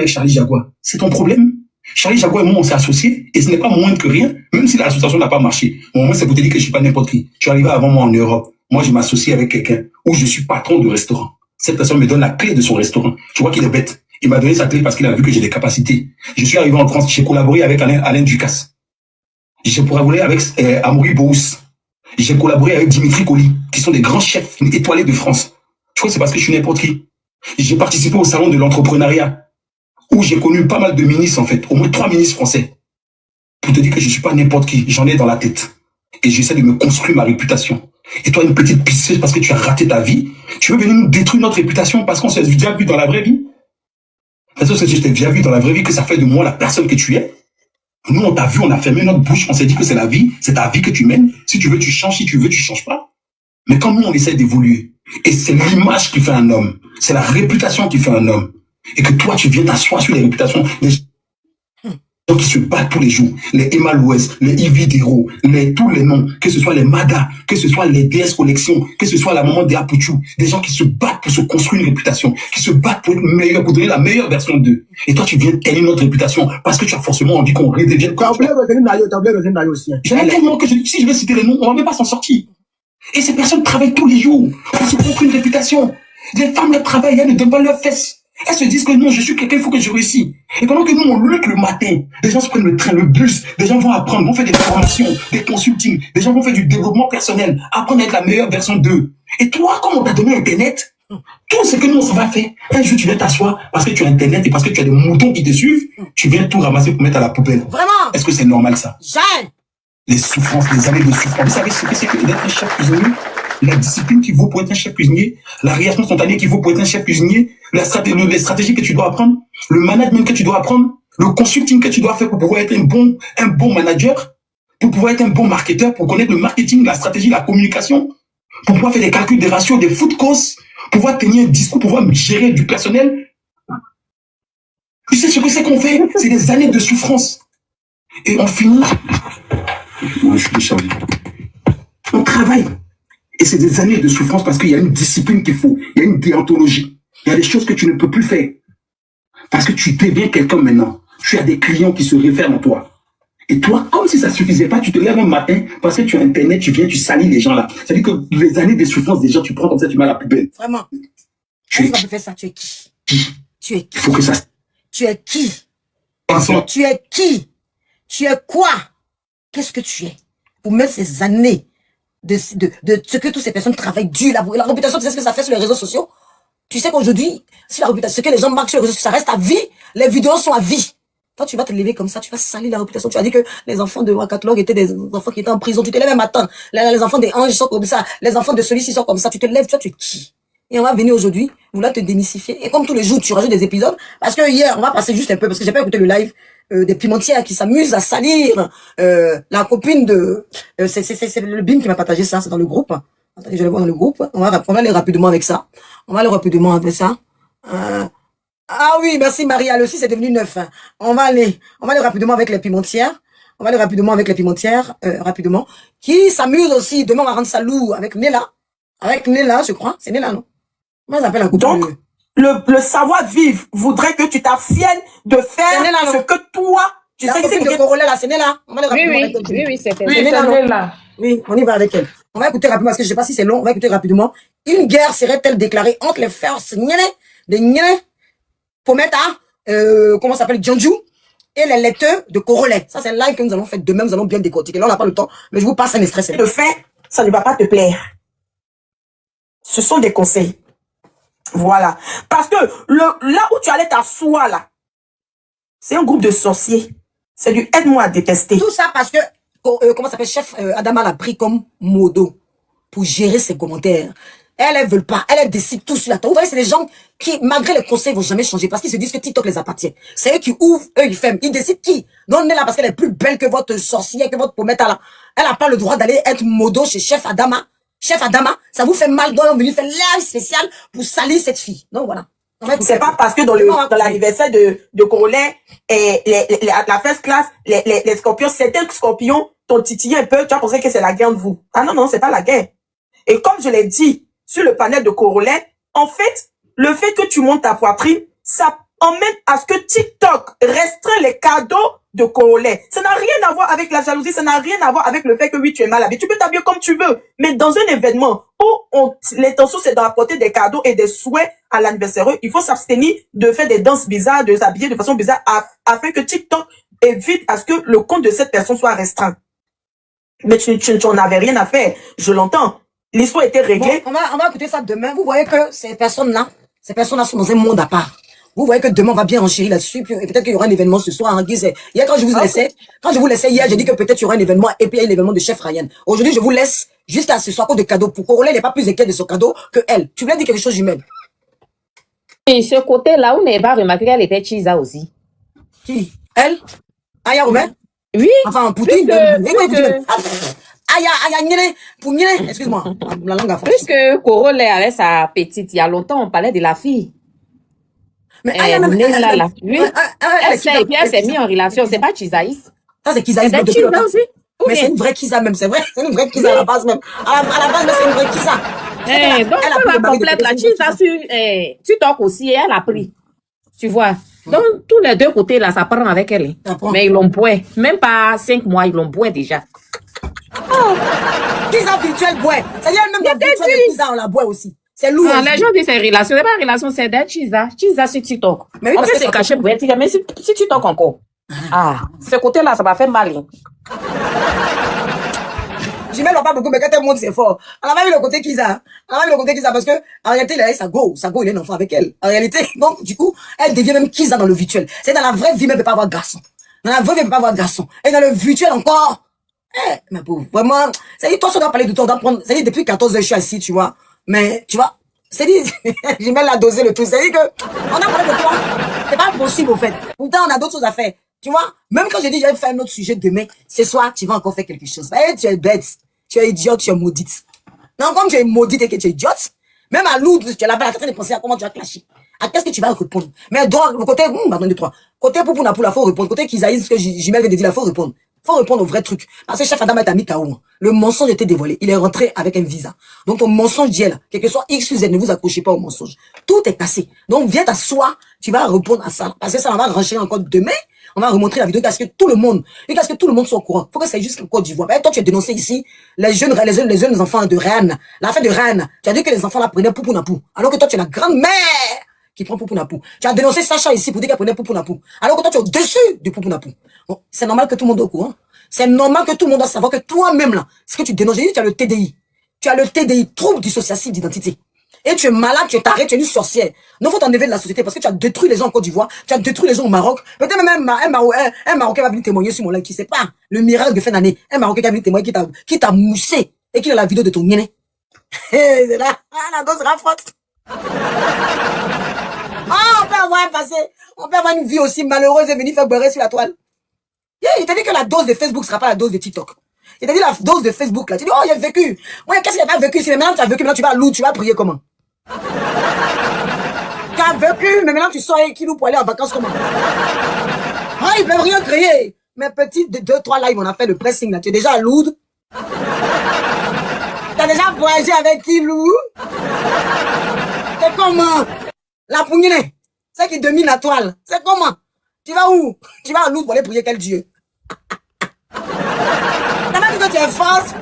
S13: Charlie Jaguar, c'est ton problème? Charlie Jaguar et moi, on s'est associés, et ce n'est pas moins que rien, même si l'association n'a pas marché. Au moins, c'est pour te dire que je suis pas n'importe qui. Tu es arrivé avant moi en Europe. Moi, je m'associe avec quelqu'un où je suis patron de restaurant. Cette personne me donne la clé de son restaurant. Tu vois qu'il est bête. Il m'a donné sa clé parce qu'il a vu que j'ai des capacités. Je suis arrivé en France, j'ai collaboré avec Alain Ducasse. J'ai collaboré avec Amaury Bous. J'ai collaboré avec Dimitri Colli, qui sont des grands chefs étoilés de France. Tu vois, c'est parce que je suis n'importe qui. J'ai participé au salon de l'entrepreneuriat, où j'ai connu pas mal de ministres, en fait, au moins 3 ministres français. Pour te dire que je suis pas n'importe qui, j'en ai dans la tête. Et j'essaie de me construire ma réputation. Et toi, une petite pisseuse parce que tu as raté ta vie, tu veux venir nous détruire notre réputation parce qu'on s'est déjà vu dans la vraie vie? Parce que je t'ai déjà vu dans la vraie vie que ça fait de moi la personne que tu es. Nous, on t'a vu, on a fermé notre bouche, on s'est dit que c'est la vie, c'est ta vie que tu mènes. Si tu veux, tu changes, si tu veux, tu changes pas. Mais quand nous, on essaie d'évoluer, et c'est l'image qui fait un homme, c'est la réputation qui fait un homme, et que toi, tu viens t'asseoir sur les réputations des gens qui se battent tous les jours, les Emma Louest, les Yves Dero, tous les noms, que ce soit les Mada, que ce soit les DS Collection, que ce soit la maman des Apuchou, des gens qui se battent pour se construire une réputation, qui se battent pour être meilleur, pour donner la meilleure version d'eux. Et toi, tu viens tenir notre réputation parce que tu as forcément envie qu'on redevienne comme toi. Je n'ai tellement que si je vais citer les noms, on ne va même pas s'en sortir. Et ces personnes travaillent tous les jours pour se construire une réputation. Les femmes, elles travaillent, elles ne donnent pas leurs fesses. Elles se disent que non, je suis quelqu'un, il faut que je réussisse. Et pendant que nous, on lutte le matin, des gens se prennent le train, le bus, des gens vont apprendre, vont faire des formations, des consultings, des gens vont faire du développement personnel, apprendre à être la meilleure version d'eux. Et toi, comme on t'a donné Internet, tout ce que nous, on va faire, un jour, tu viens t'asseoir parce que tu as Internet et parce que tu as des moutons qui te suivent, tu viens tout ramasser pour mettre à la poubelle.
S1: Vraiment?
S13: Est-ce que c'est normal, ça?
S1: Jamais!
S13: les souffrances, les années de souffrance. Vous savez ce que c'est que d'être un chef cuisinier? La discipline qu'il faut pour être un chef cuisinier, la réaction spontanée qu'il faut pour être un chef cuisinier, les stratégies que tu dois apprendre, le management que tu dois apprendre, le consulting que tu dois faire pour pouvoir être un bon manager, pour pouvoir être un bon marketeur, pour connaître le marketing, la stratégie, la communication, pour pouvoir faire des calculs, des ratios, des food costs, pouvoir tenir un discours, pouvoir gérer du personnel. Tu sais ce que c'est qu'on fait? C'est des années de souffrance. Et on finit. Moi, je suis déchargé. On travaille. Et c'est des années de souffrance parce qu'il y a une discipline qu'il faut. Il y a une déontologie. Il y a des choses que tu ne peux plus faire. Parce que tu deviens quelqu'un maintenant. Tu as des clients qui se réfèrent en toi. Et toi, comme si ça ne suffisait pas, tu te lèves un matin parce que tu as Internet, tu viens, tu salis les gens là. C'est-à-dire que les années de souffrance des gens, tu prends comme ça, tu mets à la poubelle.
S1: Vraiment.
S13: Tu es
S1: qui faire ça? Tu es qui? Tu es qui?
S13: Il faut que ça...
S1: Tu es qui? Tu es qui? Tu es quoi? Qu'est-ce que tu es? Pour mettre ces années de ce que toutes ces personnes travaillent dur, la réputation, tu sais ce que ça fait sur les réseaux sociaux? Tu sais qu'aujourd'hui, si la réputation, ce que les gens marquent sur les réseaux sociaux, ça reste à vie, les vidéos sont à vie. Toi, tu vas te lever comme ça, tu vas salir la réputation. Tu as dit que les enfants de Wakatlog étaient des enfants qui étaient en prison. Tu te lèves un matin, les enfants des anges sont comme ça, les enfants de celui-ci sont comme ça. Tu te lèves, tu vois, tu es qui? Et on va venir aujourd'hui, vouloir te démystifier. Et comme tous les jours, tu rajoutes des épisodes. Parce que hier, on va passer juste un peu, parce que j'ai pas écouté le live des pimentières qui s'amusent à salir la copine de... c'est le BIM qui m'a partagé ça, c'est dans le groupe. Attendez, je vais le voir dans le groupe. On va aller rapidement avec ça. Ah oui, merci Maria, le 6 est devenu 9. On va aller rapidement avec les pimentières. Rapidement. Qui s'amuse aussi. Demain, on va rendre ça lourd avec Nella. Je crois. C'est Nella, non? Comment ça s'appelle la copine?
S6: Donc, le savoir-vivre voudrait que tu t'abstiennes de faire ce que toi, tu sais que c'est
S1: de Corolla, là, c'est Nella. On va aller rapidement avec elle.
S3: Oui, c'est
S1: Nella. Oui, on y va avec elle. On va écouter rapidement, parce que je sais pas si c'est long, on va écouter rapidement. Une guerre serait-elle déclarée entre les forces de Nyene, Pometa, comment ça s'appelle, Djandju, et les lecteurs de Corolla. Ça, c'est un live que nous allons faire demain, nous allons bien décortiquer. Là, on n'a pas le temps, mais je vous passe un stress.
S6: Le fait, ça ne va pas te plaire. Ce sont des conseils. Voilà. Parce que là où tu allais t'asseoir, là, c'est un groupe de sorciers. C'est du aide-moi à détester.
S1: Tout ça parce que, comment ça s'appelle, chef Adama l'a pris comme modo pour gérer ses commentaires. Elles veulent pas. Elles décident tout sur la table. Vous voyez, c'est les gens qui, malgré les conseils, vont jamais changer parce qu'ils se disent que TikTok les appartient. C'est eux qui ouvrent, eux ils ferment. Ils décident qui. Donc on est là parce qu'elle est plus belle que votre sorcière, que votre pometa là. Elle n'a pas le droit d'aller être modo chez chef Adama. Chef Adama, ça vous fait mal. Donc on est venu faire live spécial pour salir cette fille. Donc voilà.
S6: C'est pas parce que dans l'anniversaire de Corolla et la first class, les scorpions, certains scorpions t'ont titillé un peu, tu as pensé que c'est la guerre de vous. Ah non, c'est pas la guerre. Et comme je l'ai dit sur le panel de Corolla, en fait, le fait que tu montes ta poitrine, ça emmène à ce que TikTok restreint les cadeaux de Corolla. Ça n'a rien à voir avec la jalousie, ça n'a rien à voir avec le fait que oui, tu es mal habillé. Tu peux t'habiller comme tu veux, mais dans un événement où l'intention c'est d'apporter des cadeaux et des souhaits à l'anniversaire, il faut s'abstenir de faire des danses bizarres, de s'habiller de façon bizarre afin que TikTok évite à ce que le compte de cette personne soit restreint. Mais tu n'en avais rien à faire, je l'entends. L'histoire était réglée.
S1: Bon, on va écouter ça demain. Vous voyez que ces personnes-là sont dans un monde à part. Vous voyez que demain, on va bien enchérir là-dessus, et peut-être qu'il y aura un événement ce soir, en guise. Hier, quand je vous laissais hier, j'ai dit que peut-être il y aura un événement, et puis il y a l'événement de chef Ryan. Aujourd'hui, je vous laisse jusqu'à ce soir, à cause de cadeaux. Pour Corolla, il n'est pas plus inquiet de son cadeau que elle. Tu voulais dire quelque chose, Jumelle?
S16: Et ce côté-là, on n'avait pas remarqué qu'elle était Chisa aussi.
S1: Qui? Elle? Aya Robert?
S16: Oui.
S1: Enfin, Poutine. Excuse-moi, la langue a forcé.
S16: Puisque Corolla avait sa petite, il y a longtemps, on parlait de la fille.
S1: Mais
S16: oui. Elle s'est mise en relation, c'est pas Chisaïs.
S1: Ça, c'est Kisaïs. Mais c'est une vraie Kisa même, c'est vrai. C'est une vraie Kisa à la base même. À la base, c'est une vraie Kisa.
S16: Donc, ça va complète la Chisa sur TikTok aussi, et elle a pris. Tu vois. Donc, tous les deux côtés, là, ça prend avec elle. Mais ils l'ont boué. Même pas 5 mois, ils l'ont boué déjà.
S1: Oh! Kisa virtuel boué. C'est-à-dire même dans virtuel Kisa, on la boué aussi. C'est lourd.
S16: Les gens disent c'est relation. C'est pas relation, c'est d'être Chisa. Chisa sur TikTok. Mais oui, on peut se cacher pour être, mais si TikTok encore. Ah, ce côté-là, ça va faire mal.
S1: Je ne pas beaucoup, mais quand elle monte, c'est fort. Elle a vu le côté Kisa. Parce que, en réalité, il a sa go, il a un enfant avec elle. En réalité, donc, du coup, elle devient même Kisa dans le virtuel. C'est dans la vraie vie, mais elle ne peut pas avoir garçon. Dans la vraie vie, elle ne peut pas avoir garçon. Et dans le virtuel encore, Ma pauvre, vraiment, ça dit, toi, ça doit parler de toi, on doit prendre, ça dit, depuis 14 heures, je suis assis, tu vois. Mais, tu vois, c'est dit, j'ai même la doser le tout. C'est dit que, on a parlé de toi. C'est pas possible, au fait. Pourtant, on a d'autres choses à faire. Tu vois, même quand j'ai dit, j'allais faire un autre sujet demain, ce soir, tu vas encore faire quelque chose. Eh, tu es bête, tu es idiote, tu es maudite. Non, comme tu es maudite et que tu es idiote, même à Lourdes, tu es là-bas en train de penser à comment tu vas clasher. À qu'est-ce que tu vas répondre. Mais donc, le côté, pardon, de toi. Côté Poupouna Poula, faut répondre. Côté Kisaïs, ce que Jimel vient de dire, là, faut répondre. Faut répondre au vrai truc. Parce que chef Adam est mis KO. Le mensonge était dévoilé. Il est rentré avec un visa. Donc, ton mensonge dit là, quel que soit X ou Z, ne vous accrochez pas au mensonge. Tout est cassé. Donc, viens t'asseoir, tu vas répondre à ça. Parce que ça, on va rencher encore demain. On va remontrer la vidéo parce que tout le monde soit au courant. Faut que ça aille jusqu'en Côte d'Ivoire. Toi, tu as dénoncé ici les jeunes enfants de Rennes. La fête de Rennes. Tu as dit que les enfants là prenaient Poupounapou. Alors que toi, tu es la grand-mère qui prend Poupounapou. Tu as dénoncé Sacha ici pour dire qu'elle prenait Poupounapou. Alors que toi, tu es au-dessus du Poupounapou. Bon, c'est normal que tout le monde est au courant. C'est normal que tout le monde doit savoir que toi-même là, ce que tu dénonces, j'ai dit, tu as le TDI. Tu as le TDI, trouble dissociatif d'identité. Et tu es malade, tu es taré, tu es une sorcière. Non, faut t'enlever de la société parce que tu as détruit les gens en Côte d'Ivoire, tu as détruit les gens au Maroc. Peut-être même un Marocain va venir témoigner sur mon live, qui sait pas le miracle de fin d'année. Un Marocain qui va venir témoigner, qui t'a moussé et qui a la vidéo de ton nez. C'est là, la dose rafrotte. On peut avoir un passé, on peut avoir une vie aussi malheureuse et venir faire beurrer sur la toile. Il t'a dit que la dose de Facebook sera pas la dose de TikTok. Il t'a dit la dose de Facebook là. Tu dis, oh, j'ai vécu. Ouais, qu'est-ce qu'il a pas vécu? Si maintenant tu as vécu, maintenant tu vas à Lourdes, tu vas prier comment? Tu as vécu, mais maintenant tu sors avec Kilou pour aller en vacances comment? Ah, ils peuvent rien créer. Mais petit, 2-3 lives, on a fait le pressing là. Tu es déjà à Lourdes. T'as déjà voyagé avec Kilou. C'est comment? La pougnine, c'est qui domine la toile. C'est comment? Tu vas où? Tu vas à Lourdes pour aller prier quel Dieu? T'as pas dit que tu es force?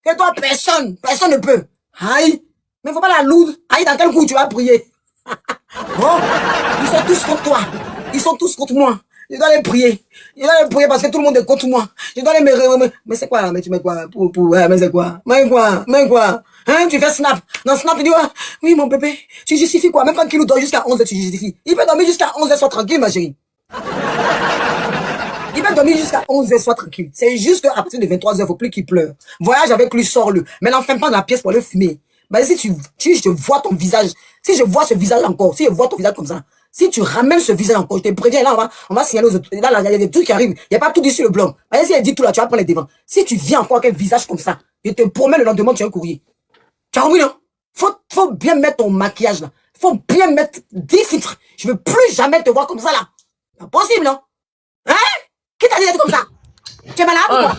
S1: Que toi, personne ne peut. Aïe. Mais faut pas la Lourdes. Aïe, dans quel coup tu vas prier? Bon, ils sont tous contre toi. Ils sont tous contre moi. Je dois les prier. Je dois les prier parce que tout le monde est contre moi. Je dois les mais c'est quoi? Mais tu mets quoi? Mais c'est quoi? Mais quoi? Hein, tu fais snap. Dans snap, tu dis, oui, mon bébé, tu justifies quoi? Même quand Kilou dort jusqu'à 11h, tu justifies. Il peut dormir jusqu'à 11h, sois tranquille, ma chérie. Il peut dormir jusqu'à 11h, sois tranquille. C'est juste qu'à partir de 23h, faut plus qu'il pleure. Voyage avec lui, sors-le. Mais n'enferme pas dans la pièce pour le fumer. Bah, si je vois ton visage, si je vois ce visage encore, si je vois ton visage comme ça, si tu ramènes ce visage encore, je te préviens, là, on va signaler aux autres. Là, il y a des trucs qui arrivent. Il n'y a pas tout dit sur le blog. Bah, si elle dit tout là, tu vas prendre les devants. Si tu viens encore avec un visage comme ça, je te promets le lendemain, tu as un courrier. Tu as envie, non? Faut bien mettre ton maquillage, là. Faut bien mettre 10 filtres. Je veux plus jamais te voir comme ça, là. C'est pas possible, non? Hein? Qui t'a dit d'être comme ça? Tu es malade ou quoi?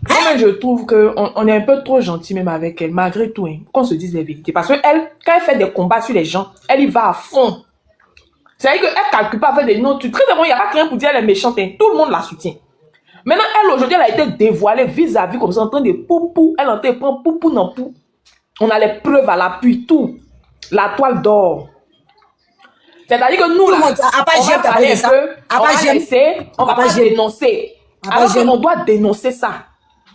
S3: Moi, je trouve qu'on est un peu trop gentil même avec elle, malgré tout, hein, qu'on se dise les vérités. Parce qu'elle, quand elle fait des combats sur les gens, elle y va à fond. C'est-à-dire qu'elle ne calcule pas avec des noms. Très vraiment, il n'y a pas quelqu'un pour dire elle est méchante. Hein. Tout le monde la soutient. Maintenant, elle, aujourd'hui, elle a été dévoilée vis-à-vis comme ça, en train de poupou. Elle est en train de prendre poupou dans pou. On a les preuves à l'appui, tout. La toile d'or. C'est-à-dire que nous, là, on va parler un peu, on va pas dénoncer. Alors qu'on doit dénoncer ça.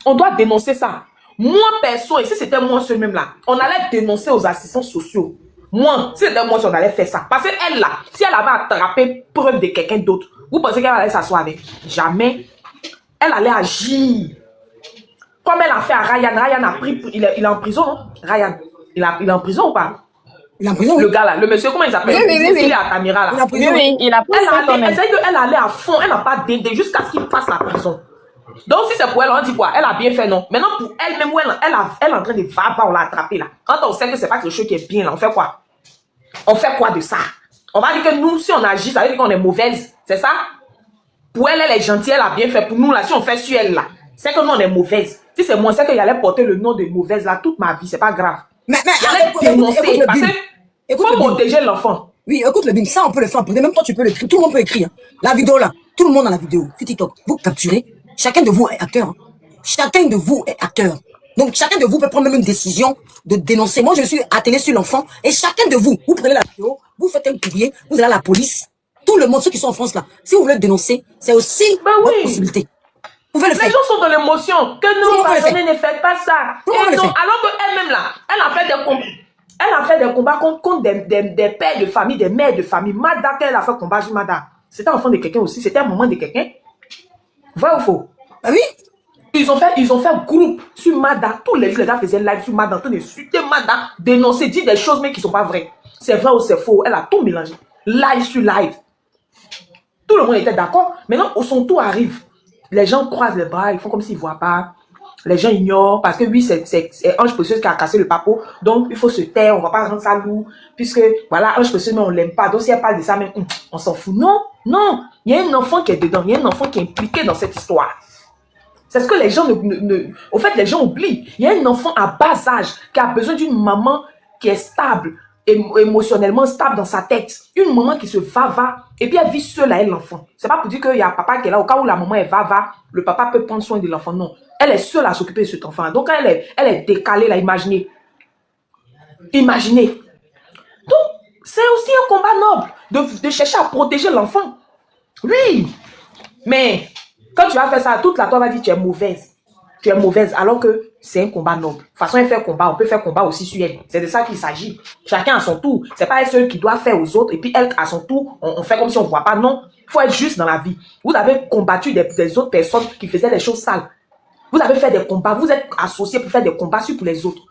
S3: On doit dénoncer ça. Moi, perso, et si c'était moi seul même là, on allait dénoncer aux assistants sociaux. Moi, si c'était moi, on allait faire ça. Parce qu'elle là, si elle avait attrapé preuve de quelqu'un d'autre, vous pensez qu'elle allait s'asseoir avec? Jamais. Elle allait agir. Comme elle a fait à Ryan. Ryan a pris, il est en prison, hein? Ryan. Il est en prison ou pas?
S1: Il est en prison,
S3: le gars là, le monsieur, comment il s'appelle?
S16: Oui.
S3: Il est à Tamira là.
S16: Il a pris
S3: elle allait à fond, elle n'a pas d'aide jusqu'à ce qu'il fasse la prison. Donc si c'est pour elle, on dit quoi? Elle a bien fait, non? Maintenant pour elle-même, elle est en train de va, on l'a attrapée là. Quand on sait que c'est pas quelque chose qui est bien là, on fait quoi? On fait quoi de ça? On va dire que nous, si on agit, ça veut dire qu'on est mauvaise. C'est ça? Pour elle, elle est gentille, elle a bien fait. Pour nous là, si on fait sur elle là, c'est que nous on est mauvaise. Si c'est moi, c'est qu'il allait porter le nom de mauvaise là toute ma vie, c'est pas grave.
S1: Mais
S3: dénoncer, parce qu'il faut protéger l'enfant.
S1: Oui, écoute le bim, ça on peut le faire. Même toi tu peux l'écrire, tout le monde peut écrire. La vidéo là, tout le monde a la vidéo. Sur TikTok, vous capturez. Chacun de vous est acteur. Hein. Chacun de vous est acteur. Donc chacun de vous peut prendre même une décision de dénoncer. Moi je suis attelé sur l'enfant et chacun de vous, vous prenez la vidéo, vous faites un courrier, vous allez à la police. Tout le monde, ceux qui sont en France là, si vous voulez dénoncer, c'est aussi votre possibilité. Vous pouvez le faire.
S3: Les gens sont dans l'émotion. Que nous, pardonnez, ne faites pas ça. Et donc, alors qu'elle-même là, elle a fait des combats. Elle a fait des combats contre des pères de famille, des mères de famille. Mada, qu'elle a fait combat sur Mada. C'était enfant de quelqu'un aussi. C'était un moment de quelqu'un. Vrai ou faux?
S1: Ah oui.
S3: Ils ont fait groupe sur Mada. Tous les gars faisaient live sur Mada, en train de suiter Mada, dénoncer, dire des choses mais qui ne sont pas vraies. C'est vrai ou c'est faux. Elle a tout mélangé. Live sur live. Tout le monde était d'accord. Maintenant, au son tour arrive. Les gens croisent les bras, ils font comme s'ils ne voient pas. Les gens ignorent parce que oui, c'est Ange Précieuse qui a cassé le papo. Donc, il faut se taire, on ne va pas rendre ça lourd. Puisque, voilà, Ange Précieuse, mais on ne l'aime pas. Donc, si elle parle de ça, même, on s'en fout. Non, non. Il y a un enfant qui est dedans. Il y a un enfant qui est impliqué dans cette histoire. C'est ce que les gens au fait, les gens oublient. Il y a un enfant à bas âge qui a besoin d'une maman qui est stable, émotionnellement stable dans sa tête. Une maman qui se va, et puis elle vit seule à elle, l'enfant. C'est pas pour dire qu'il y a papa qui est là, au cas où la maman est va, le papa peut prendre soin de l'enfant. Non. Elle est seule à s'occuper de cet enfant. Donc, elle est décalée, là, imaginez. Imaginez. Donc, c'est aussi un combat noble de chercher à protéger l'enfant. Oui. Mais, quand tu vas faire ça, toute la toi va dire tu es mauvaise. Tu es mauvaise, alors que c'est un combat noble. De toute façon, elle fait combat, on peut faire combat aussi sur elle. C'est de ça qu'il s'agit. Chacun à son tour. C'est pas elle seule qui doit faire aux autres, et puis elle, à son tour, on fait comme si on ne voit pas. Non, il faut être juste dans la vie. Vous avez combattu des autres personnes qui faisaient des choses sales. Vous avez fait des combats, vous êtes associés pour faire des combats sur pour les autres.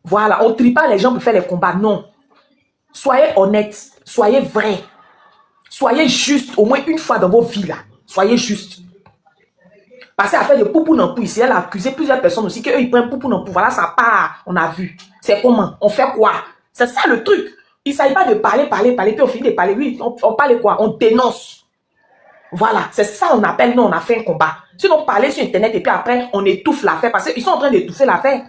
S3: Voilà, on ne trie pas les gens pour faire les combats, non. Soyez honnêtes, soyez vrais. Soyez juste, au moins une fois dans vos vies, là. Soyez juste. Parce qu'elle a fait de poupou dans pou ici, elle a accusé plusieurs personnes aussi qu'eux ils prennent poupou dans pou. Voilà, ça part, on a vu. C'est comment? On fait quoi? C'est ça le truc. Il ne s'agit pas de parler, puis on finit de parler. Oui, on parle quoi? On dénonce. Voilà, c'est ça on appelle, nous on a fait un combat. Sinon, parler sur Internet et puis après, on étouffe l'affaire parce qu'ils sont en train d'étouffer l'affaire.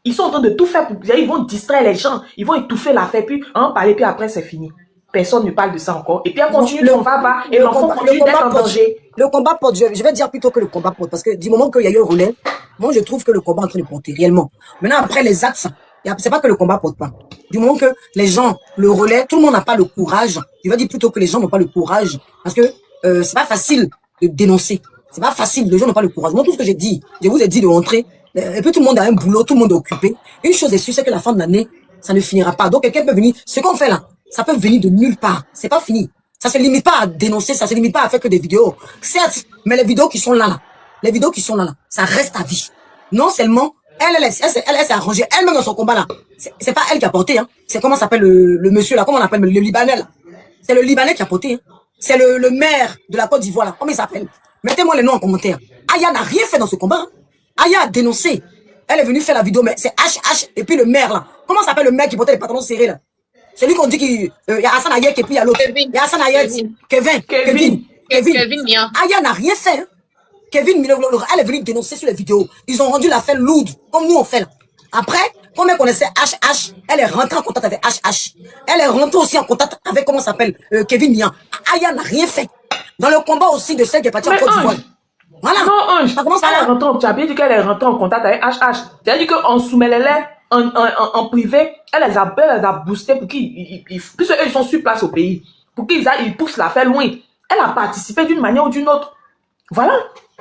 S3: Ils sont en train de tout faire pour... Ils vont distraire les gens, ils vont étouffer l'affaire, puis en parler, puis après c'est fini. Personne ne parle de ça encore. Et puis elle continue, on va, et l'enfant continue d'être en danger.
S1: Le combat porte, je vais dire plutôt que le combat porte, parce que du moment qu'il y a eu un relais, moi je trouve que le combat est en train de porter, réellement. Maintenant, après les axes, c'est pas que le combat porte pas. Du moment que les gens, le relais, tout le monde n'a pas le courage. Je vais dire plutôt que les gens n'ont pas le courage, parce que c'est pas facile de dénoncer. C'est pas facile, les gens n'ont pas le courage. Moi, tout ce que j'ai dit, je vous ai dit de rentrer, et puis tout le monde a un boulot, tout le monde est occupé. Une chose est sûre, c'est que la fin de l'année, ça ne finira pas. Donc quelqu'un peut venir, ce qu'on fait là, ça peut venir de nulle part. C'est pas fini. Ça se limite pas à dénoncer, ça se limite pas à faire que des vidéos. Certes, mais les vidéos qui sont là, les vidéos qui sont là, ça reste à vie. Non seulement, elle s'est arrangée, elle-même dans son combat là. C'est pas elle qui a porté, hein. C'est comment s'appelle le monsieur là, comment on appelle le Libanais là. C'est le Libanais qui a porté, hein. C'est le maire de la Côte d'Ivoire là. Comment il s'appelle? Mettez-moi les noms en commentaire. Aya n'a rien fait dans ce combat, hein. Aya a dénoncé. Elle est venue faire la vidéo, mais c'est HH et puis le maire là. Comment s'appelle le maire qui portait les pantalons serrés là? C'est lui qu'on dit qu'il y a Hassan Ayek et puis il y a l'autre. Il y a Hassan Ayek, Kevin. Aya n'a rien fait. Hein. Kevin, elle est venue dénoncer sur les vidéos. Ils ont rendu l'affaire lourde, comme nous on fait là. Après, comme elle connaissait HH, elle est rentrée en contact avec HH. Elle est rentrée aussi en contact avec, comment s'appelle, Kevin Mian. Aya n'a rien fait. Dans le combat aussi de celle qui est partie en Côte d'Ivoire. Voilà.
S3: Non, Ange, tu as bien dit qu'elle est rentrée en contact avec HH. C'est-à-dire qu'on soumet les lettres en privé, elle les a boostés pour qu'ils, puisque eux, ils sont sur place au pays, pour qu'ils poussent l'affaire loin. Elle a participé d'une manière ou d'une autre. Voilà.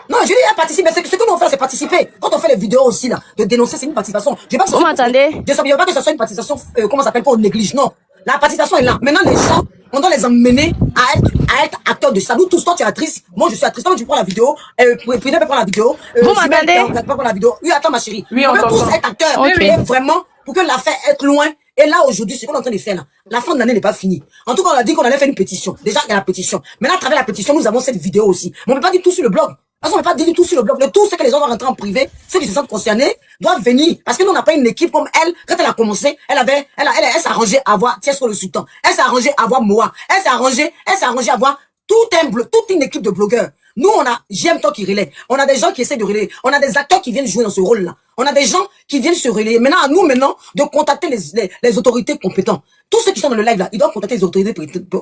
S1: Non, je dis, elle participe, mais ce que nous on fait, c'est participer. Quand on fait les vidéos aussi, là, de dénoncer, c'est une participation. Je veux pas que
S4: vous m'entendez?
S1: Je ne veux pas que ce soit une participation, comment ça s'appelle, qu'on néglige. Non. La participation est là. Maintenant, les gens, on doit les emmener à être acteurs de ça. Nous tous, toi, tu es actrice. Moi, je suis actrice. Toi, tu prends la vidéo. Prina peut prendre la vidéo.
S4: Vous m'entendez?
S1: Prendre la vidéo. Oui, attends, ma chérie.
S3: Oui,
S1: on doit tous être acteurs. Okay. Vraiment, pour que l'affaire être loin. Et là, aujourd'hui, ce qu'on est en train de faire là, la fin de l'année n'est pas finie. En tout cas, on a dit qu'on allait faire une pétition. Déjà, il y a la pétition. Maintenant, à travers la pétition, nous avons cette vidéo aussi. Mais on ne peut pas dire tout sur le blog. Parce qu'on ne peut pas dire tout sur le blog. Le tout, c'est que les gens vont rentrer en privé. Ceux qui se sentent concernés doivent venir. Parce que nous, on n'a pas une équipe comme elle. Quand elle a commencé, elle s'est arrangée à voir Tiesco le Sultan. Elle s'est arrangée à voir Moa. Elle s'est arrangée à voir toute une équipe de blogueurs. Nous, on a JM Talk qui relaie. On a des gens qui essaient de relayer. On a des acteurs qui viennent jouer dans ce rôle-là. On a des gens qui viennent se relayer. Maintenant, à nous, de contacter les autorités compétentes. Tous ceux qui sont dans le live, là, ils doivent contacter les autorités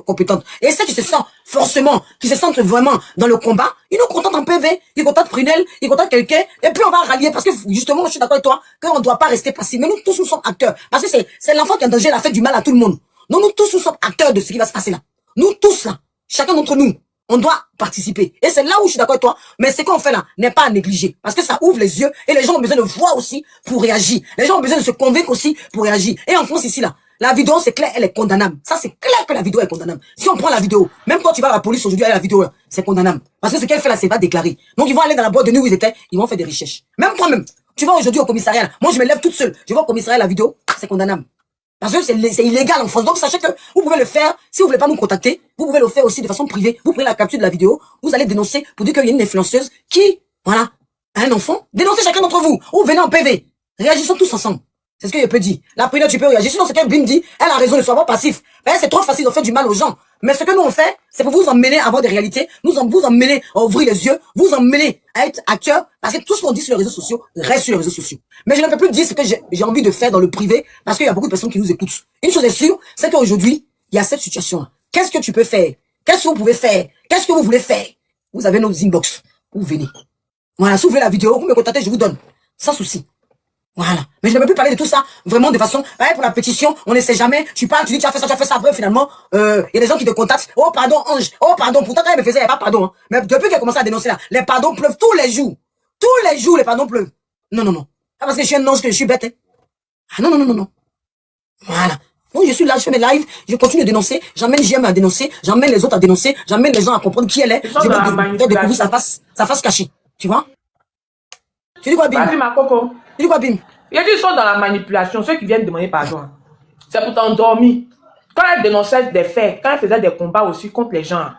S1: compétentes. Et ceux qui se sentent forcément, qui se sentent vraiment dans le combat, ils nous contactent en PV, ils contactent Prunel, ils contactent quelqu'un, et puis on va rallier. Parce que, justement, je suis d'accord avec toi, qu'on ne doit pas rester passif. Mais nous tous, nous sommes acteurs. Parce que c'est l'enfant qui est en danger, elle a fait du mal à tout le monde. Donc, nous tous, nous sommes acteurs de ce qui va se passer là. Nous tous, là, chacun d'entre nous, on doit participer. Et c'est là où je suis d'accord avec toi. Mais ce qu'on fait là n'est pas à négliger. Parce que ça ouvre les yeux et les gens ont besoin de voir aussi pour réagir. Les gens ont besoin de se convaincre aussi pour réagir. Et en France ici là, La vidéo, c'est clair, elle est condamnable. Ça, c'est clair que la vidéo est condamnable. Si on prend la vidéo, même quand tu vas à la police aujourd'hui avec la vidéo, c'est condamnable. Parce que ce qu'elle fait là, c'est pas déclaré. Donc, ils vont aller dans la boîte de nuit où ils étaient, ils vont faire des recherches. Même toi-même, tu vas aujourd'hui au commissariat, là. Moi, je me lève toute seule. Je vais au commissariat, la vidéo, c'est condamnable. Parce que c'est illégal en France. Donc, sachez que vous pouvez le faire. Si vous voulez pas nous contacter, vous pouvez le faire aussi de façon privée. Vous prenez la capture de la vidéo, vous allez dénoncer pour dire qu'il y a une influenceuse qui, voilà, a un enfant. Dénoncez chacun d'entre vous. Ou venez en PV. Réagissons tous ensemble. C'est ce que je peux dire. La première, tu peux réagir. Sinon, ce qu'elle Bim dit, elle a raison, ne sois pas passif. C'est trop facile de faire du mal aux gens. Mais ce que nous on fait, c'est pour vous emmener à avoir des réalités, vous emmener à ouvrir les yeux, vous emmener à être acteur, parce que tout ce qu'on dit sur les réseaux sociaux reste sur les réseaux sociaux. Mais je ne peux plus dire ce que j'ai envie de faire dans le privé, parce qu'il y a beaucoup de personnes qui nous écoutent. Une chose est sûre, c'est qu'aujourd'hui, il y a cette situation-là. Qu'est-ce que tu peux faire? Qu'est-ce que vous pouvez faire? Qu'est-ce que vous voulez faire? Vous avez nos inbox. Vous venez. Voilà, si vous voulez la vidéo, vous me contactez, je vous donne. Sans souci. Voilà. Mais je ne peux plus parler de tout ça, vraiment de façon, pour la pétition, on ne sait jamais, tu parles, tu dis tu as fait ça, après finalement, il y a des gens qui te contactent, oh pardon Ange, oh pardon, pourtant quand elle me faisait, il n'y a pas pardon, hein. Mais depuis qu'elle a commencé à dénoncer là, les pardons pleuvent tous les jours, les pardons pleuvent. Non. Ah, parce que je suis un ange, que je suis bête, hein. Ah non. Voilà. Donc je suis là, je fais mes lives, je continue de dénoncer, j'emmène JM à dénoncer, j'emmène les autres à dénoncer, j'emmène les gens à comprendre qui elle est, je vais découvrir sa face cachée, tu vois? Tu dis quoi, Bim?
S3: Vas-y, ma coco.
S1: Tu dis quoi, Bim?
S3: Il y a des gens dans la manipulation, ceux qui viennent demander pardon. C'est pour t'endormir. Quand elle dénonçait des faits, quand elle faisait des combats aussi contre les gens,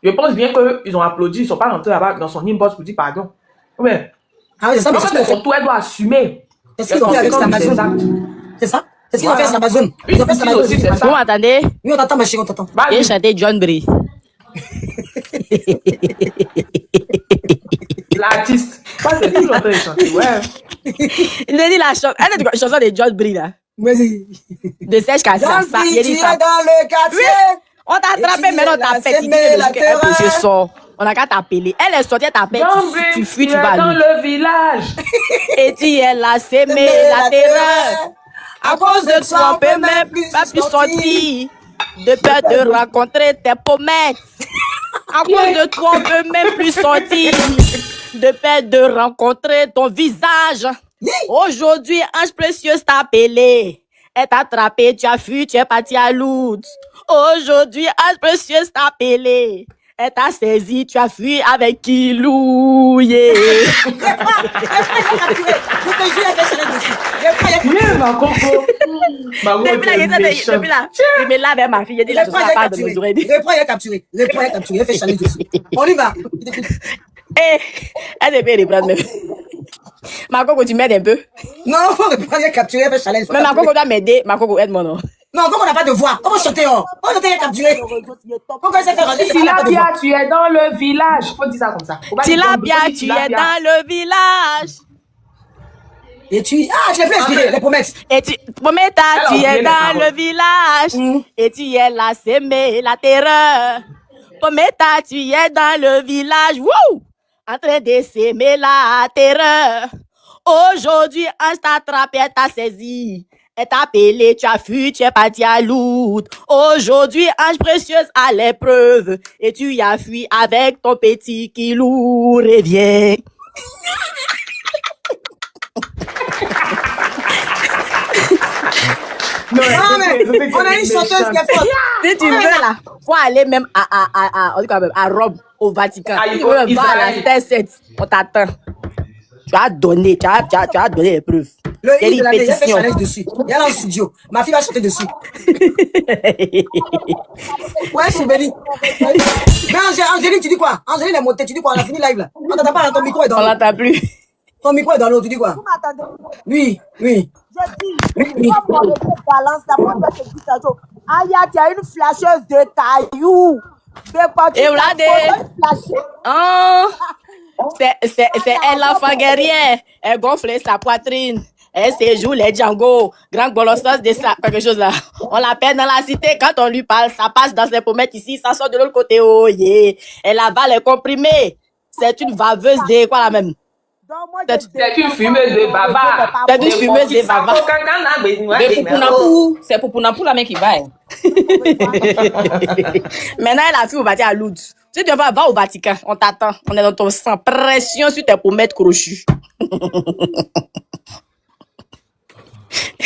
S3: je pense bien qu'ils ont applaudi, ils ne sont pas rentrés là-bas dans son inbox pour dire pardon. Ouais.
S1: Ah oui, c'est ça, mais
S3: c'est surtout, elle doit assumer.
S1: C'est ce qu'ils ont fait avec Amazon. C'est ça? C'est ce qu'ils ont fait avec Amazon. Ils ont fait ça
S4: aussi, c'est ça. Vous m'entendez?
S1: Oui, on t'entend, ma chérie, on t'entend.
S4: J'ai chanté John Brie.
S3: L'artiste. Pas c'est toujours en train de chanter, ouais.
S4: Il a dit la chanson de John Brie, là.
S1: Vas-y.
S4: De Serge Cassia. Il a dit ça.
S1: Dans le quartier.
S4: Oui. On t'a attrapé, mais on t'a fait. Je sors. On a qu'à t'appeler. Elle est sortie, elle t'appelle. Tu fuis, tu vas
S3: dans le village.
S4: Et tu es là, s'aimer la terreur. À cause de toi, on peut même pas plus sortir. De peur de rencontrer tes pommettes. À cause de toi, on peut même plus sortir. De peur de rencontrer ton visage. Aujourd'hui, Ange Précieuse t'a appelé. Elle t'a attrapé, tu as fui, tu es parti à Lourdes. Aujourd'hui, Ange Précieuse t'a appelé. Elle t'a saisi, tu as fui avec Kilou, yeah.
S3: Ma coco.
S4: Depuis là, je me lave avec ma fille, je dis la chose à part de mes oreilles.
S1: Reprends, il a capturé. Elle fait challenge dessus. On y va.
S4: Eh, elle devait reprendre même. Ma coco, tu m'aides un peu?
S1: Non, faut reprendre, il a capturé, elle fait challenge.
S4: Mais ma coco doit m'aider, ma coco, aide-moi, non?
S1: Non, comme on n'a pas de voix, comment chanter, oh? Comment chanter, il a capturé? Pourquoi ça fait ranger?
S3: Tilapia, tu es dans le village. Faut dire ça comme ça.
S4: Tilapia, tu es dans le village.
S1: Et tu... Ah, je l'ai plus inspiré, les promesses.
S4: Et tu... Prometta, tu es dans le village. Et tu es là, s'aimer la terreur. Prometta, tu es dans le village. Wouh! En train de s'aimer la terreur. Aujourd'hui, Ange t'a attrapé, elle t'a saisi. Elle t'a appelé, tu as fui, tu es parti à Lourdes. Aujourd'hui, Ange Précieuse à l'épreuve. Et tu y as fui avec ton petit Kilou, reviens.
S1: Non, mais on a une chanteuse qui a fait.
S4: Si tu veux là, faut aller même à Rome, au Vatican. Tu veux voir la Terre 7, on t'attend. Tu as donné, tu as donné les preuves.
S1: Le hit de l'année, il a fait challenge dessus. Il y a là en studio. Ma fille va chanter dessus. Ouais, c'est béni. Mais Angélique, tu dis quoi? Angélique est montée, tu dis quoi? On a fini live là. On t'entend pas, ton micro est dans l'eau.
S4: On l'entend plus.
S1: Ton micro est dans l'eau, tu dis quoi?
S14: Vous m'entendez?
S1: Oui.
S14: Je dis, quand on balance la montre, je te dis ça. Aïe, tu as une flasheuse de cailloux.
S4: Et c'est elle l'enfant guerrière. Elle gonfle sa poitrine. Elle séjoue les Django. Grand bolossos de ça, quelque chose là. On l'appelle dans la cité. Quand on lui parle, ça passe dans ses pommettes ici, ça sort de l'autre côté. Oh yeah. Elle avale les comprimés. C'est une vaveuse de quoi la même?
S3: C'est une fumeuse de baba.
S4: C'est une fumeuse de baba. C'est pour Pounampou la main qui va. Maintenant, elle a fui au Vatican à Lourdes. Si tu vas au Vatican, on t'attend. On est dans ton sang. Pression sur tes pommettes crochues.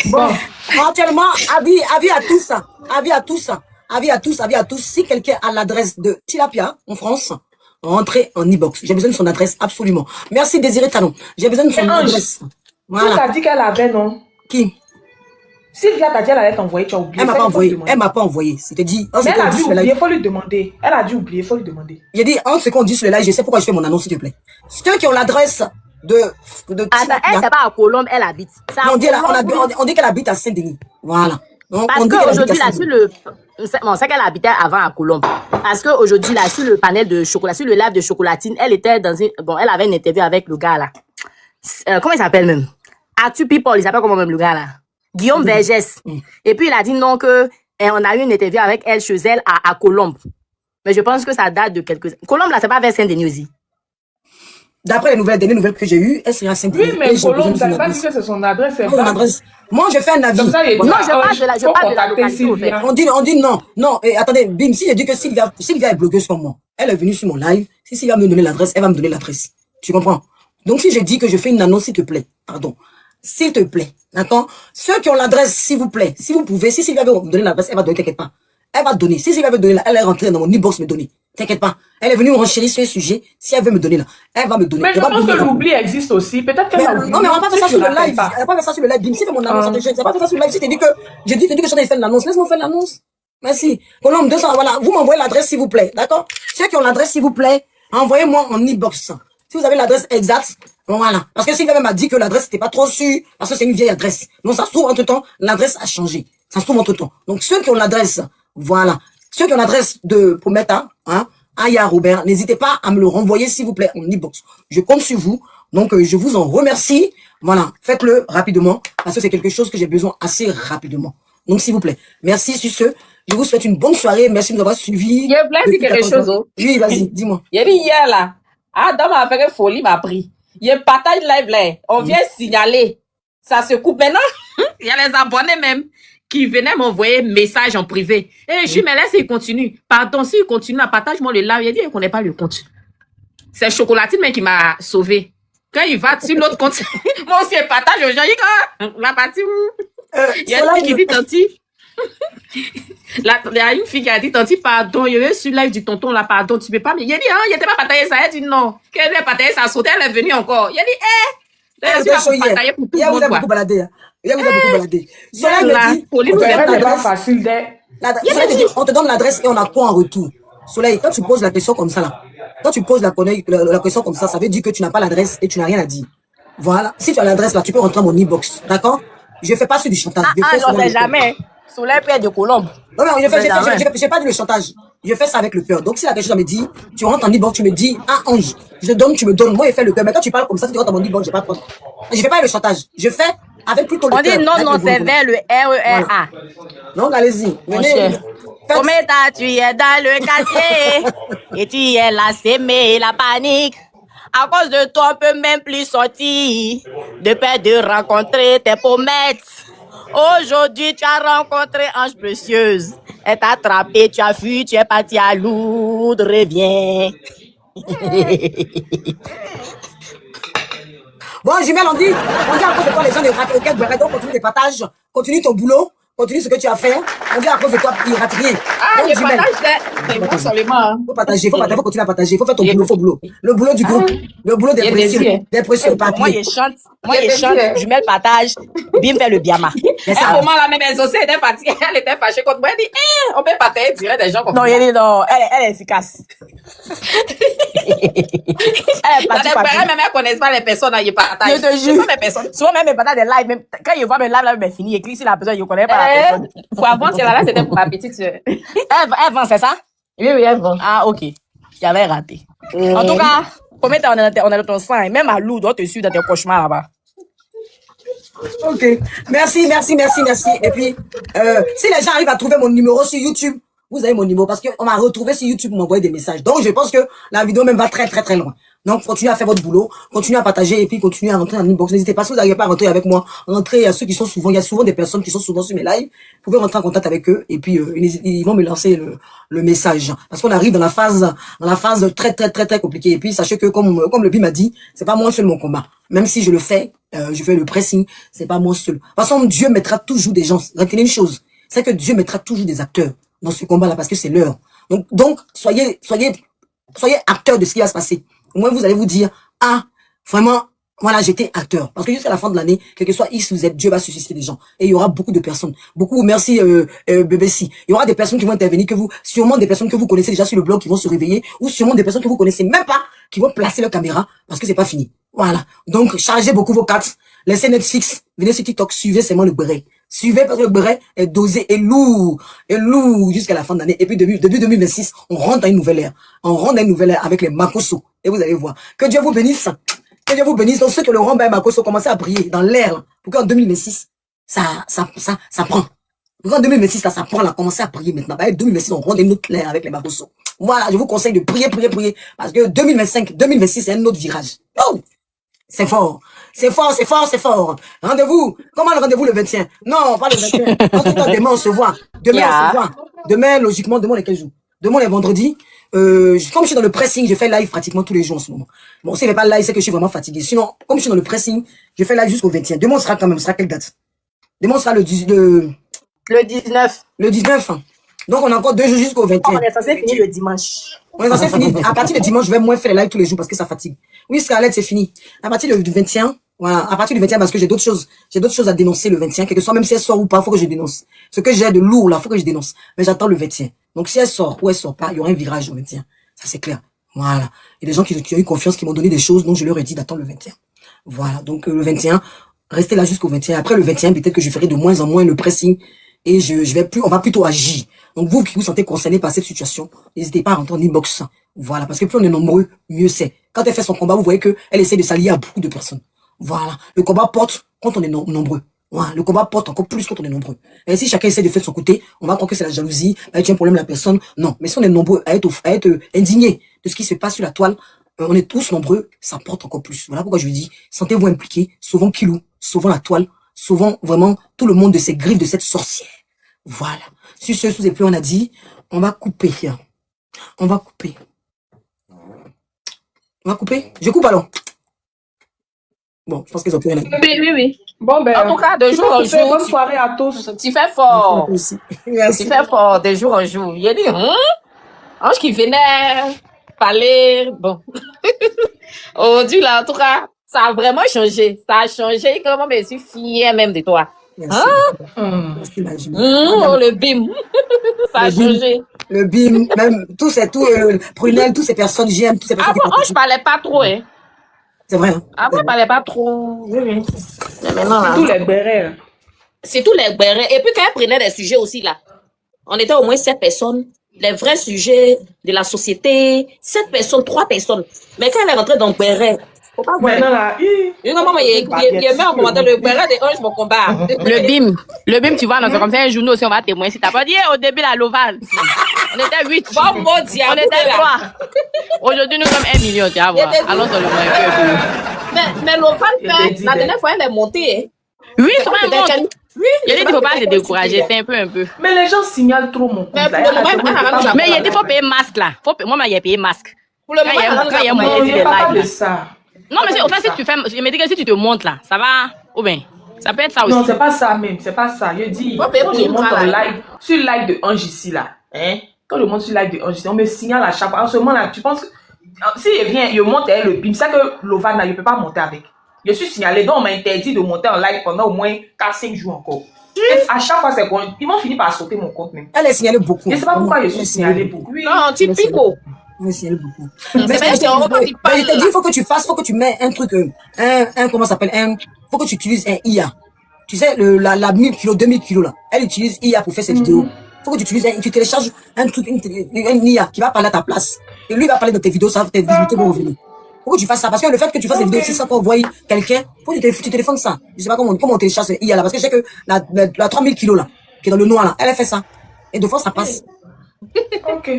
S1: Bon, Actuellement, avis à tous, avis à tous, avis à tous, avis à tous. Si quelqu'un a l'adresse de Tilapia en France, rentrez en e-box. J'ai besoin de son adresse, absolument. Merci Désiré Talon. J'ai besoin de son adresse.
S3: Voilà. Tu t'as dit qu'elle avait, non?
S1: Qui?
S3: Sylvia t'a dit qu'elle allait t'envoyer, tu as oublié.
S1: Elle m'a pas envoyé. Elle m'a pas envoyé. C'était dit.
S3: Mais elle a dû oublier, il faut lui demander. Elle a dû oublier, il faut lui demander.
S1: J'ai dit, entre ce qu'on dit sur le live, je sais pourquoi je fais mon annonce, s'il te plaît. Ceux qui ont l'adresse de
S4: attends, elle, c'est pas à Colombe, elle habite.
S1: Non, on dit qu'elle habite à Saint-Denis. Voilà. Donc,
S4: parce qu'aujourd'hui, là, sur le... Bon, c'est qu'elle habitait avant à Colombe. Parce qu'aujourd'hui, là, sur le panel de chocolat, sur le live de chocolatine, elle était dans une... Bon, elle avait une interview avec le gars, là. Comment il s'appelle même? Atu People, il s'appelle comment même le gars, là? Guillaume Vergès. Et puis, il a dit non que... on a eu une interview avec elle chez elle à Colombe. Mais je pense que ça date de quelques... Colombe, là, c'est pas vers Saint-Denis aussi.
S1: D'après les dernières nouvelles que j'ai eues, elle serait à Saint-Denis.
S3: Oui, mais Colombe, ça ne veut pas dire que c'est son adresse. C'est
S1: son adresse. Moi, je fais un avis.
S3: Non, je
S1: parle de la localité. On dit non. Non, et attendez, Bim, si je dis que Sylvia est blogueuse comme moi, elle est venue sur mon live, si Sylvia me donner l'adresse, elle va me donner l'adresse. Tu comprends? Donc, si je dis que je fais une annonce, s'il te plaît, pardon, s'il te plaît, d'accord? Ceux qui ont l'adresse, s'il vous plaît, si vous pouvez, si Sylvia veut me donner l'adresse, elle va donner, t'inquiète pas. Elle va donner. Si Sylvia veut donner, elle est rentrée dans mon e-box me donner. T'inquiète pas. Elle est venue me renchérir sur le sujet. Si elle veut me donner là, elle va me donner.
S3: Mais je pense que l'oubli existe aussi. Peut-être qu'elle a oublié.
S1: Non, mais on va pas faire ça sur le live. Elle va pas faire ça sur le live. Bim, si fait mon annonce, je ne pas faire ça sur le live. Si t'es dit que, j'ai dit que je t'ai fait l'annonce. Laisse-moi faire l'annonce. Merci. Colombe 200, voilà. Vous m'envoyez l'adresse, s'il vous plaît. D'accord? Ceux qui ont l'adresse, s'il vous plaît, envoyez-moi en e-box. Si vous avez l'adresse exacte, voilà. Parce que Sylvia m'a dit que l'adresse n'était pas trop sûre, parce que c'est une vieille adresse. Donc, ça se trouve entre temps, l'adresse a changé. Ça se trouve entre temps. Donc, ceux qui ont l'adresse, voilà. Ceux qui ont l'adresse de Prometa, Aya Robert, n'hésitez pas à me le renvoyer, s'il vous plaît, en e-box. Je compte sur vous. Donc, je vous en remercie. Voilà. Faites-le rapidement, parce que c'est quelque chose que j'ai besoin assez rapidement. Donc, s'il vous plaît. Merci sur ce. Je vous souhaite une bonne soirée. Merci de nous avoir suivis.
S16: Je voulais dire quelque chose.
S1: Oui, vas-y, dis-moi.
S16: Il y a dit hier, là. Adam m'a fait une folie, m'a pris. Il y a un partage live, là. On vient signaler. Ça se coupe maintenant. Il y a les abonnés même qui venaient m'envoyer message en privé. Et je dis, mais laisse, il continue. Pardon, s'il continue, partage-moi le live. Il a dit, il ne connaît pas le compte. C'est Chocolatine, mais qui m'a sauvé. Quand il va sur l'autre compte, moi aussi, je partage aux gens. La partie où? Il y a une fille qui dit, Tanti. Il y a une fille qui a dit, Tanti, pardon, il y avait sur live du tonton, là, pardon, tu peux pas. Mais il a dit, il n'était pas partagé ça. Elle a dit, non. Quand elle a partagé ça, sauté, elle est venue encore. Il a dit,
S1: il vous a beaucoup baladé. Il vous a beaucoup baladé. Cela me dit, on te donne l'adresse et on a quoi en retour? Soleil, quand tu poses la question comme ça, là, quand tu poses la question comme ça veut dire que tu n'as pas l'adresse et tu n'as rien à dire. Voilà. Si tu as l'adresse là, tu peux rentrer dans mon e-box. D'accord? Je fais pas sur du chantage.
S4: Non, c'est jamais. Soleil peut être de Colombe.
S1: Non, je fais pas du chantage. Je fais ça avec le cœur. Donc, si la question me dit, tu rentres en e-box, tu me dis, Ange, je te donne, tu me donnes. Moi, je fais le cœur. Mais quand tu parles comme ça, si tu rentres dans mon e-box, j'ai pas de problème. Je fais pas le chantage. Je fais avec plutôt le cœur.
S4: On dit non, c'est vers le RERA.
S1: Donc, allez-y.
S4: Venez. Comment tu es dans le quartier et tu es là, s'aimer la panique. À cause de toi, on peut même plus sortir. De peur de rencontrer tes pommettes. Aujourd'hui, tu as rencontré Ange Précieuse. Elle t'a attrapé, tu as fui, tu es parti à Lourdes, reviens.
S1: Bon, Jumel, on dit à cause de toi, les gens ne ratent aucun beurre. Donc, continue tes partages, continue ton boulot, continue ce que tu as fait. On dit à cause de toi, ils ratent rien.
S16: Ah, je partage, c'est bon seulement.
S1: Faut partager, faut continuer à partager. Faut faire ton boulot, boulot. Le boulot du groupe, le boulot des pressions,
S4: Moi, je chante, Jumel partage, Bim fait le biama.
S16: À un moment, la même aussi était fatiguée, elle était fâchée contre moi. Elle dit, on peut partager, dirait des gens comme ça.
S4: Non, elle est efficace.
S16: Elle ne connaissent pas les personnes, ils partagent.
S4: Je te jure. Souvent, même, ils partagent des lives. Même quand ils voient mes lives, là, ben, fini. Ils cliquent sur la personne, ils ne connaissent pas la personne.
S16: Pour avant, là, c'était pour la petite soeur.
S4: Elle vend, c'est ça?
S16: Oui, elle vend.
S4: Ah, ok. J'avais raté. En tout cas, combien on est dans ton sang? Même à Lourdes, on te suit dans tes cauchemars là-bas.
S1: Ok. Merci. Et puis, si les gens arrivent à trouver mon numéro sur YouTube, vous avez mon numéro parce qu'on m'a retrouvé sur YouTube, on m'a envoyé des messages. Donc, je pense que la vidéo même va très, très, très loin. Donc, continuez à faire votre boulot, continuez à partager et puis continuez à rentrer en inbox. N'hésitez pas, si vous n'arrivez pas à rentrer avec moi, rentrez à ceux qui sont souvent, il y a souvent des personnes qui sont souvent sur mes lives. Vous pouvez rentrer en contact avec eux et puis ils vont me lancer le message. Parce qu'on arrive dans la phase très compliquée. Et puis, sachez que comme le BIM m'a dit, c'est pas moi seul mon combat. Même si je le fais, je fais le pressing, c'est pas moi seul. De toute façon, Dieu mettra toujours des gens. Retenez une chose, c'est que Dieu mettra toujours des acteurs dans ce combat-là parce que c'est leur. Donc, soyez acteurs de ce qui va se passer. Au moins, vous allez vous dire, ah, vraiment, voilà, j'étais acteur. Parce que jusqu'à la fin de l'année, quel que soit X ou Z, Dieu va susciter des gens. Et il y aura beaucoup de personnes. Beaucoup, merci, BBC. Il y aura des personnes qui vont intervenir sûrement des personnes que vous connaissez déjà sur le blog qui vont se réveiller, ou sûrement des personnes que vous connaissez même pas, qui vont placer leur caméra, parce que c'est pas fini. Voilà. Donc, chargez beaucoup vos cartes. Laissez Netflix. Venez sur TikTok. Suivez seulement le béret. Suivez parce que le béret est dosé et lourd jusqu'à la fin de l'année. Et puis, début 2026, on rentre dans une nouvelle ère. On rentre dans une nouvelle ère avec les Makoso. Et vous allez voir. Que Dieu vous bénisse. Que Dieu vous bénisse. Donc, ceux qui le rendent, Makoso, commencez à briller dans l'air, pour qu'en 2026, ça prend. Pour qu'en 2026, ça prend, là, commencez à prier maintenant. En 2026, on rentre dans une autre ère avec les Makoso. Voilà, je vous conseille de prier. Parce que 2026, c'est un autre virage. Oh! C'est fort. Rendez-vous. Comment le rendez-vous le 21? Non, pas le 21. En tout cas, demain, on se voit. Demain, logiquement, demain, les quel jour? Demain, les vendredis. Comme je suis dans le pressing, je fais live pratiquement tous les jours en ce moment. Bon, si je fais pas live, c'est que je suis vraiment fatigué. Sinon, comme je suis dans le pressing, je fais live jusqu'au 21. Demain, on sera quelle date? Demain, on sera le 19. Le 19. Donc, on a encore 2 jours jusqu'au 21.
S14: On est censé finir le dimanche.
S1: On est censé finir. À partir de dimanche, je vais moins faire les lives tous les jours parce que ça fatigue. Oui, Scarlett, c'est fini. À partir du 21, voilà, à partir du 21, parce que j'ai d'autres choses à dénoncer le 21, quel que soit, même si elle sort ou pas, faut que je dénonce. Ce que j'ai de lourd, là, faut que je dénonce. Mais j'attends le 21. Donc, si elle sort ou elle sort pas, il y aura un virage au 21. Ça, c'est clair. Voilà. Il y a des gens qui ont eu confiance, qui m'ont donné des choses, donc je leur ai dit d'attendre le 21. Voilà. Donc, le 21, restez là jusqu'au 21. Après le 21, peut-être que je ferai de moins en moins le pressing et on va plutôt agir. Donc, vous qui vous sentez concerné par cette situation, n'hésitez pas à rentrer en inbox. Voilà. Parce que plus on est nombreux, mieux c'est. Quand elle fait son combat, vous voyez qu'elle essaie de s'allier à beaucoup de personnes. Voilà. Le combat porte quand on est nombreux. Voilà. Le combat porte encore plus quand on est nombreux. Et si chacun essaie de faire de son côté, on va croire que c'est la jalousie, tu as un problème la personne. Non. Mais si on est nombreux à être indignés de ce qui se passe sur la toile, on est tous nombreux, ça porte encore plus. Voilà pourquoi je vous dis, sentez-vous impliqués, sauvons Kilou, sauvons la toile, sauvons vraiment tout le monde de ces griffes de cette sorcière. Voilà. Sur ce, sous et plus on a dit, on va couper. On va couper. Je coupe alors. Bon, je pense qu'ils ont plus rien à dire.
S16: Oui.
S3: Bon, ben.
S16: En tout cas, de jour en jour.
S3: Bonne soirée à tous.
S16: Tu fais fort.
S1: Merci.
S16: Tu fais fort, de jour en jour. Il a dit, Ange qui venait parler. Bon. Aujourd'hui, là, en tout cas, ça a vraiment changé. Ça a changé. Comment je suis fière même de toi.
S1: Merci.
S16: Le BIM. Ça a changé.
S1: Le BIM, même, Prunel, toutes ces personnes, j'aime, toutes ces personnes.
S16: Avant, je parlais pas trop, hein.
S1: C'est vrai, hein.
S16: Avant, je parlais pas trop. Oui. Mais maintenant, là.
S3: Tous les bérets.
S16: C'est tous les bérets. Et puis, quand elle prenait des sujets aussi, là, on était au moins 7 personnes. Les vrais sujets de la société, 7 personnes, 3 personnes. Mais quand elle est rentrée dans le béret, faut pas voir.
S3: Maintenant, là,
S16: il met en commentaire le béret de Ange, mon combat. Le BIM, tu vois, c'est comme ça, un journal aussi, on va témoigner. Si t'as pas dit, au début, la Loval. On était 8. Bon, on était 3. Aujourd'hui, nous sommes 1 million, tu vas voir. Allons sur le moyen. Mais Loval, la dernière fois, elle est montée. Oui, c'est vrai, elle monte. Oui, il dit qu'il ne faut pas se décourager, c'est un peu.
S3: Mais les gens signalent trop mon compte.
S16: Mais il faut payer masque là. Moi, j'ai payé masque. Pour le moment, il y a moyen de live. Non, mais au fait, si tu fais, je me dis que si tu te montes là, ça va, ou bien, ça peut être ça aussi.
S3: Non, c'est pas ça même, c'est pas ça. Je dis, je monte en live, sur le live de Ange ici là. Quand je monte sur le live de Ange ici, on me signale à chaque fois. En ce moment là, tu penses que, si je viens, je monte avec le BIM, c'est que Lovana, je ne peux pas monter avec. Je suis signalé, donc on m'a interdit de monter en live pendant au moins 4-5 jours encore. Et à chaque fois, c'est quoi? Ils vont finir par sauter mon compte même.
S1: Elle est signalée beaucoup.
S3: Je ne sais pas pourquoi je suis signalée beaucoup.
S16: Non, tu piques.
S1: Elle est signalée beaucoup. Mais je te dis, il faut que tu mets un truc, comment ça s'appelle, faut que tu utilises un IA. Tu sais, la 1000 kilos, 2000 kilos là, elle utilise IA pour faire ses vidéos. Faut que tu utilises, tu télécharges un truc, une IA qui va parler à ta place. Et lui, il va parler de tes vidéos, ça va tes visibilités vont revenir. Pourquoi tu fasses ça? Parce que le fait que tu fasses des vidéos aussi sans qu'on voie quelqu'un, faut que tu téléphones ça. Je sais pas comment on télécharge ce IA là, parce que je sais que la 3000 kilos là, qui est dans le noir là, elle a fait ça. Et de fois, ça passe.
S3: Ok.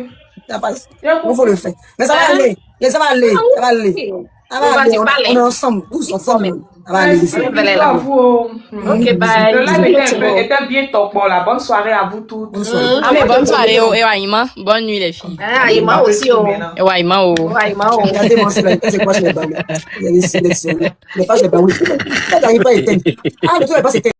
S1: Ça passe. Il faut le faire. Mais ça va aller. Ça va aller. Ça va aller. Ça va aller. On est ensemble. Tous ensemble. Ça va aller.
S3: Ok, bye. Le live était bien top. Bon, la bonne soirée à vous toutes.
S4: Ah, mais bonne soirée, Aïma. Bonne nuit, les filles.
S16: Aïma aussi,
S4: Aïma.
S1: Regardez-moi cela. C'est quoi, je l'ai pas. Il y a des sélections. Les pages, je l'ai pas. Ah, le tout n'est pas éteint.